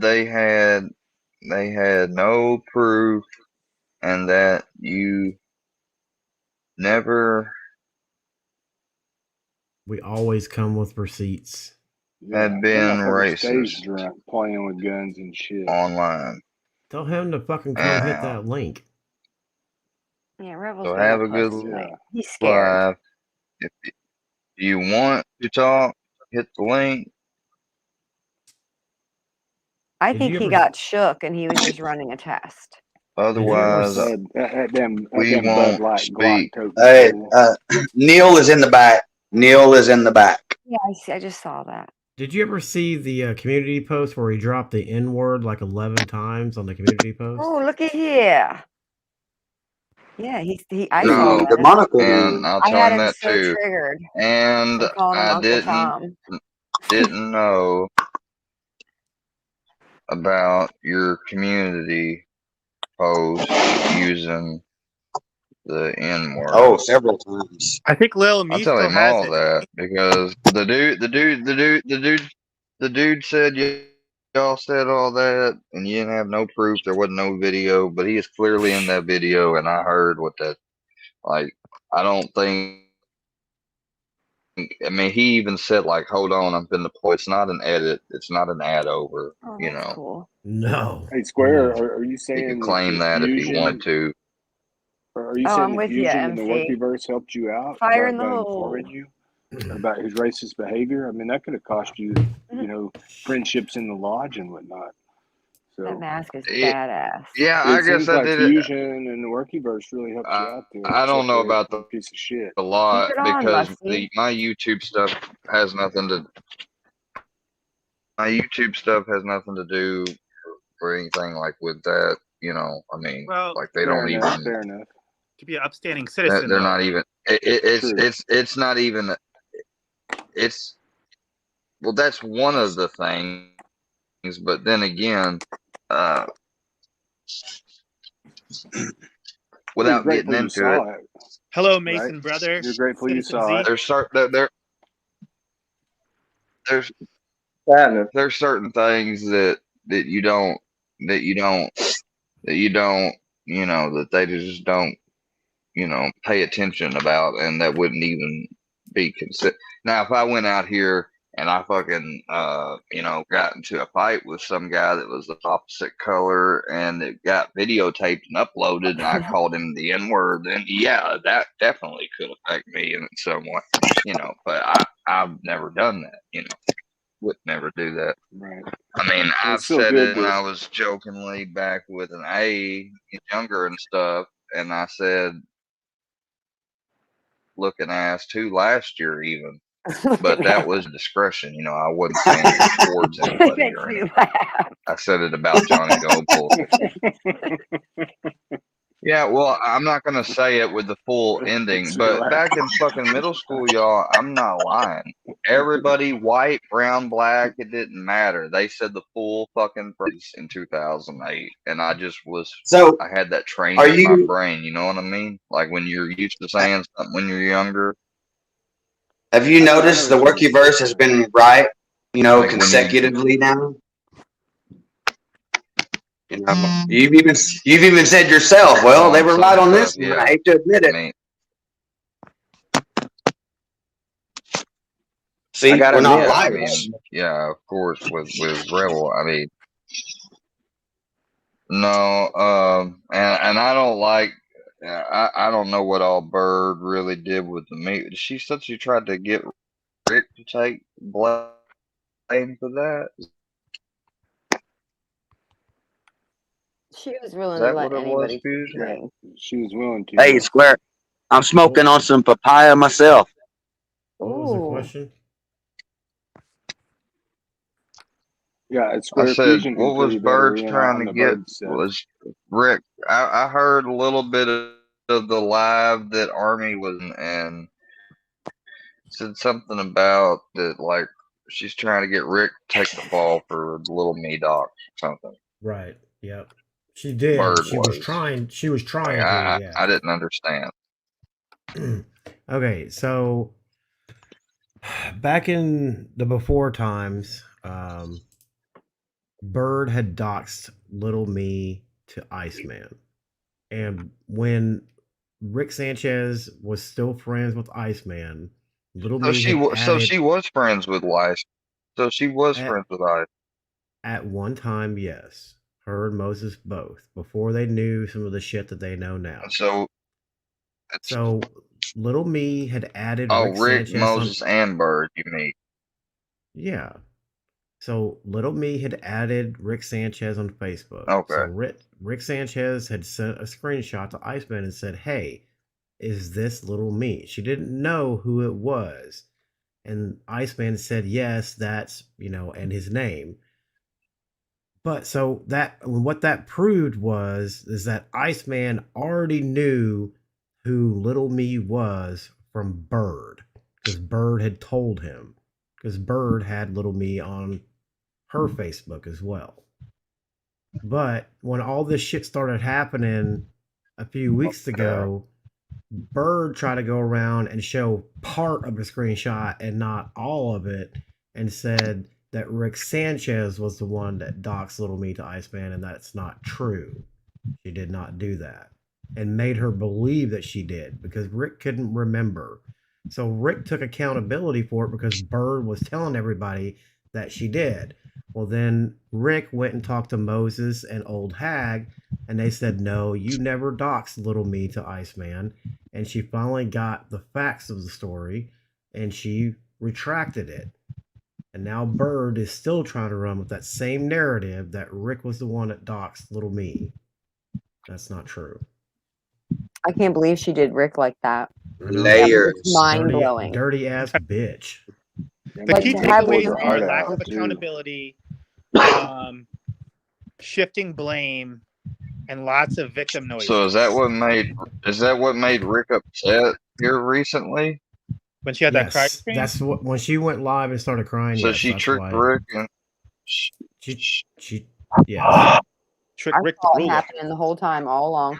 Speaker 1: they had no proof and that you never
Speaker 8: We always come with receipts.
Speaker 6: Yeah,
Speaker 1: had
Speaker 6: that
Speaker 1: been
Speaker 6: motherfucker stays
Speaker 1: racist
Speaker 6: drunk playing with guns and shit.
Speaker 1: online.
Speaker 8: Tell him to fucking come hit that link.
Speaker 4: Yeah, Rebel's
Speaker 1: So
Speaker 4: being
Speaker 1: have
Speaker 4: a
Speaker 1: a good
Speaker 4: puss tonight.
Speaker 6: Yeah,
Speaker 4: He's scared.
Speaker 1: life. If you want to talk, hit the link.
Speaker 4: I
Speaker 8: Did
Speaker 4: think
Speaker 8: you
Speaker 4: he
Speaker 8: ever?
Speaker 4: got shook and he was just running a test.
Speaker 8: Did you ever?
Speaker 1: Otherwise,
Speaker 6: that
Speaker 1: we
Speaker 6: damn Bud
Speaker 1: won't
Speaker 6: Light Glock
Speaker 1: speak.
Speaker 6: toting
Speaker 12: Hey,
Speaker 6: fool.
Speaker 12: Neil is in the back. Neil is in the back.
Speaker 4: Yeah, I just saw that.
Speaker 8: Did you ever see the community post where he dropped the N word like 11 times on the community post?
Speaker 4: Oh, look at here. Yeah, I saw
Speaker 1: No,
Speaker 12: The
Speaker 4: that.
Speaker 12: monocle
Speaker 1: and
Speaker 12: dude.
Speaker 1: I'll
Speaker 4: I
Speaker 1: tell
Speaker 4: had
Speaker 1: him
Speaker 4: him
Speaker 1: that
Speaker 4: so
Speaker 1: too.
Speaker 4: triggered
Speaker 1: And
Speaker 4: from calling him
Speaker 1: I
Speaker 4: Uncle Tom.
Speaker 1: didn't know about your community post using the N
Speaker 12: Oh,
Speaker 1: word.
Speaker 12: several times.
Speaker 7: I think Lil
Speaker 1: I'll
Speaker 7: Me
Speaker 1: tell
Speaker 7: still
Speaker 1: him
Speaker 7: has
Speaker 1: all
Speaker 7: it.
Speaker 1: that because the dude said y'all said all that and you didn't have no proof. There wasn't no video, but he is clearly in that video, and I heard what that like. I don't think. I mean, he even said like, "Hold on, I'm finna play." It's not an edit. It's not an ad over.
Speaker 4: Oh,
Speaker 1: You
Speaker 4: that's
Speaker 1: know,
Speaker 4: cool.
Speaker 8: No.
Speaker 6: Hey, Square,
Speaker 8: No.
Speaker 6: are you
Speaker 1: he
Speaker 6: saying
Speaker 1: could
Speaker 6: that
Speaker 1: claim
Speaker 6: the
Speaker 1: that if he wanted
Speaker 6: fusion,
Speaker 1: to.
Speaker 6: or are you
Speaker 4: Oh,
Speaker 6: saying
Speaker 4: I'm
Speaker 6: the
Speaker 4: with you,
Speaker 6: fusion and the
Speaker 4: MC.
Speaker 6: Workieverse helped you out
Speaker 4: Fire in the
Speaker 6: by informing
Speaker 4: hole.
Speaker 6: you about his racist behavior? I mean, that could have cost you, friendships in the lodge and whatnot.
Speaker 4: That
Speaker 6: So
Speaker 4: mask is
Speaker 1: It,
Speaker 4: badass.
Speaker 1: yeah, I
Speaker 6: it
Speaker 1: guess
Speaker 6: seems
Speaker 1: I
Speaker 6: like
Speaker 1: did it.
Speaker 6: fusion and the Workieverse really helped you out there,
Speaker 1: I don't
Speaker 6: except
Speaker 1: know
Speaker 6: for
Speaker 1: about
Speaker 6: a piece of shit.
Speaker 1: the
Speaker 4: Keep
Speaker 1: lot
Speaker 4: it on,
Speaker 1: because
Speaker 4: Musty.
Speaker 1: my YouTube stuff has nothing to do or anything like with that. You know, I mean,
Speaker 7: Well,
Speaker 1: like they
Speaker 6: Fair
Speaker 1: don't
Speaker 6: enough.
Speaker 1: even.
Speaker 6: Fair enough.
Speaker 7: to be an upstanding citizen,
Speaker 1: They're
Speaker 7: though.
Speaker 1: not even.
Speaker 6: True.
Speaker 1: It's not even. It's well, that's one of the things, but then again, uh,
Speaker 6: Well, you're
Speaker 1: without
Speaker 6: grateful
Speaker 1: getting
Speaker 6: you
Speaker 1: into it,
Speaker 6: saw it,
Speaker 7: Hello,
Speaker 6: right?
Speaker 7: Mason, brother.
Speaker 6: You're grateful you
Speaker 7: Citizen
Speaker 6: saw
Speaker 7: Z.
Speaker 6: it.
Speaker 1: there's certain things that you don't that you don't that they just don't pay attention about, and that wouldn't even be considered. Now, if I went out here and I fucking got into a fight with some guy that was the opposite color and it got videotaped and uploaded, and I called him the N word, then yeah, that definitely could affect me in some way, But I've never done that, would never do that.
Speaker 6: Right.
Speaker 1: I mean,
Speaker 6: Well,
Speaker 1: I've
Speaker 6: it's still
Speaker 1: said
Speaker 6: good
Speaker 1: it when
Speaker 6: that
Speaker 1: I was jokingly back with an A, younger and stuff, and I said looking ass too last year even, but that was discretion. I wasn't saying it towards anybody
Speaker 4: Makes
Speaker 1: or
Speaker 4: me
Speaker 1: anything.
Speaker 4: laugh.
Speaker 1: I said it about Johnny Goldpool. Yeah, well, I'm not gonna say it with the full ending, but back in fucking middle school, y'all, I'm not lying. Everybody, white, brown, black, it didn't matter. They said the full fucking phrase in 2008, and I just was,
Speaker 12: So,
Speaker 1: I had that trained
Speaker 12: are
Speaker 1: in my
Speaker 12: you?
Speaker 1: brain. You know what I mean? Like when you're used to saying something when you're younger,
Speaker 12: Have you
Speaker 6: I know
Speaker 12: noticed the
Speaker 6: what you mean.
Speaker 12: Workieverse has been right?
Speaker 1: like when you,
Speaker 12: Consecutively now. You know, you've even said yourself. Well, they
Speaker 1: on
Speaker 12: were
Speaker 1: some
Speaker 12: right on
Speaker 1: stuff,
Speaker 12: this one. I
Speaker 1: yeah.
Speaker 12: hate to admit
Speaker 1: I
Speaker 12: it.
Speaker 1: mean, I
Speaker 12: See,
Speaker 1: gotta
Speaker 12: we're not
Speaker 1: admit, I
Speaker 12: liars.
Speaker 1: mean, yeah, of course, with Rebel, I mean, no, and I don't like. I don't know what all Bird really did with the meat. She said she tried to get Rick to take blame for that.
Speaker 4: She was
Speaker 1: Is
Speaker 4: willing to
Speaker 1: that
Speaker 4: let
Speaker 1: what it was,
Speaker 4: anybody take
Speaker 1: Fusion?
Speaker 6: Yeah,
Speaker 4: blame.
Speaker 6: she was willing to.
Speaker 12: Hey,
Speaker 6: Yeah.
Speaker 12: Square, I'm smoking on some papaya myself.
Speaker 8: What was the
Speaker 4: Ooh.
Speaker 8: question?
Speaker 6: Yeah, it's
Speaker 1: I
Speaker 6: Square
Speaker 1: said,
Speaker 6: Fusion can
Speaker 1: what
Speaker 6: fill
Speaker 1: was
Speaker 6: you better
Speaker 1: Bird
Speaker 6: in
Speaker 1: trying
Speaker 6: on
Speaker 1: to
Speaker 6: the
Speaker 1: get?
Speaker 6: bird stuff.
Speaker 1: Was Rick? I heard a little bit of the live that Army was in, and said something about that, like she's trying to get Rick to take the fall for little me doc or something.
Speaker 8: Right. Yep. She did.
Speaker 1: Bird
Speaker 8: She was
Speaker 1: was.
Speaker 8: trying. She was
Speaker 1: Like,
Speaker 8: trying to. Yeah.
Speaker 1: I didn't understand.
Speaker 8: Okay. So back in the before times, Bird had doxed Little Me to Iceman, and when Rick Sanchez was still friends with Iceman, Little
Speaker 1: So
Speaker 8: Me had
Speaker 1: so
Speaker 8: added
Speaker 1: she was friends with Lice. So she was
Speaker 8: at
Speaker 1: friends with Ice.
Speaker 8: at one time, yes, her and Moses both before they knew some of the shit that they know now.
Speaker 1: So it's
Speaker 8: So Little Me had added
Speaker 1: oh
Speaker 8: Rick
Speaker 1: Rick,
Speaker 8: Sanchez on.
Speaker 1: Moses, and Bird. You mean?
Speaker 8: Yeah. So Little Me had added Rick Sanchez on Facebook. So
Speaker 1: Okay.
Speaker 8: Rick Sanchez had sent a screenshot to Iceman and said, "Hey, is this Little Me?" She didn't know who it was. And Iceman said, "Yes, that's, and his name." But so that what that proved is that Iceman already knew who Little Me was from Bird, because Bird had told him, because Bird had Little Me on her Facebook as well. But when all this shit started happening a few weeks ago, Bird tried to go around and show part of the screenshot and not all of it, and said that Rick Sanchez was the one that doxed Little Me to Iceman, and that's not true. She did not do that, and made her believe that she did because Rick couldn't remember. So Rick took accountability for it because Bird was telling everybody that she did. Well, then Rick went and talked to Moses and Old Hag, and they said, "No, you never doxed Little Me to Iceman." And she finally got the facts of the story, and she retracted it. And now Bird is still trying to run with that same narrative that Rick was the one that doxed Little Me. That's not true.
Speaker 4: I can't believe she did Rick like that. That was
Speaker 12: Layers.
Speaker 4: just mind blowing.
Speaker 8: Dirty ass bitch.
Speaker 7: The
Speaker 4: Like
Speaker 7: key
Speaker 4: to have
Speaker 6: Pulled
Speaker 7: takeaways
Speaker 6: her
Speaker 7: are
Speaker 6: heart
Speaker 7: lack
Speaker 6: out
Speaker 7: of
Speaker 6: too.
Speaker 7: accountability, shifting blame, and lots of victim noises.
Speaker 1: So is that what made Rick upset here recently?
Speaker 7: When she had that cry
Speaker 8: Yes,
Speaker 7: scream?
Speaker 8: that's what when she went live and started crying.
Speaker 1: So
Speaker 8: Yes,
Speaker 1: she
Speaker 8: that's
Speaker 1: tricked
Speaker 8: why
Speaker 1: Rick and
Speaker 8: she yes.
Speaker 7: Trick
Speaker 4: I
Speaker 7: Rick the
Speaker 4: saw it
Speaker 7: ruler.
Speaker 4: happening the whole time, all along.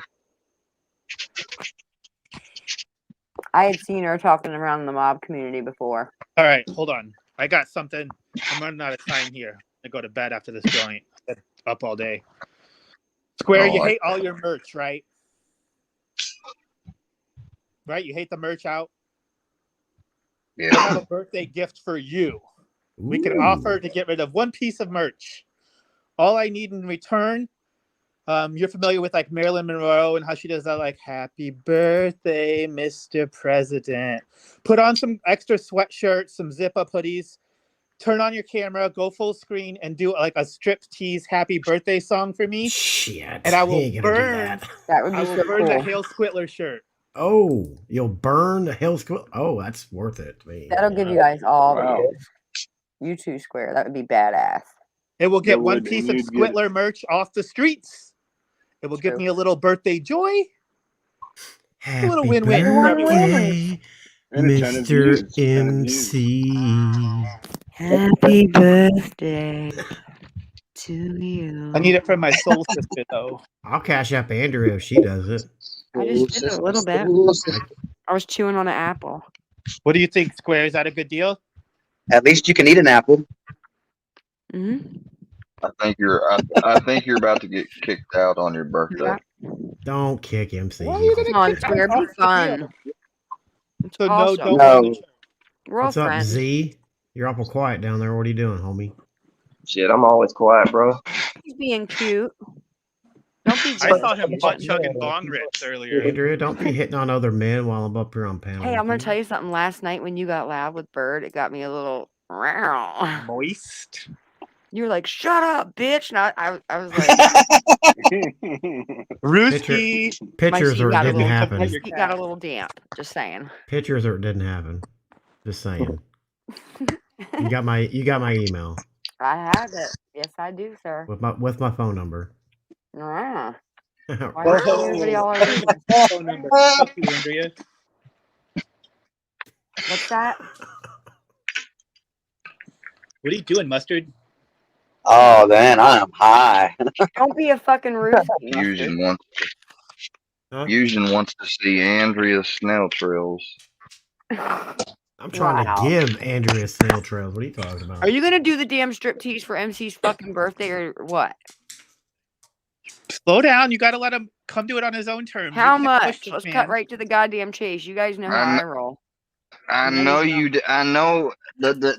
Speaker 4: I had seen her talking around the mob community before.
Speaker 7: All right, hold on. I got something. I'm running out of time here. I go to bed after this joint. I've been up all day. Square, you hate all your merch, right? Right? You hate the merch out?
Speaker 1: Yeah.
Speaker 7: I have a birthday gift for you. We can offer to get rid of one piece of merch. All I need in return, you're familiar with like Marilyn Monroe and how she does that, like, "Happy birthday, Mr. President." Put on some extra sweatshirts, some zip-up hoodies, turn on your camera, go full screen, and do like a strip tease happy birthday song for me.
Speaker 8: Shit.
Speaker 7: And I will
Speaker 8: ain't gonna do
Speaker 7: burn.
Speaker 8: that.
Speaker 4: That would be
Speaker 7: I will
Speaker 4: so
Speaker 7: burn the
Speaker 4: cool.
Speaker 7: Hale Squitler shirt.
Speaker 8: Oh, you'll burn the Hale Squitler. Oh, that's worth it to me.
Speaker 4: That'll give you guys all
Speaker 6: Wow.
Speaker 4: the gifts. You too, Square. That would be badass.
Speaker 7: It will get
Speaker 6: It
Speaker 7: one
Speaker 6: would,
Speaker 7: piece
Speaker 6: and
Speaker 7: of
Speaker 6: you'd get
Speaker 7: Squitler merch off the streets. It will give
Speaker 4: True.
Speaker 7: me a little birthday joy. A little
Speaker 8: Happy
Speaker 7: win-win for everyone.
Speaker 8: birthday,
Speaker 6: And a ton of
Speaker 8: Mr.
Speaker 6: views. Ton of views.
Speaker 8: MC.
Speaker 4: Happy birthday to you.
Speaker 7: I need it from my soul sister, though.
Speaker 8: I'll cash up Andrea if she does it.
Speaker 4: I just did it a little bit.
Speaker 8: Like,
Speaker 4: I was chewing on an apple.
Speaker 7: What do you think, Square? Is that a good deal?
Speaker 12: At least you can eat an apple.
Speaker 4: Hmm.
Speaker 1: I think you're about to get kicked out on your birthday.
Speaker 4: Yeah.
Speaker 8: don't kick MC.
Speaker 7: Why are you
Speaker 4: Come on,
Speaker 7: kick
Speaker 4: Square,
Speaker 7: me
Speaker 4: be
Speaker 7: off the
Speaker 4: fun.
Speaker 7: deal?
Speaker 4: It's
Speaker 7: So
Speaker 4: awesome.
Speaker 7: don't
Speaker 12: No.
Speaker 7: go to church.
Speaker 4: We're all
Speaker 8: What's up,
Speaker 4: friends.
Speaker 8: Z? You're awful quiet down there. What are you doing, homie?
Speaker 13: Shit, I'm always quiet, bro.
Speaker 4: He's being cute. Don't be
Speaker 7: I
Speaker 4: jealous.
Speaker 7: saw him butt chugging bong rips earlier.
Speaker 8: Andrea, don't be hitting on other men while I'm up here on panel.
Speaker 4: Hey, I'm
Speaker 8: with
Speaker 4: gonna tell you something. Last night when you got loud with Bird, it got me a little.
Speaker 7: Moist.
Speaker 4: You were like, "Shut up, bitch!" And I was like,
Speaker 7: Rooski.
Speaker 8: Pictures
Speaker 4: seat
Speaker 8: or it
Speaker 4: got a
Speaker 8: didn't
Speaker 4: little-
Speaker 8: happen.
Speaker 4: my seat got a little damp. Just saying.
Speaker 8: Pictures or it didn't happen. Just saying. You got my email
Speaker 4: I have it. Yes, I do, sir.
Speaker 8: with my phone number.
Speaker 4: Ah. Why
Speaker 7: Oh,
Speaker 4: not everybody all over you?
Speaker 7: phone number. Fuck you, Andrea.
Speaker 4: What's that?
Speaker 7: What are you doing, Mustard?
Speaker 12: Oh, man, I am high.
Speaker 4: Don't be a fucking rooster.
Speaker 1: Fusion wants to see Andrea's snail trails.
Speaker 8: I'm trying
Speaker 4: Wow.
Speaker 8: to give Andrea snail trails. What are you talking about?
Speaker 4: Are you gonna do the damn striptease for MC's fucking birthday or what?
Speaker 7: Slow down. You got to let him come do it on his own terms.
Speaker 4: How
Speaker 7: You can't push
Speaker 4: much?
Speaker 7: this
Speaker 4: Let's
Speaker 7: man.
Speaker 4: cut right to the goddamn chase. You guys know how I roll.
Speaker 1: I know the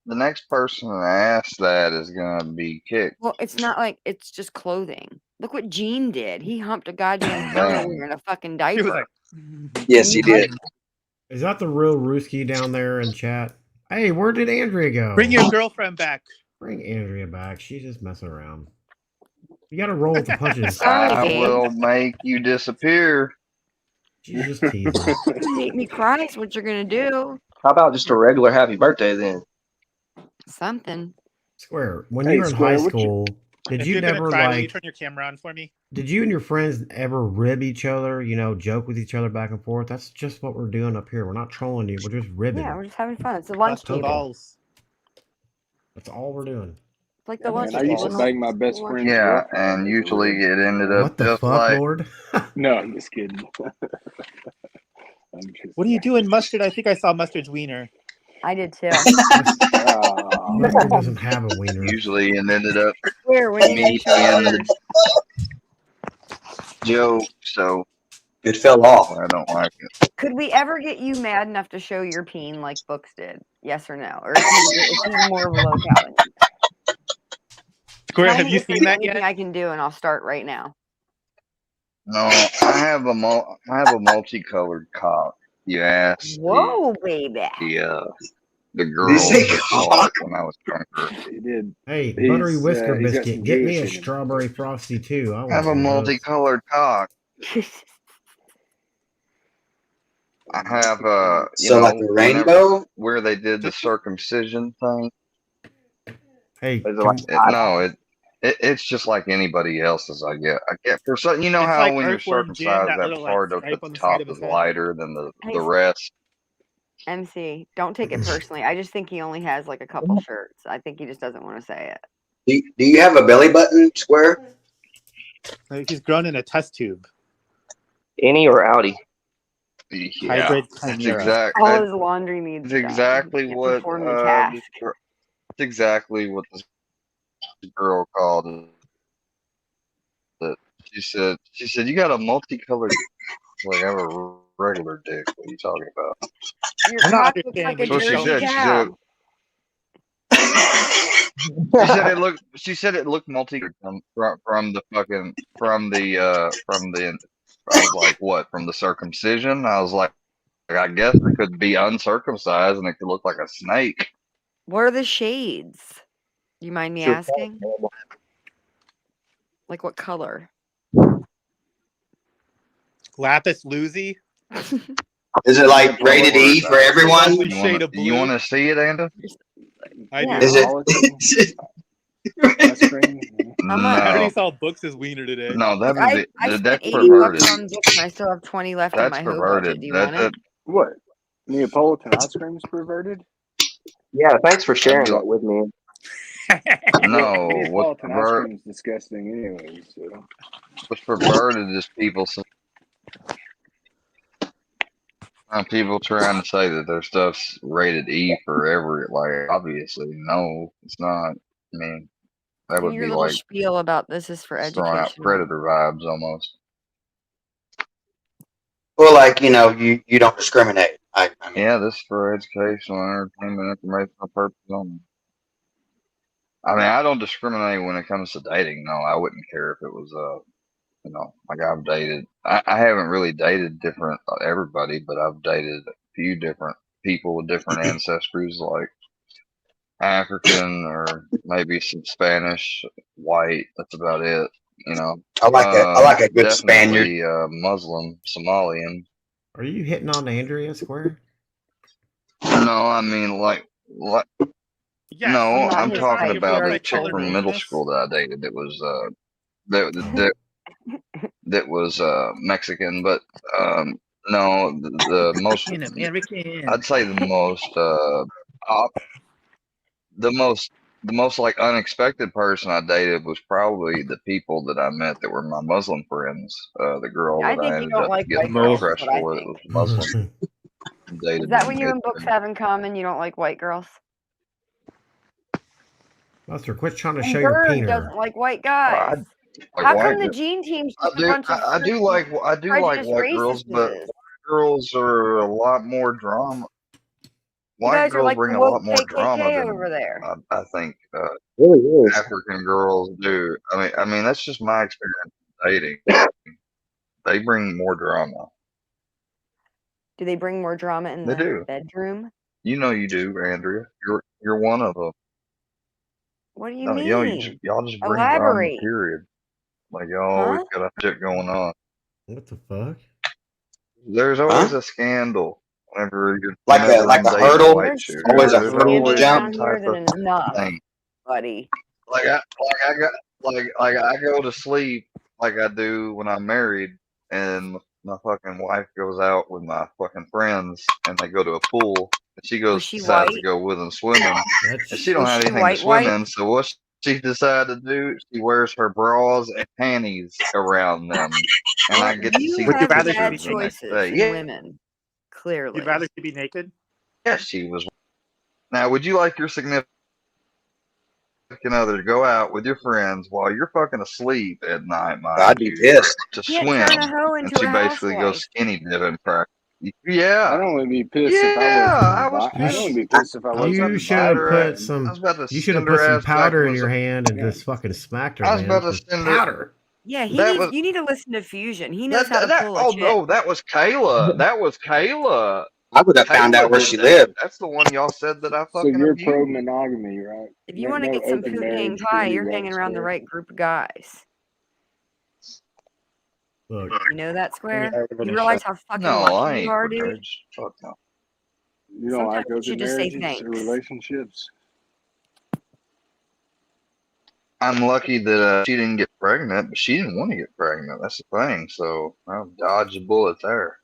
Speaker 1: next person to ask that is gonna be kicked.
Speaker 4: Well, it's not like it's just clothing. Look what Gene did. He humped a goddamn
Speaker 1: Damn.
Speaker 4: girl wearing a fucking
Speaker 7: He
Speaker 4: diaper.
Speaker 7: was like,
Speaker 12: Yes, he did.
Speaker 8: Is that the real Rooski down there in chat? Hey, where did Andrea go?
Speaker 7: bring your girlfriend back.
Speaker 8: Bring Andrea back. She's just messing around. You got to roll with the punches.
Speaker 1: I will make you disappear.
Speaker 8: She's just teasing.
Speaker 4: You make me cry. Is what you're gonna do.
Speaker 13: How about just a regular happy birthday then?
Speaker 4: Something.
Speaker 8: Square. When
Speaker 6: Hey,
Speaker 8: you were in
Speaker 6: Square,
Speaker 8: high
Speaker 6: what you-
Speaker 8: school, did
Speaker 7: If
Speaker 8: you
Speaker 7: you're
Speaker 8: never
Speaker 7: gonna cry, will you
Speaker 8: like?
Speaker 7: turn your camera on for me?
Speaker 8: Did you and your friends ever rib each other? You know, joke with each other back and forth. That's just what we're doing up here. We're not trolling you. We're just ribbing.
Speaker 4: Yeah, we're just having fun. It's a lunch
Speaker 7: Bust the
Speaker 4: table.
Speaker 7: balls.
Speaker 8: That's all we're doing.
Speaker 4: It's like the
Speaker 6: Man,
Speaker 4: lunch
Speaker 6: I used to
Speaker 4: table.
Speaker 6: bang my best friend's
Speaker 1: Yeah,
Speaker 6: girlfriend
Speaker 1: and
Speaker 6: as a
Speaker 1: usually
Speaker 6: rib.
Speaker 1: it ended up
Speaker 8: What the
Speaker 1: just
Speaker 8: fuck,
Speaker 1: like
Speaker 8: Lord?
Speaker 6: No, I'm just kidding. I'm just
Speaker 7: What are you doing, Mustard? I think I saw Mustard's wiener.
Speaker 4: I did too.
Speaker 8: Mustard doesn't have a wiener.
Speaker 1: usually it ended up
Speaker 4: Where? When did
Speaker 1: me
Speaker 4: you show
Speaker 1: and
Speaker 4: yours?
Speaker 1: the joke, so
Speaker 12: It fell off.
Speaker 1: I don't like it.
Speaker 4: Could we ever get you mad enough to show your peen like Books did? Yes or no? Or is he more of a locale than you?
Speaker 7: Square,
Speaker 4: Tell
Speaker 7: have
Speaker 4: me
Speaker 7: you
Speaker 4: if there's
Speaker 7: seen that
Speaker 4: anything
Speaker 7: yet?
Speaker 4: I can do, and I'll start right now.
Speaker 1: No, I have a multicolored cock. You asked
Speaker 4: Whoa, baby!
Speaker 1: the girl
Speaker 12: Did he say
Speaker 1: that saw
Speaker 12: cock?
Speaker 1: it when I was drunker.
Speaker 6: He did.
Speaker 8: Hey, buttery whisker
Speaker 6: he's got
Speaker 8: biscuit,
Speaker 6: some
Speaker 8: get me
Speaker 6: Jewish
Speaker 8: a
Speaker 6: in him.
Speaker 8: strawberry frosty too. I
Speaker 1: I
Speaker 8: want
Speaker 1: have a
Speaker 8: some of those.
Speaker 1: multicolored cock. I have
Speaker 12: So like a
Speaker 1: whenever
Speaker 12: rainbow?
Speaker 1: where they did the circumcision thing.
Speaker 8: Hey,
Speaker 13: Is it like
Speaker 1: It's just like anybody else's. I get for some. You know
Speaker 7: It's
Speaker 1: how
Speaker 7: like
Speaker 1: when you're
Speaker 7: Earthworm Jim,
Speaker 1: circumcised,
Speaker 7: that
Speaker 1: that
Speaker 7: little,
Speaker 1: part
Speaker 7: like,
Speaker 1: of
Speaker 7: stripe
Speaker 1: the
Speaker 7: on the
Speaker 1: top
Speaker 7: side of
Speaker 1: is
Speaker 7: his head?
Speaker 1: lighter than the
Speaker 4: Hey,
Speaker 1: rest.
Speaker 4: MC, don't take it personally. I just think he only has like a couple shirts. I think he just doesn't want to say it.
Speaker 12: Do you have a belly button, Square?
Speaker 7: Like, he's grown in a test tube.
Speaker 13: Any or Audi?
Speaker 1: Yeah,
Speaker 7: Hybrid
Speaker 1: that's
Speaker 7: Chimera.
Speaker 4: All his laundry needs.
Speaker 1: That's exactly
Speaker 4: done.
Speaker 1: what
Speaker 4: Perform the task.
Speaker 1: that's exactly what this girl called it. She said you got a multicolored. Like I have a regular dick. What are you talking about?
Speaker 4: Your
Speaker 7: I'm not
Speaker 4: cock looks like a
Speaker 1: That's what she
Speaker 4: Jersey
Speaker 1: said. She
Speaker 4: cow.
Speaker 1: She said it looked multi from the I was like, what, from the circumcision? I was like, I guess it could be uncircumcised and it could look like a snake.
Speaker 4: What are the shades? You mind me asking? Like what color?
Speaker 7: Lapis Lucy.
Speaker 12: Is it like rated E for everyone?
Speaker 7: Shade of blue.
Speaker 1: You want to see it, Anda?
Speaker 7: I
Speaker 4: Yeah.
Speaker 7: do.
Speaker 12: Is it?
Speaker 6: Ice cream.
Speaker 4: How much?
Speaker 7: I already
Speaker 1: No,
Speaker 7: saw books as wiener today.
Speaker 1: no, that would
Speaker 4: I
Speaker 1: be
Speaker 4: spent
Speaker 1: that's
Speaker 4: $80
Speaker 1: perverted.
Speaker 4: on books and I still have 20 left in
Speaker 1: That's
Speaker 4: my hoe budget.
Speaker 1: perverted.
Speaker 4: Do you
Speaker 1: That
Speaker 4: want it?
Speaker 6: What? Neapolitan ice cream's perverted?
Speaker 13: Yeah, thanks for
Speaker 1: that'd
Speaker 13: sharing
Speaker 1: be like
Speaker 13: that with me.
Speaker 1: no.
Speaker 6: Neapolitan ice cream is disgusting anyway. So
Speaker 1: What's perverted is people trying to say that their stuff's rated E forever. Like obviously, no, it's not. I mean, that would
Speaker 4: Your
Speaker 1: be
Speaker 4: little
Speaker 1: like
Speaker 4: spiel about this is for
Speaker 1: throwing out
Speaker 4: education.
Speaker 1: predator vibes almost.
Speaker 12: Well, like, you don't discriminate. I mean,
Speaker 1: Yeah, this is for educational, entertainment, informational purposes only. I mean, I don't discriminate when it comes to dating. No, I wouldn't care if it was like I've dated. I haven't really dated different everybody, but I've dated a few different people with different ancestries, like African or maybe some Spanish, white. That's about it.
Speaker 12: I like a good Spaniard.
Speaker 1: Definitely Muslim, Somalian.
Speaker 8: Are you hitting on Andrea Square?
Speaker 1: No, I mean like
Speaker 7: Yes,
Speaker 1: no,
Speaker 4: Not
Speaker 1: I'm
Speaker 4: his
Speaker 1: talking
Speaker 4: type. You
Speaker 1: about
Speaker 4: already
Speaker 1: a chick
Speaker 4: told
Speaker 1: from
Speaker 4: me.
Speaker 1: middle school that I dated. It was that was Mexican, but no, the most
Speaker 7: An American.
Speaker 1: I'd say pop, the most the most like unexpected person I dated was probably the people that I met that were my Muslim friends. The girl
Speaker 4: I
Speaker 1: that I
Speaker 4: think you
Speaker 1: ended
Speaker 4: don't
Speaker 1: up
Speaker 4: like
Speaker 1: getting
Speaker 4: white girls, is
Speaker 1: crushed
Speaker 4: what I
Speaker 1: for that
Speaker 4: think.
Speaker 1: was Muslim
Speaker 4: Is
Speaker 1: dated
Speaker 4: that
Speaker 1: in
Speaker 4: what you and books have in common? You don't like white girls?
Speaker 8: Buster, quit trying to
Speaker 4: And
Speaker 8: show your
Speaker 4: Bird
Speaker 8: peener.
Speaker 4: doesn't like white
Speaker 1: I
Speaker 4: guys.
Speaker 1: like
Speaker 4: How
Speaker 1: white
Speaker 4: come the
Speaker 1: girls.
Speaker 4: Gene Team's
Speaker 1: I
Speaker 4: just a
Speaker 1: do
Speaker 4: bunch of
Speaker 1: I do like
Speaker 4: prejudiced
Speaker 1: white girls, but
Speaker 4: racists?
Speaker 1: girls are a lot more drama.
Speaker 4: You
Speaker 1: White
Speaker 4: guys are
Speaker 1: girls
Speaker 4: like
Speaker 1: bring
Speaker 4: the
Speaker 1: a
Speaker 4: woke
Speaker 1: lot more drama
Speaker 4: KKK
Speaker 1: than
Speaker 4: over there.
Speaker 1: I think
Speaker 13: Really is.
Speaker 1: African girls do. I mean that's just my experience dating. They bring more drama.
Speaker 4: Do they bring more drama in
Speaker 1: They
Speaker 4: the
Speaker 1: do.
Speaker 4: bedroom?
Speaker 1: You know you do, Andrea. You're one of them.
Speaker 4: What do you
Speaker 1: No,
Speaker 4: mean?
Speaker 1: y'all just bring drama.
Speaker 4: Elaborate.
Speaker 1: Period. Like y'all always
Speaker 4: Huh?
Speaker 1: got a shit going on.
Speaker 8: What the fuck?
Speaker 1: There's always
Speaker 12: Huh?
Speaker 1: a scandal whenever
Speaker 12: Like
Speaker 1: I'm
Speaker 12: a
Speaker 1: dating a
Speaker 12: hurdle.
Speaker 1: white
Speaker 4: There's
Speaker 1: chick.
Speaker 4: too
Speaker 12: Always
Speaker 4: much
Speaker 12: a
Speaker 1: There's
Speaker 12: hurdle to
Speaker 4: scandal
Speaker 1: always
Speaker 12: jump.
Speaker 1: some
Speaker 4: around here
Speaker 1: type of
Speaker 4: than enough,
Speaker 1: thing.
Speaker 4: buddy.
Speaker 1: I got like I go to sleep like I do when I'm married, and my fucking wife goes out with my fucking friends, and they go to a pool, and she
Speaker 4: Was she
Speaker 1: decides to
Speaker 4: white?
Speaker 1: go with them swimming, and she don't
Speaker 4: Was
Speaker 1: have
Speaker 4: she
Speaker 1: anything to swim
Speaker 4: white?
Speaker 1: in. So what she decided to do? She wears her bras and panties around them, and I
Speaker 4: Well,
Speaker 1: get to
Speaker 4: you
Speaker 1: see
Speaker 7: Would you
Speaker 4: have
Speaker 7: rather she
Speaker 4: bad
Speaker 7: be
Speaker 1: pictures the
Speaker 7: naked?
Speaker 1: next
Speaker 4: choices
Speaker 1: day.
Speaker 4: in
Speaker 1: Yeah,
Speaker 4: women.
Speaker 7: You'd
Speaker 4: Clearly.
Speaker 7: rather she be naked?
Speaker 1: she was. Now, would you like your significant other to go out with your friends while you're fucking asleep at night,
Speaker 12: I'd
Speaker 1: mind
Speaker 12: be
Speaker 1: you,
Speaker 12: pissed.
Speaker 1: to
Speaker 4: Can't
Speaker 1: swim,
Speaker 4: turn a hoe
Speaker 1: and
Speaker 4: into
Speaker 1: she
Speaker 4: a
Speaker 1: basically goes
Speaker 4: housewife.
Speaker 1: skinny dipping practice?
Speaker 6: I'd
Speaker 1: Yeah,
Speaker 6: only be pissed if I
Speaker 1: yeah.
Speaker 6: wasn't
Speaker 1: I was
Speaker 6: invited.
Speaker 8: You
Speaker 6: I'd
Speaker 1: pissed.
Speaker 6: only
Speaker 8: sh-
Speaker 6: be pissed if I
Speaker 1: I was about
Speaker 6: wasn't
Speaker 8: you
Speaker 1: to
Speaker 8: should
Speaker 1: send
Speaker 8: have
Speaker 6: invited.
Speaker 1: her.
Speaker 8: put
Speaker 6: Man.
Speaker 1: I
Speaker 8: some.
Speaker 1: was about to
Speaker 8: You should have
Speaker 1: send her
Speaker 8: put some
Speaker 1: ass back
Speaker 8: powder
Speaker 1: to
Speaker 8: in your
Speaker 1: the.
Speaker 8: hand and
Speaker 6: Yeah.
Speaker 8: just fucking smacked her,
Speaker 1: I was
Speaker 8: man.
Speaker 1: about to
Speaker 8: Just
Speaker 1: send her.
Speaker 8: powder.
Speaker 4: Yeah,
Speaker 1: That was
Speaker 4: you need to listen to Fusion. He knows how to pull a
Speaker 1: oh
Speaker 4: chick.
Speaker 1: no, that was Kayla. That was Kayla.
Speaker 12: I would have found out
Speaker 1: Kayla
Speaker 12: where
Speaker 1: did
Speaker 12: she
Speaker 1: that.
Speaker 12: lived.
Speaker 1: That's the one y'all said that I
Speaker 6: So
Speaker 1: fucking
Speaker 6: you're pro
Speaker 1: abused.
Speaker 6: monogamy, right?
Speaker 4: If you want to
Speaker 6: No
Speaker 4: get some
Speaker 6: open
Speaker 4: poot hang
Speaker 6: marriage for
Speaker 4: pie,
Speaker 6: you,
Speaker 4: you're
Speaker 6: right,
Speaker 4: hanging around the
Speaker 6: Square?
Speaker 4: right group of guys.
Speaker 8: Look,
Speaker 4: You know that, Square?
Speaker 6: Yeah,
Speaker 4: You realize how fucking
Speaker 1: No, I
Speaker 4: lucky you
Speaker 1: ain't
Speaker 4: are,
Speaker 1: for
Speaker 4: dude?
Speaker 1: marriage. Fuck no.
Speaker 6: You don't
Speaker 4: Sometimes
Speaker 6: like
Speaker 4: you
Speaker 6: open
Speaker 4: should just say
Speaker 6: marriages or
Speaker 4: thanks.
Speaker 6: relationships?
Speaker 1: I'm lucky that she didn't get pregnant, but she didn't want to get pregnant. That's the thing. So I dodged a bullet there.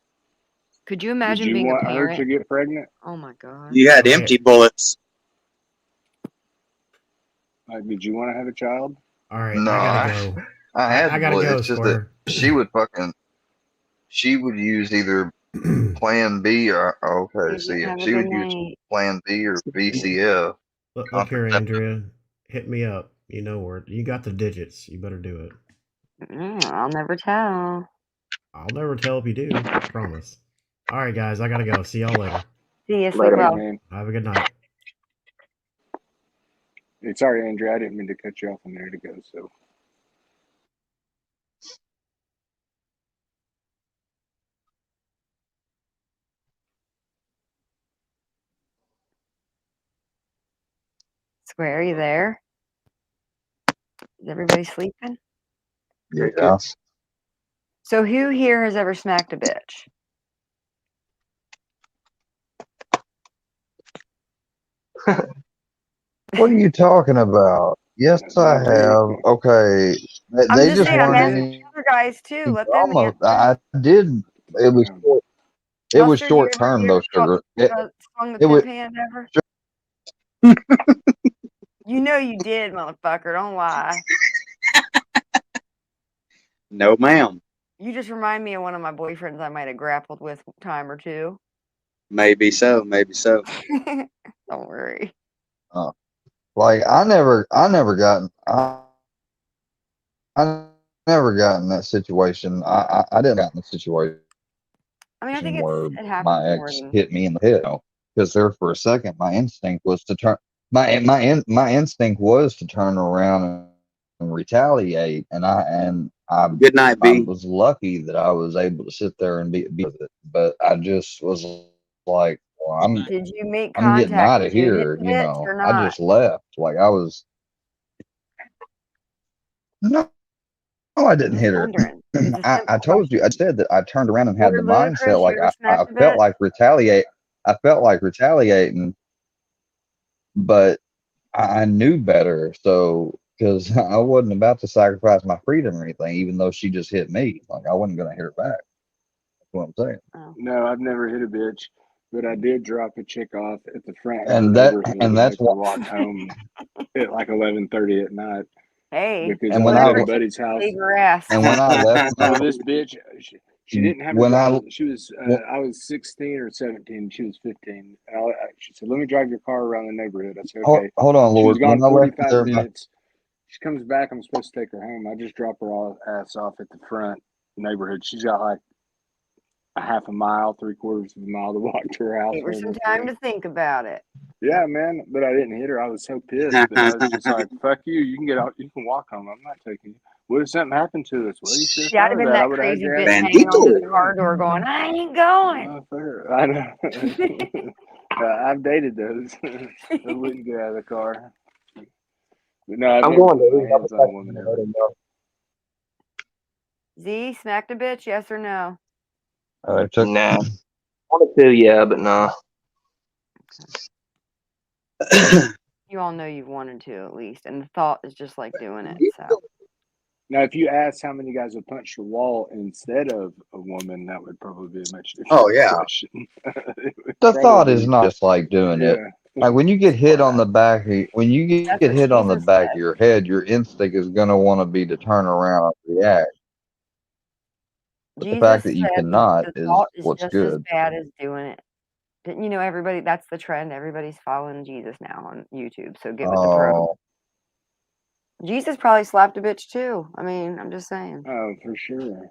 Speaker 4: Could you
Speaker 6: Did
Speaker 4: imagine
Speaker 6: you
Speaker 4: being a
Speaker 6: want her to
Speaker 4: parent?
Speaker 6: get pregnant?
Speaker 4: Oh my god.
Speaker 12: You had
Speaker 8: all
Speaker 12: empty
Speaker 8: right,
Speaker 12: bullets.
Speaker 6: Like, did you want to have a child?
Speaker 8: all right.
Speaker 1: No,
Speaker 8: I gotta go.
Speaker 1: I had
Speaker 8: I
Speaker 1: the
Speaker 8: gotta
Speaker 1: bullet.
Speaker 8: go,
Speaker 1: It's just that
Speaker 8: Square.
Speaker 1: she would use either Plan B or okay. See,
Speaker 4: Have a
Speaker 1: she
Speaker 4: good
Speaker 1: would use
Speaker 4: night.
Speaker 1: Plan B or VCF.
Speaker 8: Look here, Andrea. Hit me up. You know where. You got the digits. You better do it.
Speaker 4: I'll never tell.
Speaker 8: I'll never tell if you do. Promise. All right, guys. I gotta go. See y'all later.
Speaker 4: See you. Sleep
Speaker 6: Okay,
Speaker 4: well.
Speaker 6: man.
Speaker 8: Have a good night.
Speaker 6: Hey, sorry, Andrew. I didn't mean to cut you off a minute ago. So,
Speaker 4: Square, are you there? Is everybody sleeping?
Speaker 1: Yeah.
Speaker 4: So who here has ever smacked a bitch?
Speaker 1: What are you talking about? Yes,
Speaker 6: I
Speaker 1: I
Speaker 6: agree.
Speaker 1: have. Okay,
Speaker 4: I'm
Speaker 1: they
Speaker 4: just
Speaker 1: just
Speaker 4: saying, I'm
Speaker 1: wanted
Speaker 4: asking
Speaker 1: any
Speaker 4: the other guys too. Let them
Speaker 1: drama.
Speaker 4: answer.
Speaker 1: I did. It was
Speaker 6: Um,
Speaker 1: short. It was
Speaker 4: Buster,
Speaker 1: short term
Speaker 4: you ever
Speaker 1: though, sugar.
Speaker 4: swung the
Speaker 1: It
Speaker 4: pimp
Speaker 1: was.
Speaker 4: hand ever? You know you did, motherfucker. Don't lie.
Speaker 12: No, ma'am.
Speaker 4: You just remind me of one of my boyfriends I might have grappled with a time or two.
Speaker 12: Maybe so. Maybe so.
Speaker 4: Don't worry.
Speaker 1: Like I never got in that situation. I didn't got in the situation
Speaker 4: I mean, I think
Speaker 1: where
Speaker 4: it happens
Speaker 1: my
Speaker 4: more
Speaker 1: ex
Speaker 4: than
Speaker 1: hit me in the head. Because there for a second, my instinct was to turn. My instinct was to turn around and retaliate, and
Speaker 12: Good night,
Speaker 1: I
Speaker 12: B.
Speaker 1: was lucky that I was able to sit there and be with it. But I just was like, well,
Speaker 4: Did you make
Speaker 1: I'm getting
Speaker 4: contact?
Speaker 1: out
Speaker 4: Did
Speaker 1: of
Speaker 4: you hit
Speaker 1: here.
Speaker 4: the bitch or
Speaker 1: I
Speaker 4: not?
Speaker 1: just left. Like I was. No, I
Speaker 4: I'm
Speaker 1: didn't
Speaker 4: just
Speaker 1: hit her.
Speaker 4: wondering. It's a
Speaker 1: I
Speaker 4: simple
Speaker 1: told you. I
Speaker 4: question.
Speaker 1: said that I turned around and had
Speaker 4: You're
Speaker 1: the mindset
Speaker 4: Ludacris. You
Speaker 1: like
Speaker 4: ever
Speaker 1: I
Speaker 4: smacked a
Speaker 1: felt
Speaker 4: bitch?
Speaker 1: like retaliate. I felt like retaliating, but I knew better. So because I wasn't about to sacrifice my freedom or anything, even though she just hit me, like I wasn't gonna hit her back. That's what I'm saying.
Speaker 4: Oh.
Speaker 6: no, I've never hit a bitch, but I did drop a chick off at the front of the neighborhood
Speaker 1: And
Speaker 6: and
Speaker 1: that's
Speaker 6: make her
Speaker 1: what.
Speaker 6: walk home at like 11:30 at night
Speaker 4: Hey,
Speaker 6: because
Speaker 1: And
Speaker 6: I
Speaker 1: when
Speaker 6: was
Speaker 1: I
Speaker 6: at a
Speaker 4: whatever it takes
Speaker 6: buddy's
Speaker 4: to
Speaker 6: house.
Speaker 4: save your ass.
Speaker 1: and when I left my
Speaker 6: Well, this bitch, she didn't have her
Speaker 1: when I
Speaker 6: driver's. She was, I was 16 or 17. She was 15. And she said, "Let me drive your car around the neighborhood." I said, "Okay."
Speaker 1: hold on,
Speaker 6: She
Speaker 1: Lord.
Speaker 6: was
Speaker 1: When
Speaker 6: gone
Speaker 1: I left
Speaker 6: 45
Speaker 1: there,
Speaker 6: minutes. She comes back. I'm supposed to take her home. I just drop her ass off at the front neighborhood. She's got like a half a mile, 3/4 of a mile to walk to her house
Speaker 4: Gave her
Speaker 6: from
Speaker 4: some
Speaker 6: her
Speaker 4: time
Speaker 6: friend.
Speaker 4: to think about it.
Speaker 6: Yeah, man, but I didn't hit her. I was so pissed that I was just like, "Fuck you! You can get out. You can walk home. I'm not taking you." What if something happened to us? Well, you should have
Speaker 4: See, I'd
Speaker 6: thought
Speaker 4: have
Speaker 6: of
Speaker 4: been
Speaker 6: that. I
Speaker 4: that
Speaker 6: would have had
Speaker 4: crazy
Speaker 6: your ass
Speaker 4: bitch
Speaker 6: in
Speaker 4: hanging onto the
Speaker 6: jail.
Speaker 12: Bandito.
Speaker 4: car door going, I ain't going.
Speaker 6: Motherfucker. I know. I've dated those. I wouldn't get out of the car. But no, I've
Speaker 13: I'm
Speaker 6: never
Speaker 13: going
Speaker 6: put
Speaker 13: to
Speaker 6: my
Speaker 13: leave. I'll be
Speaker 6: hands on a
Speaker 13: back
Speaker 6: woman
Speaker 13: in a
Speaker 6: ever.
Speaker 13: minute.
Speaker 4: Z, smacked a bitch, yes or no?
Speaker 1: took.
Speaker 13: Nah. Wanted to, yeah, but nah.
Speaker 4: You all know you've wanted to at least, and the thought is just like doing it. So
Speaker 6: Now, if you asked how many guys would punch the wall instead of a woman, that would probably be a much
Speaker 12: Oh
Speaker 6: different
Speaker 12: yeah.
Speaker 6: question. It would
Speaker 1: The thought is
Speaker 6: probably,
Speaker 1: not just like doing it.
Speaker 6: yeah.
Speaker 1: Like when you get hit on the back, when you
Speaker 4: that's
Speaker 1: get
Speaker 4: what
Speaker 1: hit on the
Speaker 4: Jesus
Speaker 1: back of
Speaker 4: said.
Speaker 1: your head, your instinct is gonna want to be to turn around and react. But the
Speaker 4: Jesus
Speaker 1: fact that you
Speaker 4: said
Speaker 1: cannot
Speaker 4: the
Speaker 1: is
Speaker 4: thought is
Speaker 1: what's
Speaker 4: just as
Speaker 1: good.
Speaker 4: bad as doing it. Didn't you know everybody? That's the trend. Everybody's following Jesus now on YouTube. So get with the program.
Speaker 1: Oh,
Speaker 4: Jesus probably slapped a bitch too. I mean, I'm just saying.
Speaker 6: Oh, for sure.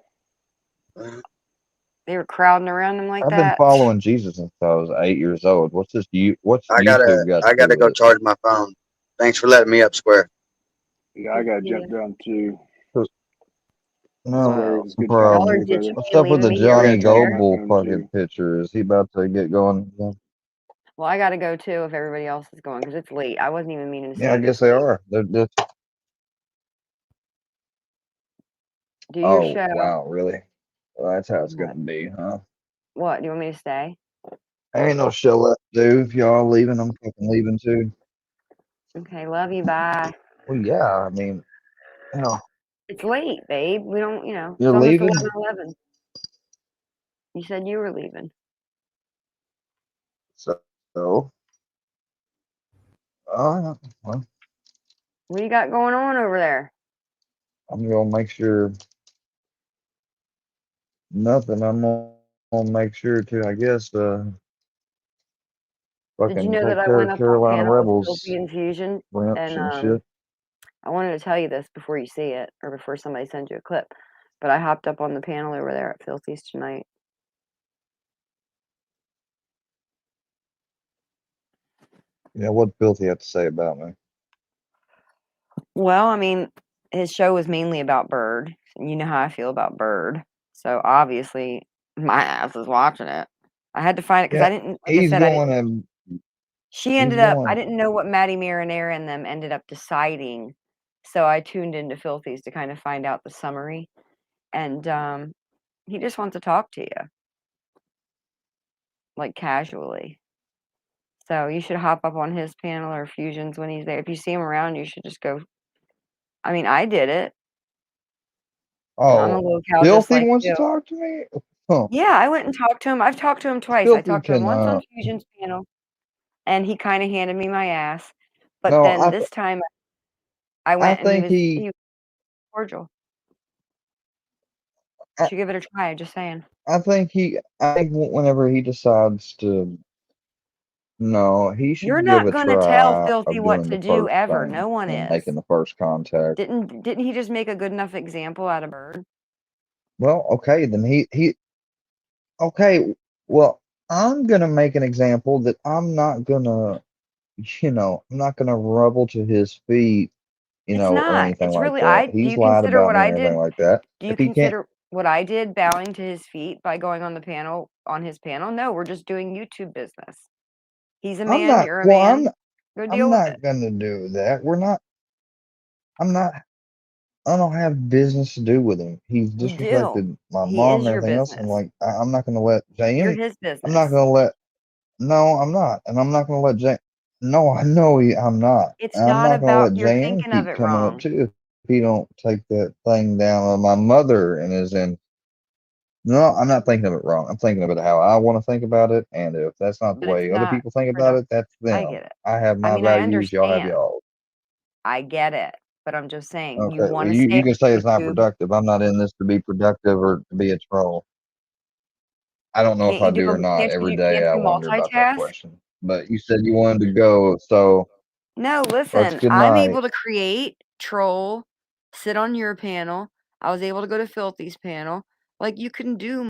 Speaker 4: They were crowding around him like
Speaker 1: I've been
Speaker 4: that.
Speaker 1: following Jesus since I was 8 years old. What's
Speaker 12: I
Speaker 1: YouTube got
Speaker 12: I
Speaker 1: to do
Speaker 12: gotta
Speaker 1: with
Speaker 12: go
Speaker 1: it?
Speaker 12: charge my phone. Thanks for letting me up, Square.
Speaker 6: Yeah, I got to
Speaker 4: Yeah.
Speaker 6: jump down too.
Speaker 1: No
Speaker 6: Square, it
Speaker 4: Whoa.
Speaker 6: was good talking
Speaker 4: Y'all
Speaker 6: to
Speaker 4: are
Speaker 6: you,
Speaker 4: ditching
Speaker 6: brother.
Speaker 1: What's
Speaker 4: me,
Speaker 1: up with
Speaker 4: leaving
Speaker 1: the
Speaker 4: me here
Speaker 6: I
Speaker 4: in
Speaker 6: got
Speaker 1: Johnny
Speaker 6: to
Speaker 4: the
Speaker 6: talk to
Speaker 4: chair.
Speaker 6: my
Speaker 1: Goble
Speaker 6: phone
Speaker 1: fucking
Speaker 6: too.
Speaker 1: picture? Is he about to get going?
Speaker 4: Well, I got to go too if everybody else is going because it's late. I wasn't even meaning to
Speaker 1: Yeah, I
Speaker 4: stay this
Speaker 1: guess they
Speaker 4: late.
Speaker 1: are.
Speaker 4: Do your
Speaker 1: Oh,
Speaker 4: show.
Speaker 1: wow, really? Well, that's how it's
Speaker 4: What?
Speaker 1: gonna be, huh?
Speaker 4: What? Do you want me to stay?
Speaker 1: Ain't no show left to do. If y'all leaving, I'm fucking leaving too.
Speaker 4: Okay, love you. Bye.
Speaker 1: Well, yeah, I mean, hell,
Speaker 4: It's late, babe. We don't, it's
Speaker 1: you're
Speaker 4: almost
Speaker 1: leaving?
Speaker 4: 11:11. You said you were leaving.
Speaker 1: So, all right, well,
Speaker 4: What do you got going on over there?
Speaker 1: I'm gonna make sure nothing. I'm gonna make sure to, I guess,
Speaker 4: Did you
Speaker 1: fucking
Speaker 4: know that
Speaker 1: take
Speaker 4: I
Speaker 1: care
Speaker 4: went
Speaker 1: of
Speaker 4: up on
Speaker 1: Carolina
Speaker 4: panel with Filthy
Speaker 1: Rebels,
Speaker 4: Infusion?
Speaker 1: Grimps
Speaker 4: And
Speaker 1: and shit.
Speaker 4: I wanted to tell you this before you see it or before somebody sends you a clip. But I hopped up on the panel over there at Filthy's tonight.
Speaker 1: Yeah, what Filthy have to say about me?
Speaker 4: Well, I mean, his show was mainly about Bird. And you know how I feel about Bird. So obviously, my ass is watching it. I had to find it because
Speaker 1: Yeah,
Speaker 4: I didn't, like I
Speaker 1: he's
Speaker 4: said, I didn't.
Speaker 1: going to.
Speaker 4: She
Speaker 1: He's
Speaker 4: ended up, I
Speaker 1: going.
Speaker 4: didn't know what Maddie Marinara and them ended up deciding. So I tuned into Filthy's to kind of find out the summary. And he just wants to talk to you, like casually. So you should hop up on his panel or Fusions when he's there. If you see him around, you should just go I mean, I did it. I'm a
Speaker 1: Oh,
Speaker 4: low cal just
Speaker 1: Filthy
Speaker 4: like
Speaker 1: wants to
Speaker 4: you.
Speaker 1: talk to me? Huh.
Speaker 4: Yeah, I went and talked to him. I've talked to him twice. I
Speaker 1: Filthy
Speaker 4: talked to him once on
Speaker 1: cannot.
Speaker 4: Fusion's panel, and he kind of handed me my ass. But
Speaker 1: No,
Speaker 4: then this time I
Speaker 1: I
Speaker 4: went and he
Speaker 1: think
Speaker 4: was cordial.
Speaker 1: I,
Speaker 4: Should give it a try. Just saying.
Speaker 1: I think whenever he decides to, no, he should
Speaker 4: You're
Speaker 1: give
Speaker 4: not
Speaker 1: a
Speaker 4: gonna tell
Speaker 1: try
Speaker 4: Filthy
Speaker 1: of
Speaker 4: what
Speaker 1: doing
Speaker 4: to
Speaker 1: the
Speaker 4: do
Speaker 1: first
Speaker 4: ever.
Speaker 1: thing
Speaker 4: No one
Speaker 1: and
Speaker 4: is.
Speaker 1: making the first contact.
Speaker 4: Didn't he just make a good enough example out of Bird?
Speaker 1: Well, okay, then okay, well, I'm gonna make an example that I'm not gonna, I'm not gonna rubble to his feet,
Speaker 4: It's
Speaker 1: or
Speaker 4: not.
Speaker 1: anything
Speaker 4: It's
Speaker 1: like
Speaker 4: really
Speaker 1: that.
Speaker 4: do
Speaker 1: He's
Speaker 4: you
Speaker 1: lied
Speaker 4: consider
Speaker 1: about
Speaker 4: what
Speaker 1: me
Speaker 4: I
Speaker 1: and everything
Speaker 4: did?
Speaker 1: like that.
Speaker 4: Do you
Speaker 1: If he can't,
Speaker 4: consider what I did bowing to his feet by going on the panel on his panel? No, we're just doing YouTube business. He's a
Speaker 1: I'm
Speaker 4: man,
Speaker 1: not,
Speaker 4: you're a
Speaker 1: well,
Speaker 4: man. Go
Speaker 1: I'm
Speaker 4: deal with
Speaker 1: not
Speaker 4: it.
Speaker 1: gonna do that. I'm not, I don't have business to do with him. He's
Speaker 4: You do.
Speaker 1: disrespected my
Speaker 4: He
Speaker 1: mom
Speaker 4: is
Speaker 1: and
Speaker 4: your
Speaker 1: everything else. I'm
Speaker 4: business.
Speaker 1: like, I'm not gonna let
Speaker 4: You're
Speaker 1: JM,
Speaker 4: his
Speaker 1: I'm not
Speaker 4: business.
Speaker 1: gonna let, no, I'm not. And I'm not gonna let JM, no, I know I'm not.
Speaker 4: It's
Speaker 1: And I'm
Speaker 4: not
Speaker 1: not gonna let
Speaker 4: about you're
Speaker 1: JM
Speaker 4: thinking of
Speaker 1: keep
Speaker 4: it
Speaker 1: coming up
Speaker 4: wrong.
Speaker 1: too if he don't take that thing down on my mother and is in. No, I'm not thinking of it wrong. I'm thinking of it how I want to think about it. And if that's not the
Speaker 4: But it's
Speaker 1: way other
Speaker 4: not
Speaker 1: people think about
Speaker 4: productive.
Speaker 1: it, that's
Speaker 4: I
Speaker 1: them.
Speaker 4: get it.
Speaker 1: I have
Speaker 4: I
Speaker 1: my
Speaker 4: mean, I
Speaker 1: values. Y'all have
Speaker 4: understand.
Speaker 1: y'all.
Speaker 4: I get it. But I'm just saying, you
Speaker 1: Okay,
Speaker 4: want
Speaker 1: well,
Speaker 4: to
Speaker 1: you
Speaker 4: stay
Speaker 1: can say it's not
Speaker 4: on YouTube.
Speaker 1: productive. I'm not in this to be productive or to be a troll. I don't know if I do or not. Every day I
Speaker 4: Can't you
Speaker 1: wonder about that
Speaker 4: multitask?
Speaker 1: question. But you said you wanted to go, so
Speaker 4: No,
Speaker 1: let's
Speaker 4: listen,
Speaker 1: good
Speaker 4: I'm
Speaker 1: night.
Speaker 4: able to create, troll, sit on your panel. I was able to go to Filthy's panel. Like, you can do